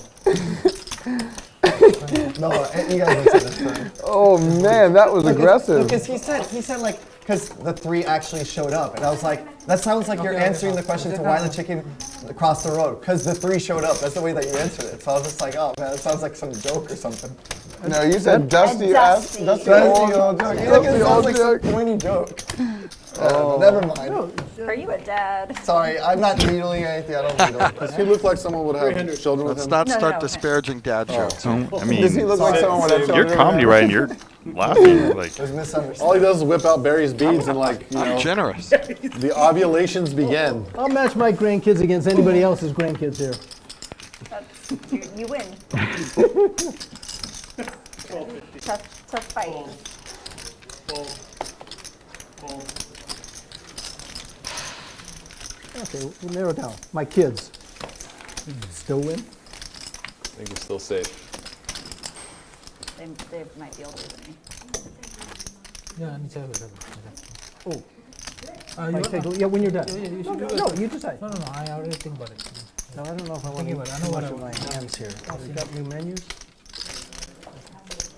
No, you guys misunderstood. Oh man, that was aggressive. Because he said like, because the 3 actually showed up, and I was like, that sounds like you're answering the question to why the chicken crossed the road. Because the 3 showed up. That's the way that you answered it. So I was just like, oh man, that sounds like some joke or something. No, you said dusty ass. Dusty. Dusty Dusty old old joke. joke. It Dusty sounds old like some joke. pointy joke. terrible. Never mind. Are you a dad? Sorry, I'm not needling anything. I don't needle. Does he look like someone would have children with Let's him? not No, start no. disparaging dad jokes. I Does he mean, look like someone would have children? you're comedy, right? And you're laughing. Like, There's misunderstanding. All he does is whip out Barry's beads and like, you know, Generous. the ovulations begin. I'll match my grandkids against anybody else's grandkids here. That's, you win. Tough fight. Okay, we'll narrow it down. My kids. Still win? I think it's still safe. They might be older than me. Yeah, and it's everything. Oh, You Mike, take a- yeah, when you're done. Yeah, you should No, do no, it. you decide. No, I already think about it. No, I don't know if I want to about it. I too know what much I of my want. hands here. We've got new menus.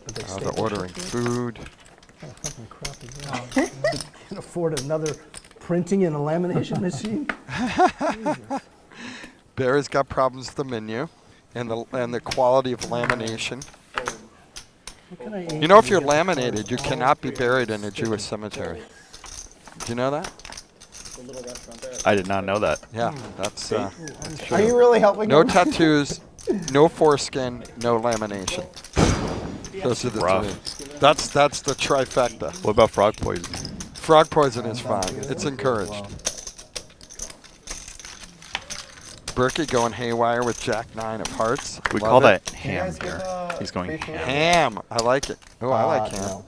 But they Oh, stay they're ordering food. What kind of fucking crap is that? Can't afford another printing and a lamination machine? Barry's got problems with the menu and the quality of lamination. What can I eat? You know, if you're laminated, you cannot be buried in a Jewish cemetery. Do you know that? I did not know that. Yeah, that's. Are you really helping No him? tattoos, no foreskin, no lamination. Those are the Rough. three. That's the trifecta. What about frog poison? Frog poison is fine. It's encouraged. Berkey going haywire with Jack 9 of hearts. We Love call it. that ham here. He's going free food? ham. Ham. I like it. Oh, I like ham. No.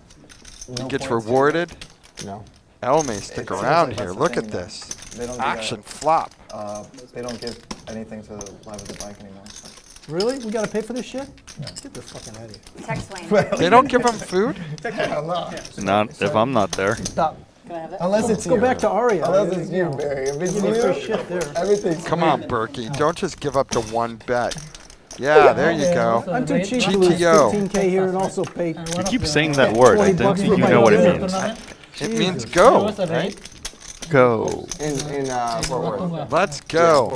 He No gets points. rewarded. No. Elle may stick It seems around like here. that's the Look thing, at though. this. They don't do Action that. flop. They don't give anything to Live with the Bike anymore. Really? We gotta pay for this shit? Get the fucking out of here. Text Wayne. They don't give him food? Hell no. Not if I'm not there. Stop. Can I have that? Unless it's Go you. back to Aria. Unless it's you, Barry. If it's Give me you, free shit there. everything's Come free. on, Berkey. Don't just give up to one bet. Yeah, there you go. I'm too cheap to lose GTO. 15K here and also pay. You keep saying that word. I 20 don't bucks think for you my know what it dinner. means. It means go, What's the right? rate? Go. In Fort Worth. Let's Yeah, go.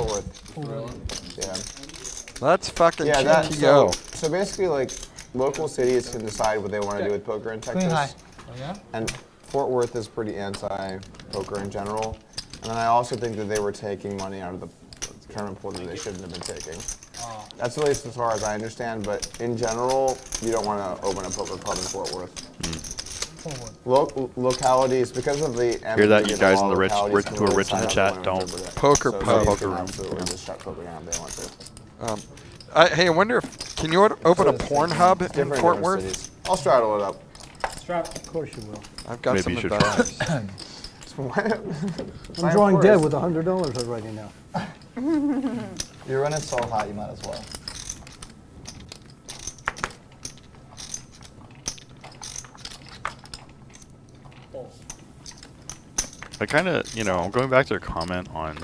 Fort Worth. Yeah. Let's fucking Yeah, that, GTO. so basically, like, local cities can decide what they want to do with poker in Going high. Texas. Oh, yeah? And Fort Worth is pretty anti-poker in general. And then I also think that they were taking money out of the tournament pool that they shouldn't have been taking. That's at least as far as I understand, but in general, you don't want to open a poker club in Fort Worth. Localities, because of the Hear that, you ambiguity guys of in the law, rich- localities can who are really rich in the decide how chat, they wanna don't. interpret it. Poker So pub. cities can absolutely just shut poker down if they want to. Hey, I wonder if, can you open a porn hub in Different Fort different Worth? cities. I'll straddle it up. Of course you will. I've got Maybe some you should advice. I'm drawing dead with $100 already now. You're running so hot, you might as well. I kind of, going back to your comment on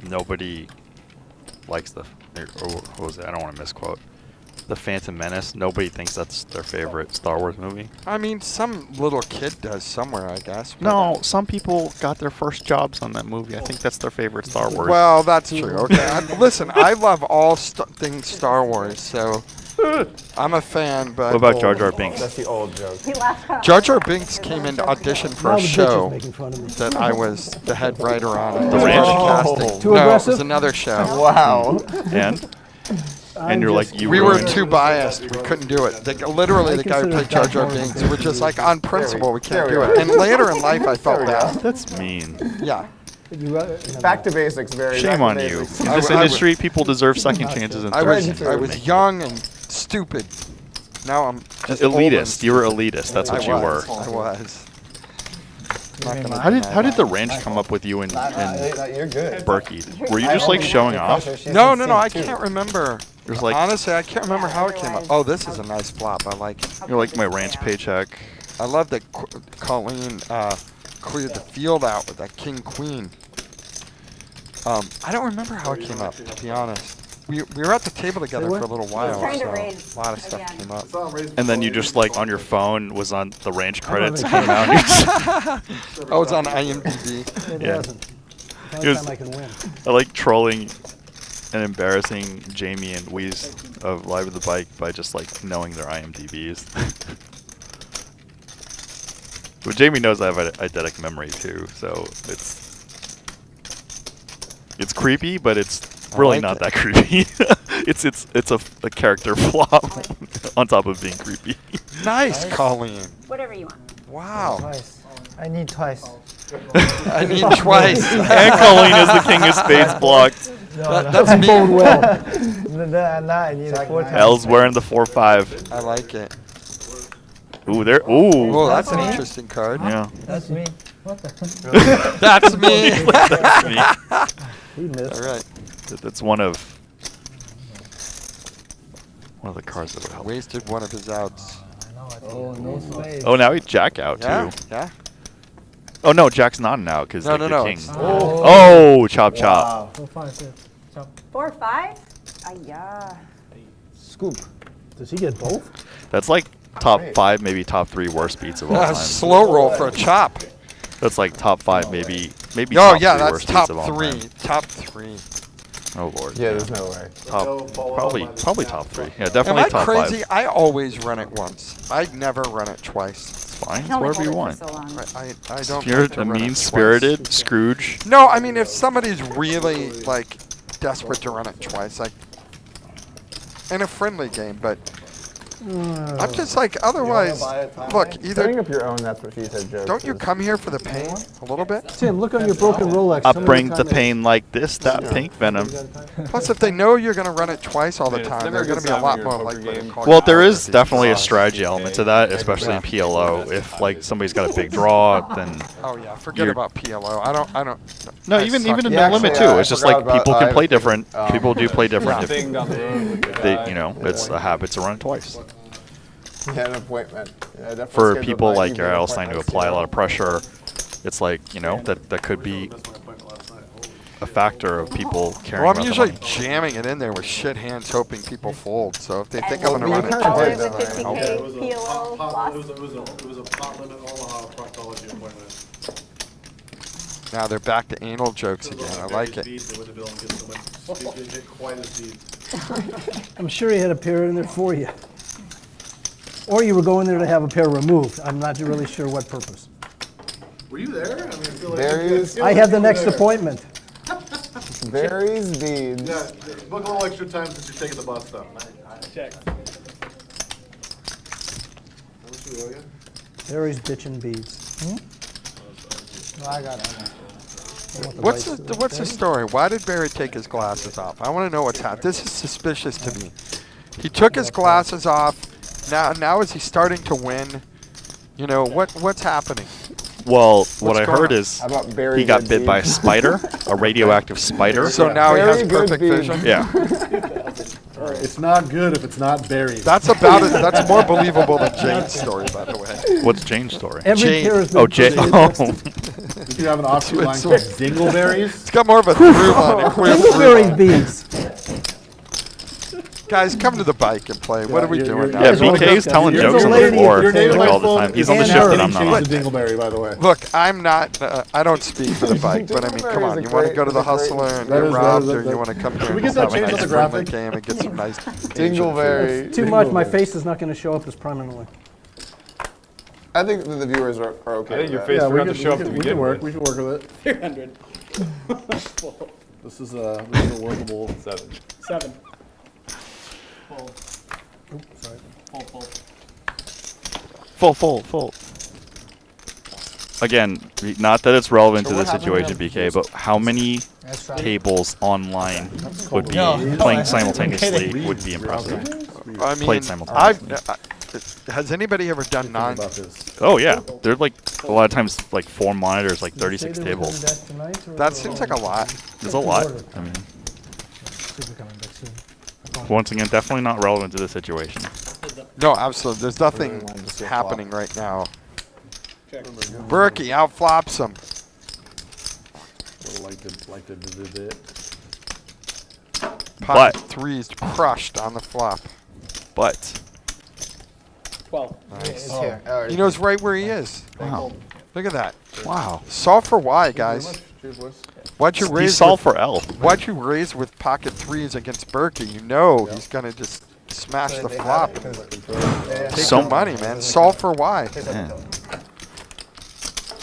nobody likes or what was it? I don't want to misquote. The Phantom Menace. Nobody thinks that's their favorite Star Wars movie. I mean, some little kid does somewhere, I guess. but- No, some people got their first jobs on that movie. I think that's their favorite Star Wars. Well, that's true. Okay. Listen, I love all things Star Wars, so I'm a fan. But What about Jar Jar Binks? That's the old joke. He laughed out. Jar Jar Binks came in to audition for Now a the bitch is show making fun of me. that I was the head writer on. The It was Ranch? casting. Too No, it was aggressive? another show. Wow. And you're like, you We were ruined- too biased. We couldn't do it. Literally, the guy who played Jar Jar Binks, we're just like, on principle, we can't do it. And later in life, I felt that. That's mean. Yeah. Back to basics, very. Shame on you. In this industry, people deserve second chances and I third was chances. young and stupid. Now I'm just old and Elitist. You were elitist. That's what you were. I was. How did the ranch come up with you and You're good. Berkey? Were you just like showing off? No, I can't remember. There's like, Honestly, I can't remember how it came up. Oh, this is a nice flop. I like it. you're like my ranch paycheck. I love that Colleen cleared the field out with that king queen. I don't remember how it came up, to be honest. We were at the table together for a little while, trying to so raise a lot of stuff again. came up. And then you just like on your phone was on the ranch credits came out. And Oh, it's on IMDb. It Yeah. hasn't. The It only was- time I can win. I like trolling and embarrassing Jamie and Wheeze of Live with the Bike by just like knowing their IMDb's. Well, Jamie knows I have an eidetic memory too, so it's creepy, but it's really like not it. that creepy. it's a character flaw on top of being creepy. Nice, Colleen. Whatever you want. Wow. Twice. I need twice. I need twice. And Colleen is the king of spades blocked. That's me. Bode well. Now I need 4 times. L's wearing the 4-5. I like it. Ooh, there. Ooh. Oh, that's an interesting card. Yeah. That's me. What the? That's me. That's me. He missed. All right. That's one of the cards that would help. Wasted one of his outs. Oh, no spades. Oh, now he's jack out too. Yeah. Yeah. Oh no, jack's not an out because No, the no, king. it's- Oh, chop chop. 4, 5, 6. Chop. 4, 5? Yeah. Scoop. Does he get both? That's like top 5, maybe top 3 worst beats of all time. Slow roll for a chop. That's like top 5, maybe Oh top yeah, 3 that's worst top beats of all 3. time. Top 3. Oh lord. Yeah, there's no way. Probably top 3. Yeah, Am definitely I top crazy? 5. I always run it once. I never run it twice. It's fine. I It's can only whatever you hold it want. for so long. I don't. If you're like to a run it mean-spirited twice. Scrooge, No, I mean if somebody's really like desperate to run it twice, like in a friendly game, but I'm just like otherwise. Look, Setting either up your own, that's what she said, joke. don't you come here for the pain a little bit? Tim, look on your broken Rolex. I Tell me bring what the time it is. pain like this, that pink venom. Plus, if they know you're gonna run it twice all the It's time, never they're a good gonna be a sign lot when more you're in a likely poker to game. call Well, you there out is if you definitely a draw. strategy element to that, especially in PLO. If like somebody's got a big draw, then Oh yeah, forget You're- about PLO. I don't. no, I even suck. in Yeah, the limit actually, too. I It's just forgot like about- people can I play figured, different. People do play different. If Thing down the road with the they, guy. you know, it's a habit to run twice. Yeah, an appointment. Yeah, definitely For scheduled people my like evening Errol trying to appointments, apply a yeah. lot of pressure, it's like, you know, that could be a factor of people caring Well, about I'm the usually money. jamming it in there with shit hands, hoping people fold. So if they think And I'm gonna well, run you it kinda twice, did, though, With right? 50K PLO plus. It was a pot limit Omaha proctology appointment. now they're back to anal jokes again. I like it. I'm sure he had a pair in there for you. Or you were going there to have a pair removed. I'm not really sure what purpose. Were you there? I mean, I feel like Berries, I had the next appointment. berries, beads. Yeah, book a little extra time since you're taking the bus stuff. Check. Barry's bitchin' beads. No, I got it. What's the story? Why did Barry take his glasses off? I want to know what's happened. This is suspicious to me. He took his glasses off. Now is he starting to win? You know what's happening? Well, what I going heard on? is How about berry he got good bit by a beads? spider, a radioactive spider. So now he has Very good perfect beads. vision. Yeah. It's not good if it's not buried. That's about it. That's more believable than Jane's story, by the way. What's Jane's story? Every Jane. pair has been Oh, Jay. purchased. Oh. If you have an offshoot line It's called like- dingleberries, It's got more of a through line. It wears through Barry's line. beads. Guys, come to the bike and play. What are we you're- doing you're- now? Yeah, BK's telling There's jokes a on the lady floor at your name like, on all my the phone time. He's on the and shift Harry and I'm not on. change the dingleberry, by the way. Look, I'm not. I don't speak for the bike, but I mean, come on. You want to go to the Hustler and That get is- that robbed, is- or that- you want to come here Can we and get that have a changed on nice the friendly graphic? game and get some nice Dingleberry. Too much, my face is not going to show up as prominently. I think that the viewers are okay I think with your that. face Yeah, forgot to show up to we can begin work. with. We can work with it. 300. This is a workable. 7. 7. Full. Sorry. Full. Again, not that it's relevant to what the happened situation, when BK, but how many That's right. tables online would be No, playing I'm simultaneously would be impressive. I Played mean, simultaneously. has anybody ever done 9? About this. Oh yeah, they're like a lot of times like 4 monitors, like Did you 36 say they were coming tables. back tonight, or- That seems like a lot. It's a lot. I mean, See if they're coming back soon. once again, definitely not relevant to the situation. No, absolutely. There's nothing happening right now. Berkey outflops him. Like to do it. Pot 3's crushed on the flop. But 12. It's here. He knows right where he is. wow, Look at that. wow, Solve for Y, guys. Cheers, boys. Why'd you he raise solved with, for L. Why'd you raise with pocket 3s against Berkey? You know he's gonna just smash the flop and take So- some money, man. Solve for Y. Yeah.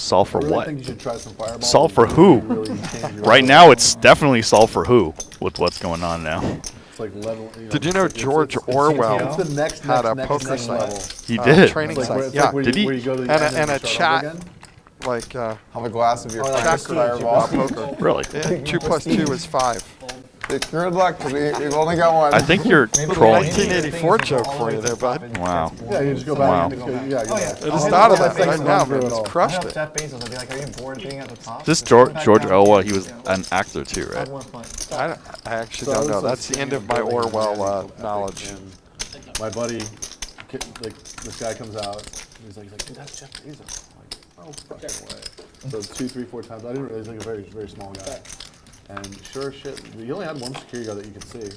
Solve for I really what? think you should try some Fireball. Solve for who? Right now, it's definitely solve for who with what's going on now. It's like level. Did you know George Orwell It's the next had a next poker level. site? He did. Training It's like where- site. it's like Yeah. where Did you- he? where you go to the And end a, and a start over chat, again? like, Have a glass of your checkers Fireball. poker. Really? Yeah, 2 + 2 is 5. Good luck, because we've only got one. I think you're trolling. 1984 joke for you there, bud. Wow. Yeah, you just go back. and yeah, I just thought of that right now, man. It's crushed it. Jeff Bezos, I'd be like, are you bored being at the top? This George Orwell, he was an actor too, right? I actually don't know. That's the end of my Orwell knowledge. And my buddy, like this guy comes out, and he's like, dude, that's Jeff Bezos. I'm like, oh fucking way. So 2, 3, 4 times. I didn't realize he's like a very, very small guy. And sure as shit, he only had one security guard that you could see.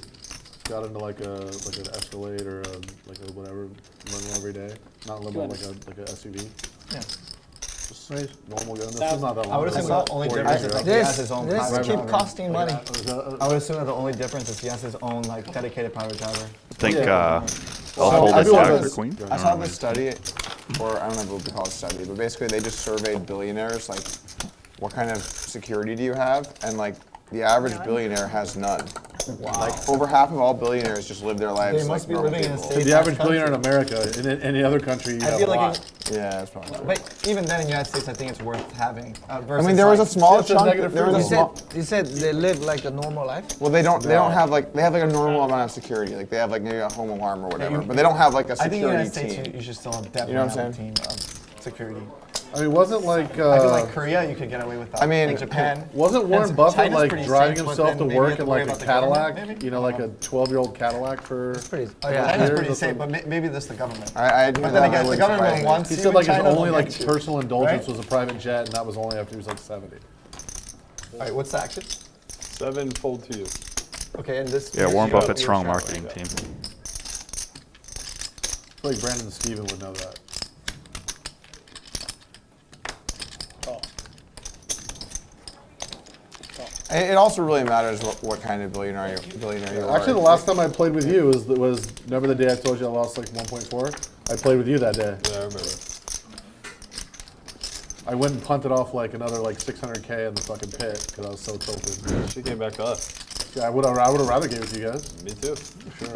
Got into like an Escalade or like a whatever, limo every day. Not limo, like a SUV. Yeah. Just normal gun. This is not that long. I would assume the only difference is like he has his own private keep driver. costing money. I would assume that the only difference is he has his own like dedicated private driver. I think Yeah. I'll hold I this feel after like Queen. I saw this study, or I don't know if it would be called a study, but basically they just surveyed billionaires, like, what kind of security do you have? And like, the average billionaire has none. Wow. Like, over half of all billionaires just live their lives They must like be normal living in a people. state. The average billionaire in America, in any other country, you I have feel a like lot. Yeah, that's probably right. but even then in the United States, I think it's worth having. I Versus mean, there was a like, small it's a chunk. negative There was a freedom. small. You said they live like a normal life? Well, they don't have like they have like a normal amount of security. Like they have like maybe a home alarm or whatever, but they don't have like a I think in the security United States, team. you should still definitely know what I'm have a team of security. I mean, wasn't like I feel like Korea, you could get away with that. I mean, like Japan. wasn't Warren And Buffett China's like pretty driving safe, but himself then to maybe you work have to in worry like a about the government, Cadillac? maybe? You know, like a 12-year-old Cadillac for. Pretty. Oh yeah, China's years pretty or safe, something. but maybe this the government. I But then again, if the government wants He you said in like his China, only they'll like get you. personal indulgence Right? was a private jet, and that was only after he was like 70. All right, what's the action? 7-fold to you. Okay, and this. Yeah, Warren your Buffett's show, strong your show. marketing team. I feel like Brandon and Steven would know that. It also really matters what kind of billionaire you are. Actually, the last time I played with you was remember the day I told you I lost like 1.4? I played with you that day. Yeah, I remember. I went and punted off like another like 600K in the fucking pit because I was so tilted. She came back to us. Yeah, I would have rather gave it to you guys. Me too. Sure.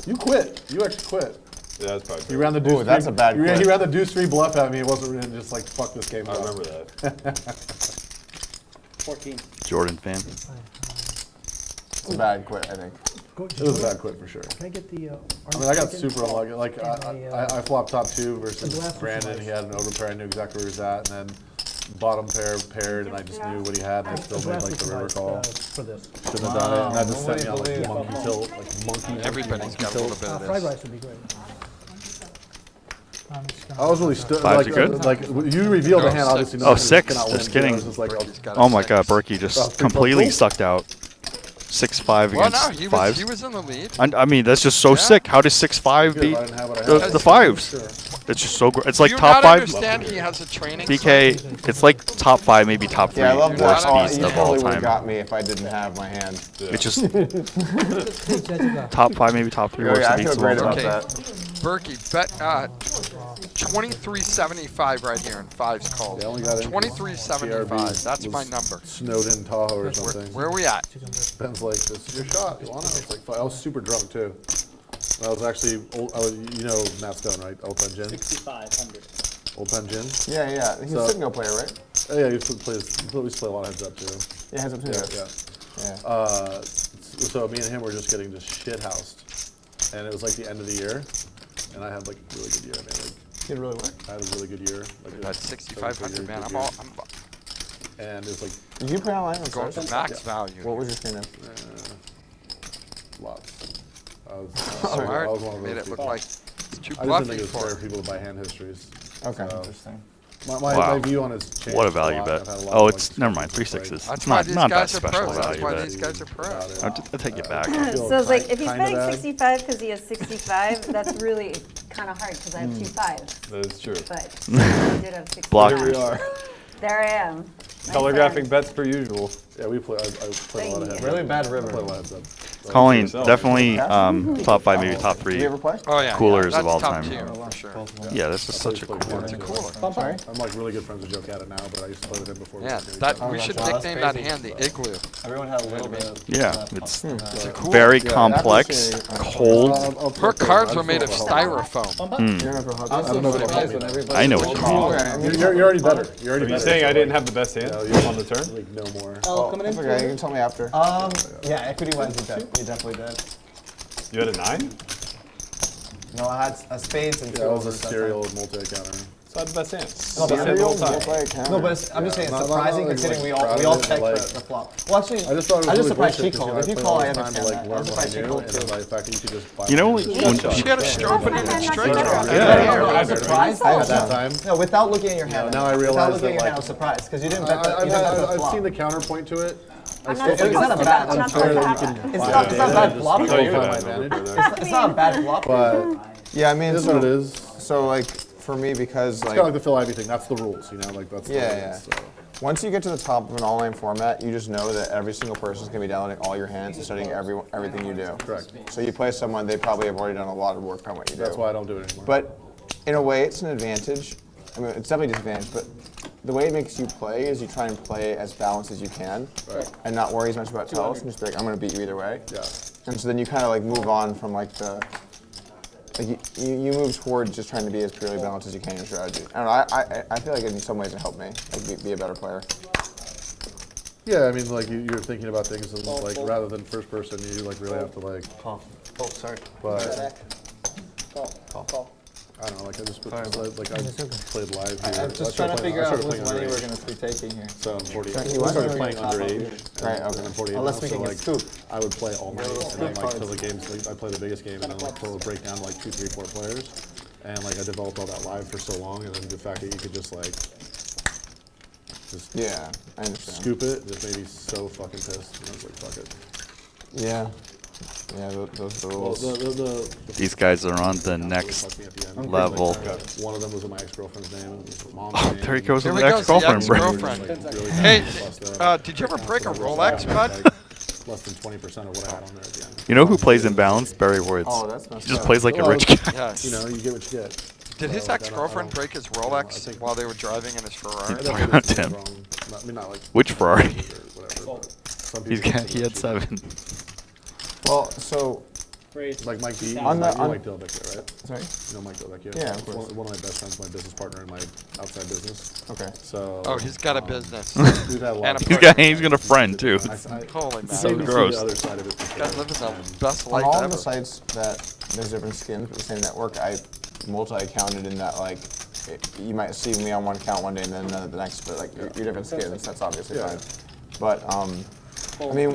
You quit. You actually quit. Yeah, that's probably You true. ran the deuce. that's a bad He quit. ran the deuce 3 bluff at me. It wasn't really just like fuck this game. I remember that. 14. Jordan fan. It's a bad quit, I think. It was a bad quit for sure. Can I get the? I mean, I got super unlucky. Like, And a, I flopped top 2 a versus glass of Brandon. ice. He had an overpair. I knew exactly where he was at. And then bottom pair paired, and I just knew what he had. And I still made like the river call. For this. Shouldn't have done it. And that just set me on Nobody like believes- monkey tilt. Like monkey. Everybody's got a little bit of Fried this. rice would be great. I'm just gonna- I was really Fives like, are good? like you revealed the hand, six. obviously. Oh, knowing he was 6. gonna win, Just so I kidding. was just like, Berkey's got a Oh my 6. God, Berkey just completely sucked out 6-5 Well, against no, he fives. was in the lead. I mean, that's just so sick. How does 6-5 Good, beat I didn't have what I had. the fives? Sure. It's just so great. It's Do like you top not 5. understand he has a training BK, it's like top 5, maybe top 3 Yeah, I love that. worst Oh, beats you of all totally would have time. got me if I didn't have my hand. It's just Hey, Jessica. top 5, maybe top 3 Oh, worst yeah, I beats feel of all great time. about Okay. that. Berkey, bet 23.75 right here in fives calls. Yeah, I only got in 23.75. TRB That's my was number. Snowed in Tahoe or something. Where are we at? Ben's like, "This is your shot. You want it?" I was like, I was super drunk too. I was actually, you know, Matt Stone, right? Old Pen Gin. 6,500. Old Pen Gin. Yeah, yeah. He's So- a signal player, right? Oh, yeah, he used to play a lot of heads up too. Yeah, heads up too. Yeah, yeah. Yeah. So me and him were just getting just shit housed, and it was like the end of the year, and I had like a really good year. I mean, like, Did it really work? I had a really good year. Like At 6,500, man. I'm And it was like Did you play online on going Stars? to max value. What was your screen name? lots. I was Smart. one of Made those it look people. like it's too I just didn't bluffy think it was for fair him. for people to buy hand histories. Okay. So- Interesting. My Wow. view on it's changed. What a a value lot. bet. I've had a lot Oh, of, it's like, never mind. like, 3-6s. That's It's why not these that guys are special pros. That's value why bet. these guys are pros. about it. I'll take it back. So it's like, if he's Kinda betting bad. 65 because he has 65, that's really kind of hard because I have 2 5s. That is true. But he did have 65. Block. Here we are. There I am. Nice Telegraphing hand. bets per usual. Yeah, we play. I play a lot of heads. Really bad I river. play a lot of heads up. Colleen, yourself. definitely top 5, maybe top 3 Do you ever play? Oh yeah, coolers yeah, of all that's time. top tier, for sure. Yeah, this is such a cool It's a cooler. Sorry? I'm like really good friends with Joe Cata now, but I used to play with him before. Yeah, we that played. we that's should awesome. nickname That's that hand the igloo. Everyone had a little bit of. Yeah, it's Cool. very Yeah, complex, I appreciate it. cold. Her cards were made of styrofoam. You don't know for I don't know what Surprised it when means. everybody I know was what you all- mean. Okay, I mean, You're already better. You're already Are you better. saying I didn't have the best hand on the turn? Like no more. Oh, coming in. that's okay, you can tell me after. Yeah, equity-wise, you definitely did. You had a 9? No, I had a spades and two Yeah, it was a overs that serial time. multi-counter. So I had the best hand. No, but Serial I'm multi-counter. No, but I'm just saying, it's Not- surprising not like considering we proud all of it, checked like- the flop. Well, actually, I just thought it was I'm just really surprised bullshit she 'cause, called. I If you played call, all I the time understand to, that. like, I'm learn surprised what she I called knew, too. and then, like, the fact that you could just buy You know, money. when She had a stroke in it straight Yeah, draw. I was yeah. surprised. At that time. No, without looking at your hand. now I Without realize looking at your that, hand, I was surprised because you didn't bet the, you didn't bet the I've flop. seen the counterpoint to it. I'm not It's not a supposed to bad- bet. I'm not it's supposed to that you bet. can It's buy not- it's not data bad and flop, just though, play you to know. my advantage. It's not a bad flop. But Yeah, I mean, it is what it is. So like for me, because It's like kind of like the Phil Ivey thing. That's the rules, you know. Like that's the Yeah, rules, yeah. so. once you get to the top of an online format, you just know that every single person is going to be downloading all your hands and studying everything you do. Correct. So you play someone, they probably have already done a lot of work on what you do. That's why I don't do it anymore. But in a way, it's an advantage. I mean, it's definitely a disadvantage, but the way it makes you play is you try and play as balanced as you can and not worry as much about tells and just be like, I'm going to beat you either way. Yeah. And so then you kind of like move on from like the, like you move toward just trying to be as purely balanced as you can in your strategy. I don't know, I feel like in some ways it helped me like be a better player. Yeah, I mean, like you're thinking about things and like rather than first person, you like really have to like. Call. Oh, sorry. But Call. I don't know, like I just like I played live here. I'm just trying to figure out whose money we're going to be taking here. So I'm 40. I what? started playing underage. Right, and okay. I'm 48 Unless now, we so can get like scoop. I would play all night and then like till the games. Like, I play the biggest game and then like till it break down to like 2, 3, 4 players. And like I developed all that live for so long, and then the fact that you could just like just Yeah, I understand. scoop it just made me so fucking pissed. And I was like, fuck it. Yeah. Yeah, those are the Well, rules. These guys are on the next fucked me at the end. level. One of them was my ex-girlfriend's name. And it was mom's Oh, name. there he goes Here with we the go, the ex-girlfriend, bro. ex-girlfriend. Like, really Hey, busted up. did you ever break a Like, Rolex, bud? Less than 20% of what I had on there at the end. You know who plays imbalanced? Barry Woods. Oh, that's He messed just up. plays like a Well, rich guy. Yes. You know, you get what you get. Did his So, ex-girlfriend I don't- break his I Rolex think- while they were driving in his Ferrari? I He definitely brought did things him. wrong. I mean, not like Which Ferrari? or whatever. But some He people had 7. Well, so like Mike D. On the- you know on- Mike Delvecchio, right? sorry. You know Mike Delvecchio? Yeah, of He's course. one of my best friends, my business partner in my outside business. Okay. So. Oh, he's got a business. We've had a lot And of He's got a friend too. Holy It's man. made me see gross. the other side of it. for Guys sure. living the best On life all of ever. the sites that there's different skins but the same network, I multi-accounted in that like you might see me on one account one day and then the next, but like you're different skins. That's obviously Yeah. fine. But I mean,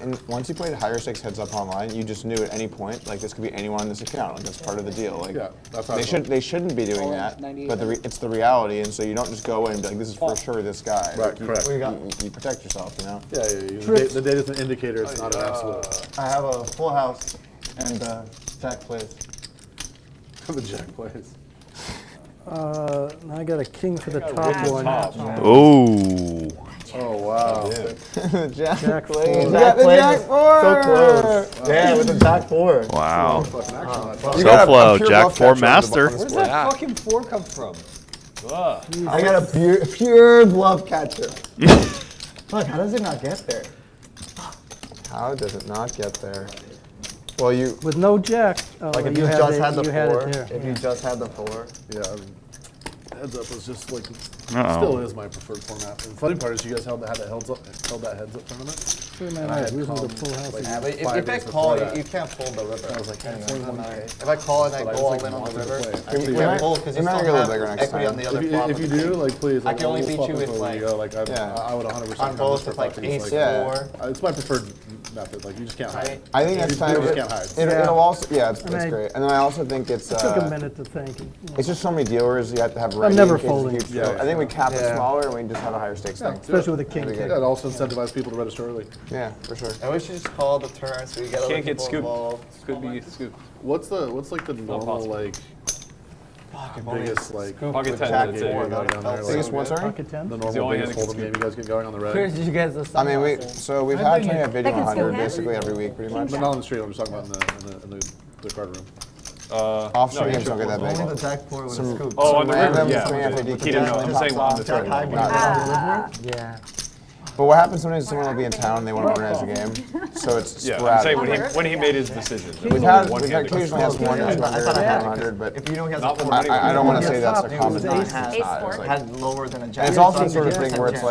and once you played higher stakes heads up online, you just knew at any point like this could be anyone on this account. Like that's part of the deal. Like Yeah, that's how I they shouldn't be doing that, but it's the reality, and so you don't just go in and be like this is for sure this guy. Right, Like, correct. You protect yourself, you know. Yeah, the data's an indicator. It's not an absolute. I have a full house and Jack plays. The jack plays. I got a king to the top going. Oh. Oh wow. Jack, Jack plays. four. You got the Jack four. So close. Yeah, with the Jack 4. Wow. Fucking action on that. You So got a flow, pure Jack bluff 4 catcher on the master. bottom. Where's that Yeah. fucking 4 come from? I got a pure bluff catcher. Fuck, how does it not get there? How does it not get there? Well, you With no jack. Oh, Like if you you had just it, had the you had 4, it there. if you just had the 4. Yeah. Heads up was just like Uh-oh. still is my preferred format. And the funny part is you guys held that heads up tournament. Man, I I had losing the come, full house. like, Yeah, but 5 if I days call, before that. you can't fold the river. I was like, Anyway, it's doesn't only matter. 1K. If I call and I But I go just, all like, in on the wanted to river, play. I Actually, can't yeah. fold because you We might still go a little have bigger next equity time. on the other flop. If you with the do, king. like please. I can only beat you with, with like- like Yeah. I would 100% On come both just with for like practice, ace Yeah. 4. It's my preferred method. Like you just can't hide. Right. I think You next time just can't hide. it'll also it's I- great. And then I also think it's It took a minute to think. it's just so many dealers you have to have ready. never in case it's a folding. huge Yeah. field. I think we cap it Yeah. smaller and we just have a higher stakes thing. Especially with a king. That'd be king. Yeah, it also incentivizes people to register early. Yeah, for sure. And we should just call the turn so we get other Can't get people scooped. involved. Could be scooped. What's like the normal possible. like biggest like Pocket 10, jack that's game it. we got down there. Biggest what, sorry? Pocket 10? The the normal only biggest hand that hold'em game you guys get going on the Chris, red. did you get the I mean, we've had think Tony have video That can still 100 happen. basically every week, pretty much. But not on the street. I'm just talking about in the card room. Off stream yeah, games sure. don't get that Only the big. jack four with a Some- scoop. Oh, on the random river, yeah. 350 He didn't know. I'm pops saying on the off. third High one. beat. Yeah. But what happens sometimes is someone will be in town and they want to organize a game, so it's Yeah, I'm saying sporadic. when he made his decision. it We've was had, one we've handed occasionally had control. someone who's I thought I under had 100, but If you know he has Not a with four, money. I don't want to say that's a It was common ace thing. It's Ace not. four. It's like- had lower than a jack. And it's also So I sort of think thing where it's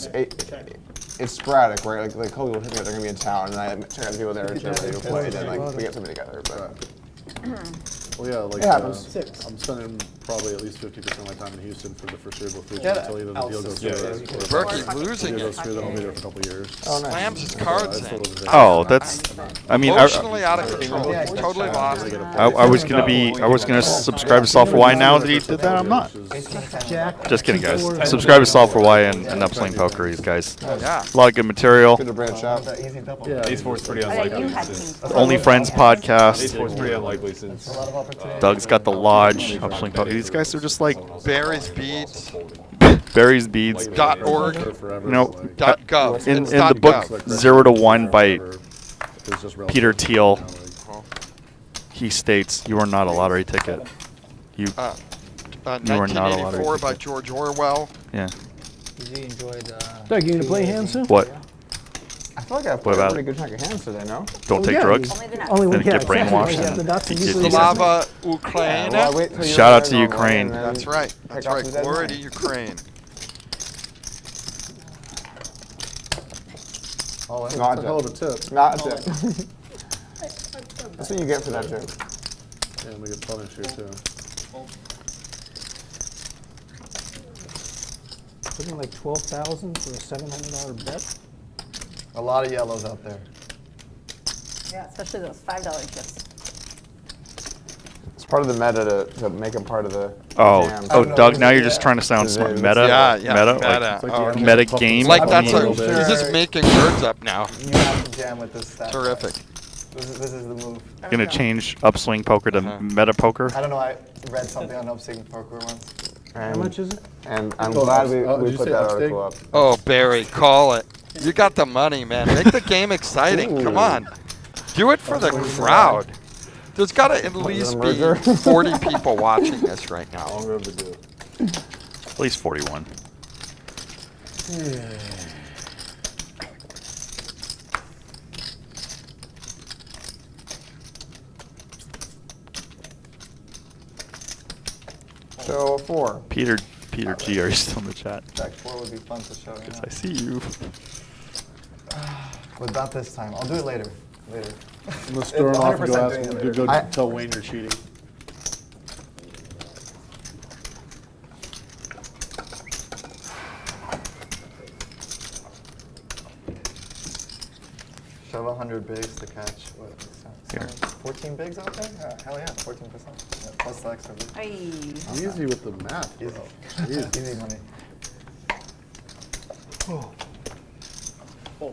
jack. like, it's sporadic, where like Kobe will hit me up, they're gonna be in town, and I check out the people there and share what they played, and like we get something together. But Well, yeah, like It happens. I'm spending probably at least 50% of my time in Houston for the foreseeable future until either the deal goes through. or Berkey's losing the deal it. goes through, then I'll be there for a couple of years. Slams his cards in. Oh, that's. I mean, Emotionally out of control. He's totally lost it. I was gonna subscribe to Solve for Why now that he did that. I'm not. Jack. Just kidding, guys. Subscribe to Solve for Why and Upswing Poker, these guys. Yeah. A lot of good material. good to branch out. That easy double. Yeah, Ace 4 is pretty Oh, yeah, you unlikely had since. teams. Only Friends Ace podcast. 4 is pretty unlikely since. A lot of opportunity. Doug's got the Lodge. Upswing Poker. These guys are just like Barry's beats. Barry's Beads. .org. You know, .gov. in It's the book .gov. 0 to 1 by Peter Thiel, he states, "You are not a lottery ticket." You, You are not a lottery 1984 by ticket. George Orwell. yeah. Did you enjoy the? Doug, you gonna play hands soon? What? I feel like I've What played a about pretty it? good chunk of hands today, no? Don't take yeah, drugs. Only the nuts. Only Then we get exactly. brainwashed Yeah, and the nuts are you usually get Slava Well, I Ukraine. wait till you Shout out learn to all Ukraine. and then That's right. That's pick up right. who's at Glory nine. to Ukraine. All in. Not That's a hell of it. a tip. Not it. That's what you get for that joke. Yeah, we get punished here too. Looking like 12,000 for a $700 bet. A lot of yellows out there. Yeah, especially those $5 chips. It's part of the meta to make them part of the Oh, jam. oh, Doug, now you're just trying to sound smart. Meta? Yeah, yeah, Meta? meta. Like, like Oh, the meta Puff game? Like that's a a, little bit. he's just making words up now. You have to jam with this stuff. Terrific. This is the move. Gonna change Upswing Poker to Meta Poker? I don't know. I read something on Upsing Poker once. How much is it? And I'm Oh, glad did we you put say that upstate? article up. Oh, Barry, call it. You got the money, man. Make the game exciting. Come on. Do it for the crowd. There's got to at least be merger? 40 people watching this right now. Longer of a do. At least 41. So 4. Peter G, are you still in the chat? Jack 4 would be fun to show. Yes, I see you. But not this time. I'll do it later. Later. I'm gonna storm off and go 100% ask doing him it to later. go I- tell Wayne you're cheating. Shove 100 bigs to catch. What? Here. 14 bigs out there? Hell yeah, 14%. Yeah, plus the extra big. Ay. Easy with the math, bro. Jeez. Easy money.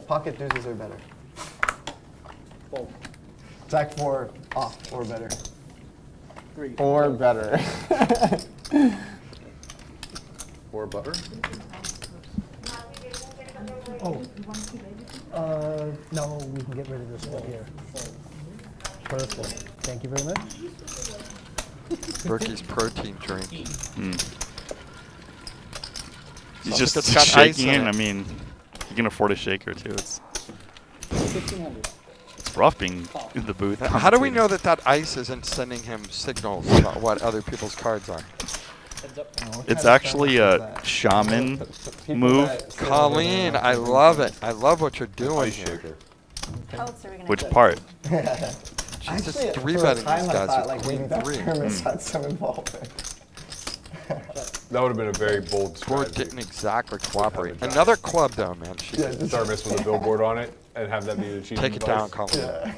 Pocket deuces are better. Jack 4 off or better. Or better. Or butter. No, we can get rid of this one here. Perfect. Thank you very much. Berkey's protein drink. He's Sounds just like it's got ice shaking in in. it. I mean, you can afford a shaker too. It's rough being in the booth. How do we commentating. know that that ice isn't sending him signals about what other people's cards are? It's actually a shaman move. Colleen, I love it. I love what you're doing Ice here. shaker. How else are we gonna Which do it? part? She's just Actually, three for a betting time these I guys thought, with like, queen maybe that three. tournament had some involvement. That would have been a very bold Tor strategy. didn't exactly cooperate. Another club though, man. She Start missing with a billboard on it and have that be the cheating take it device. down, Colleen. Yeah.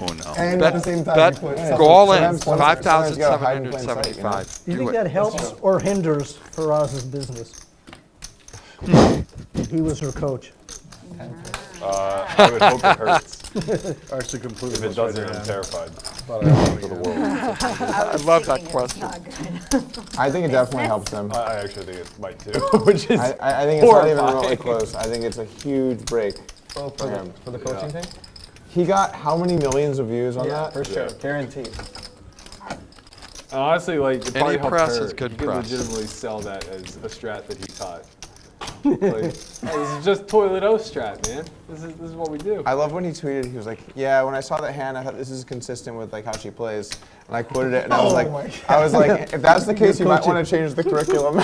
Oh no. And at the same time, Bet, you put go all in. sometimes- sometimes you gotta hide in plain sight, 5,775. Do you Do think it. that helps or hinders Faraz's business? He was her coach. I would hope it hurts. Actually, completely. If it doesn't, I'm terrified Thought I had for the world. I I was love that thinking question. it's not good. I think it definitely helps them. I actually think it might too, which is I think it's not even horrifying. remotely close. I think it's a huge break Oh, for him. for the coaching thing? He got how many millions of views on that? For sure. Guaranteed. Honestly, like, it probably helped press her. is good You could press. legitimately sell that as a strat that he taught. Like, oh, this is just toilet O strat, man. This is what we do. I love when he tweeted, he was like, yeah, when I saw that hand, I thought this is consistent with like how she plays. And I quoted it and I was like, if that's the case, you might want to change the curriculum.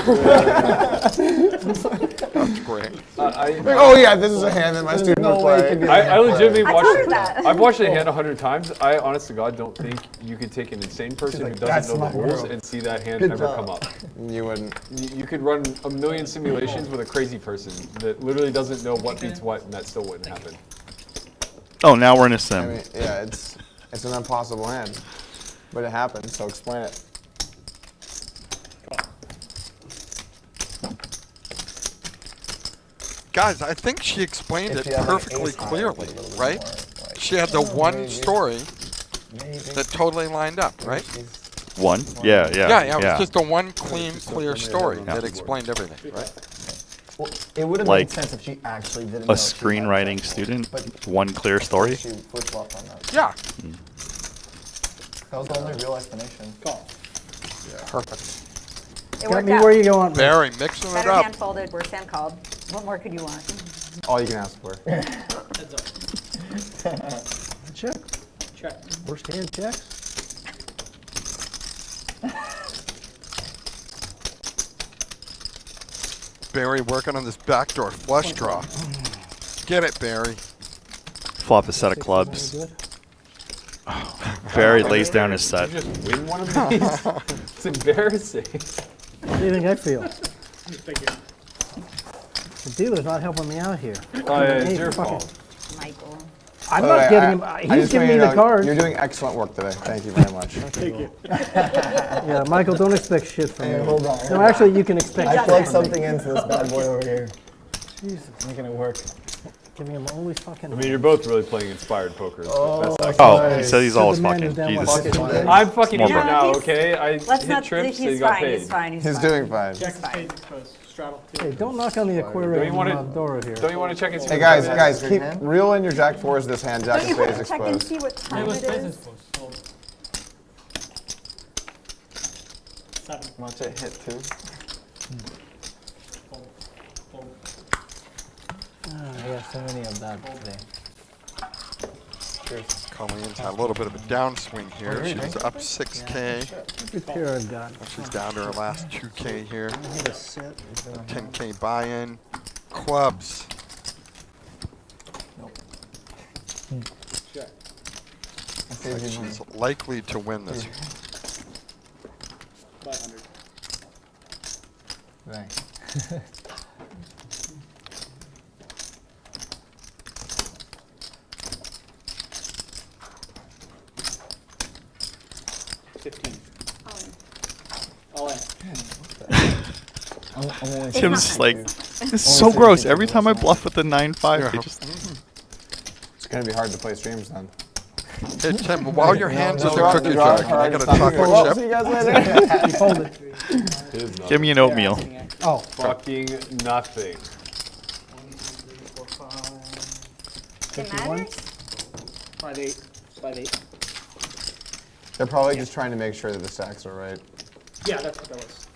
That's great. Like, oh yeah, this is a hand that my student would play. I legitimately I watched told her it. that. I've watched it a hand 100 times. I honest to God don't think you could take an insane person who doesn't know the rules and see that hand ever come up. You wouldn't. You could run a million simulations with a crazy person that literally doesn't know what beats what, and that still wouldn't happen. Oh, now we're in a I sim. mean, yeah, it's an impossible hand, but it happened. So explain it. Guys, I think she explained it perfectly clearly, right? She had the one story that totally lined up, right? One? Yeah, yeah. Yeah, it was just a one clean, clear story that explained everything, right? Well, it would have Like made sense if she actually didn't A know she had screenwriting student, one clear story. She flip-flopped on that. Yeah. That was the only real explanation. Perfect. It Got worked me out. where you going. Barry, mixing it Better up. hand folded, worse hand called. What more could you want? All you can ask for. Check. Worst hand checks. Barry working on this backdoor flush draw. Get it, Barry. Flop a set of clubs. Good. Barry lays down his set. You just win one of these? It's embarrassing. What do you think I feel? The dealer's not helping me out here. Oh, yeah, it's Hey, your fucking- fault. Michael. I'm By the not way, getting him. I He's just giving want me you to the know, cards. You're doing excellent work today. Thank you very much. Yeah, Michael, don't expect shit from Hey, me. hold on. No, actually, you can expect I shit plugged from me. something into this bad boy over here. Jesus, Making it work. giving him always fucking. I mean, you're both really playing inspired poker. Oh, That's Oh, he said he's So always the man fucking. is down Jesus. with fucking- I'm fucking More even bro. now, He's- okay? I Let's hit not. trips, so He's you got fine. paid. He's fine. He's He's fine. doing fine. He's fine. Hey, don't knock on the Don't aquarium you wanna- door here. Don't you want to check and see Hey what guys, time it guys, is? keep reel in your jack fours this hand. Jack Don't and you spade want is to check and exposed. see what time it is? Watch it hit two. I got so many of that today. Colleen's had a little bit of a downswing here. She's up 6K. Every pair I've got. She's down to her last 2K here. I hit a set. 10K buy-in. Clubs. Like she's likely to win this. Thanks. Tim's just like, it's so gross. Every time I bluff with the 9-5, they just. It's gonna be hard to play streams then. Hey, Tim, while your hands in the Draw- cookie draw jar, can I card, get a it's not chocolate good. chip? See you guys later. You fold it. It is Give me an oatmeal. Oh, fucking nothing. It matters? 5-8. 5-8. They're probably just trying to make sure that the stacks are right. Yeah, that's what that was.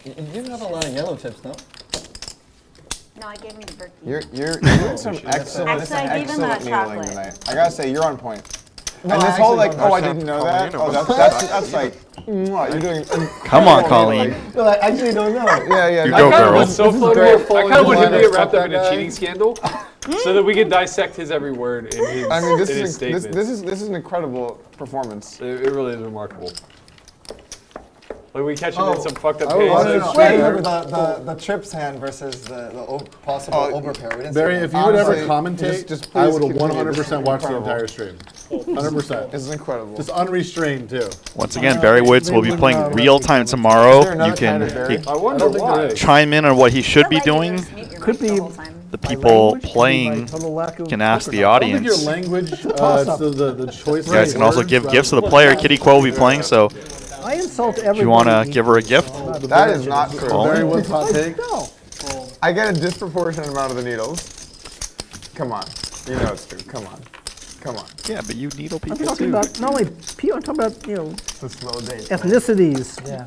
You didn't have a lot of yellow tips, no? No, I gave him the Berkey. You're doing some excellent, Actually, I gave him the excellent needling chocolate. tonight. I gotta say, you're on point. No, And I this whole actually like, don't oh, I know. didn't know that. Colleen, Oh, that's like, mwah, you're doing. Come on, Colleen. No, I actually don't know. Yeah, yeah. You I go, kinda girl. was So this is funny. great. I kind of want him to get wrapped Fuck up in that a guy. cheating scandal, so that we can dissect his every word in his, I mean, in his statements. this is an incredible performance. It really is remarkable. Like we catch him in Oh, some fucked up I was hands. wondering- I remember the trips hand versus the possible Oh, overpair. We didn't Barry, see if that. you would ever Honestly, commentate, just I please would have continue. 100% watched the Incredible. entire stream. 100%. This is incredible. Just unrestrained too. Once again, Barry Woods will be playing real time Is tomorrow. there another You can candidate, Barry? I wonder why. chime in on what he should be doing. Could be the people language, playing by total lack of can ask poker the knowledge. I don't think your audience. language, toss-up. the choice. You guys can also give gifts to the player. Kitty Quo will be playing, so I insult everybody. if you want to give her a gift, That is not true. Barry Wood's hot take. No. I get a disproportionate amount of the needles. Come on. You know it's true. Come on. Come on. yeah, but you needle I'm people talking too. about not only people. I'm talking about It's a slow date. ethnicities, Yeah.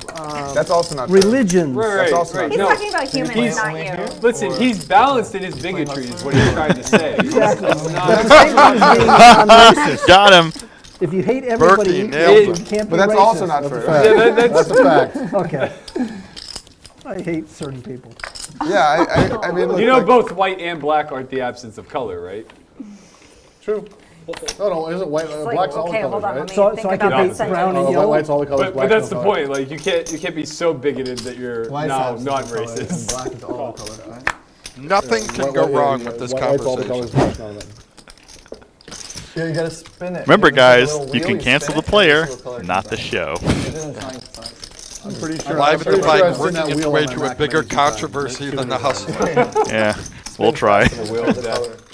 That's also not true. religions. Right, also right. He's No. talking about humans, not you. Listen, he's balanced in his bigotry, is what he's trying to say. Exactly. It's The not- statement is being non-racist. Got him. If you hate everybody, Berkey you nailed him. can't be But that's racist. also not true. Yeah, that's That's a fact. Okay. I hate certain people. Yeah, I mean, look, you know, like, both white and black aren't the absence of color, right? True. No, isn't white? Like, Black's all okay, the hold colors, on, right? let me So think I about can that hate sentence. brown and Oh, yellow. white's all the colors. But black's that's no the color. point. Like, you can't be so bigoted that you're White's now absence not of color, and racist. black is all the color, right? Nothing can go wrong with this White's all the conversation. colors, black's none of them. Yeah, you gotta spin it. Remember, You have a guys, little you wheel, can spin cancel it, the player, and the color not comes the out. show. It doesn't sign size. I'm pretty sure. Live I'm at the pretty sure bike, I've seen working that its wheel way on my to a Mac bigger many times. controversy Makes than the too many hustle. Yeah, we'll try. The wheel of death.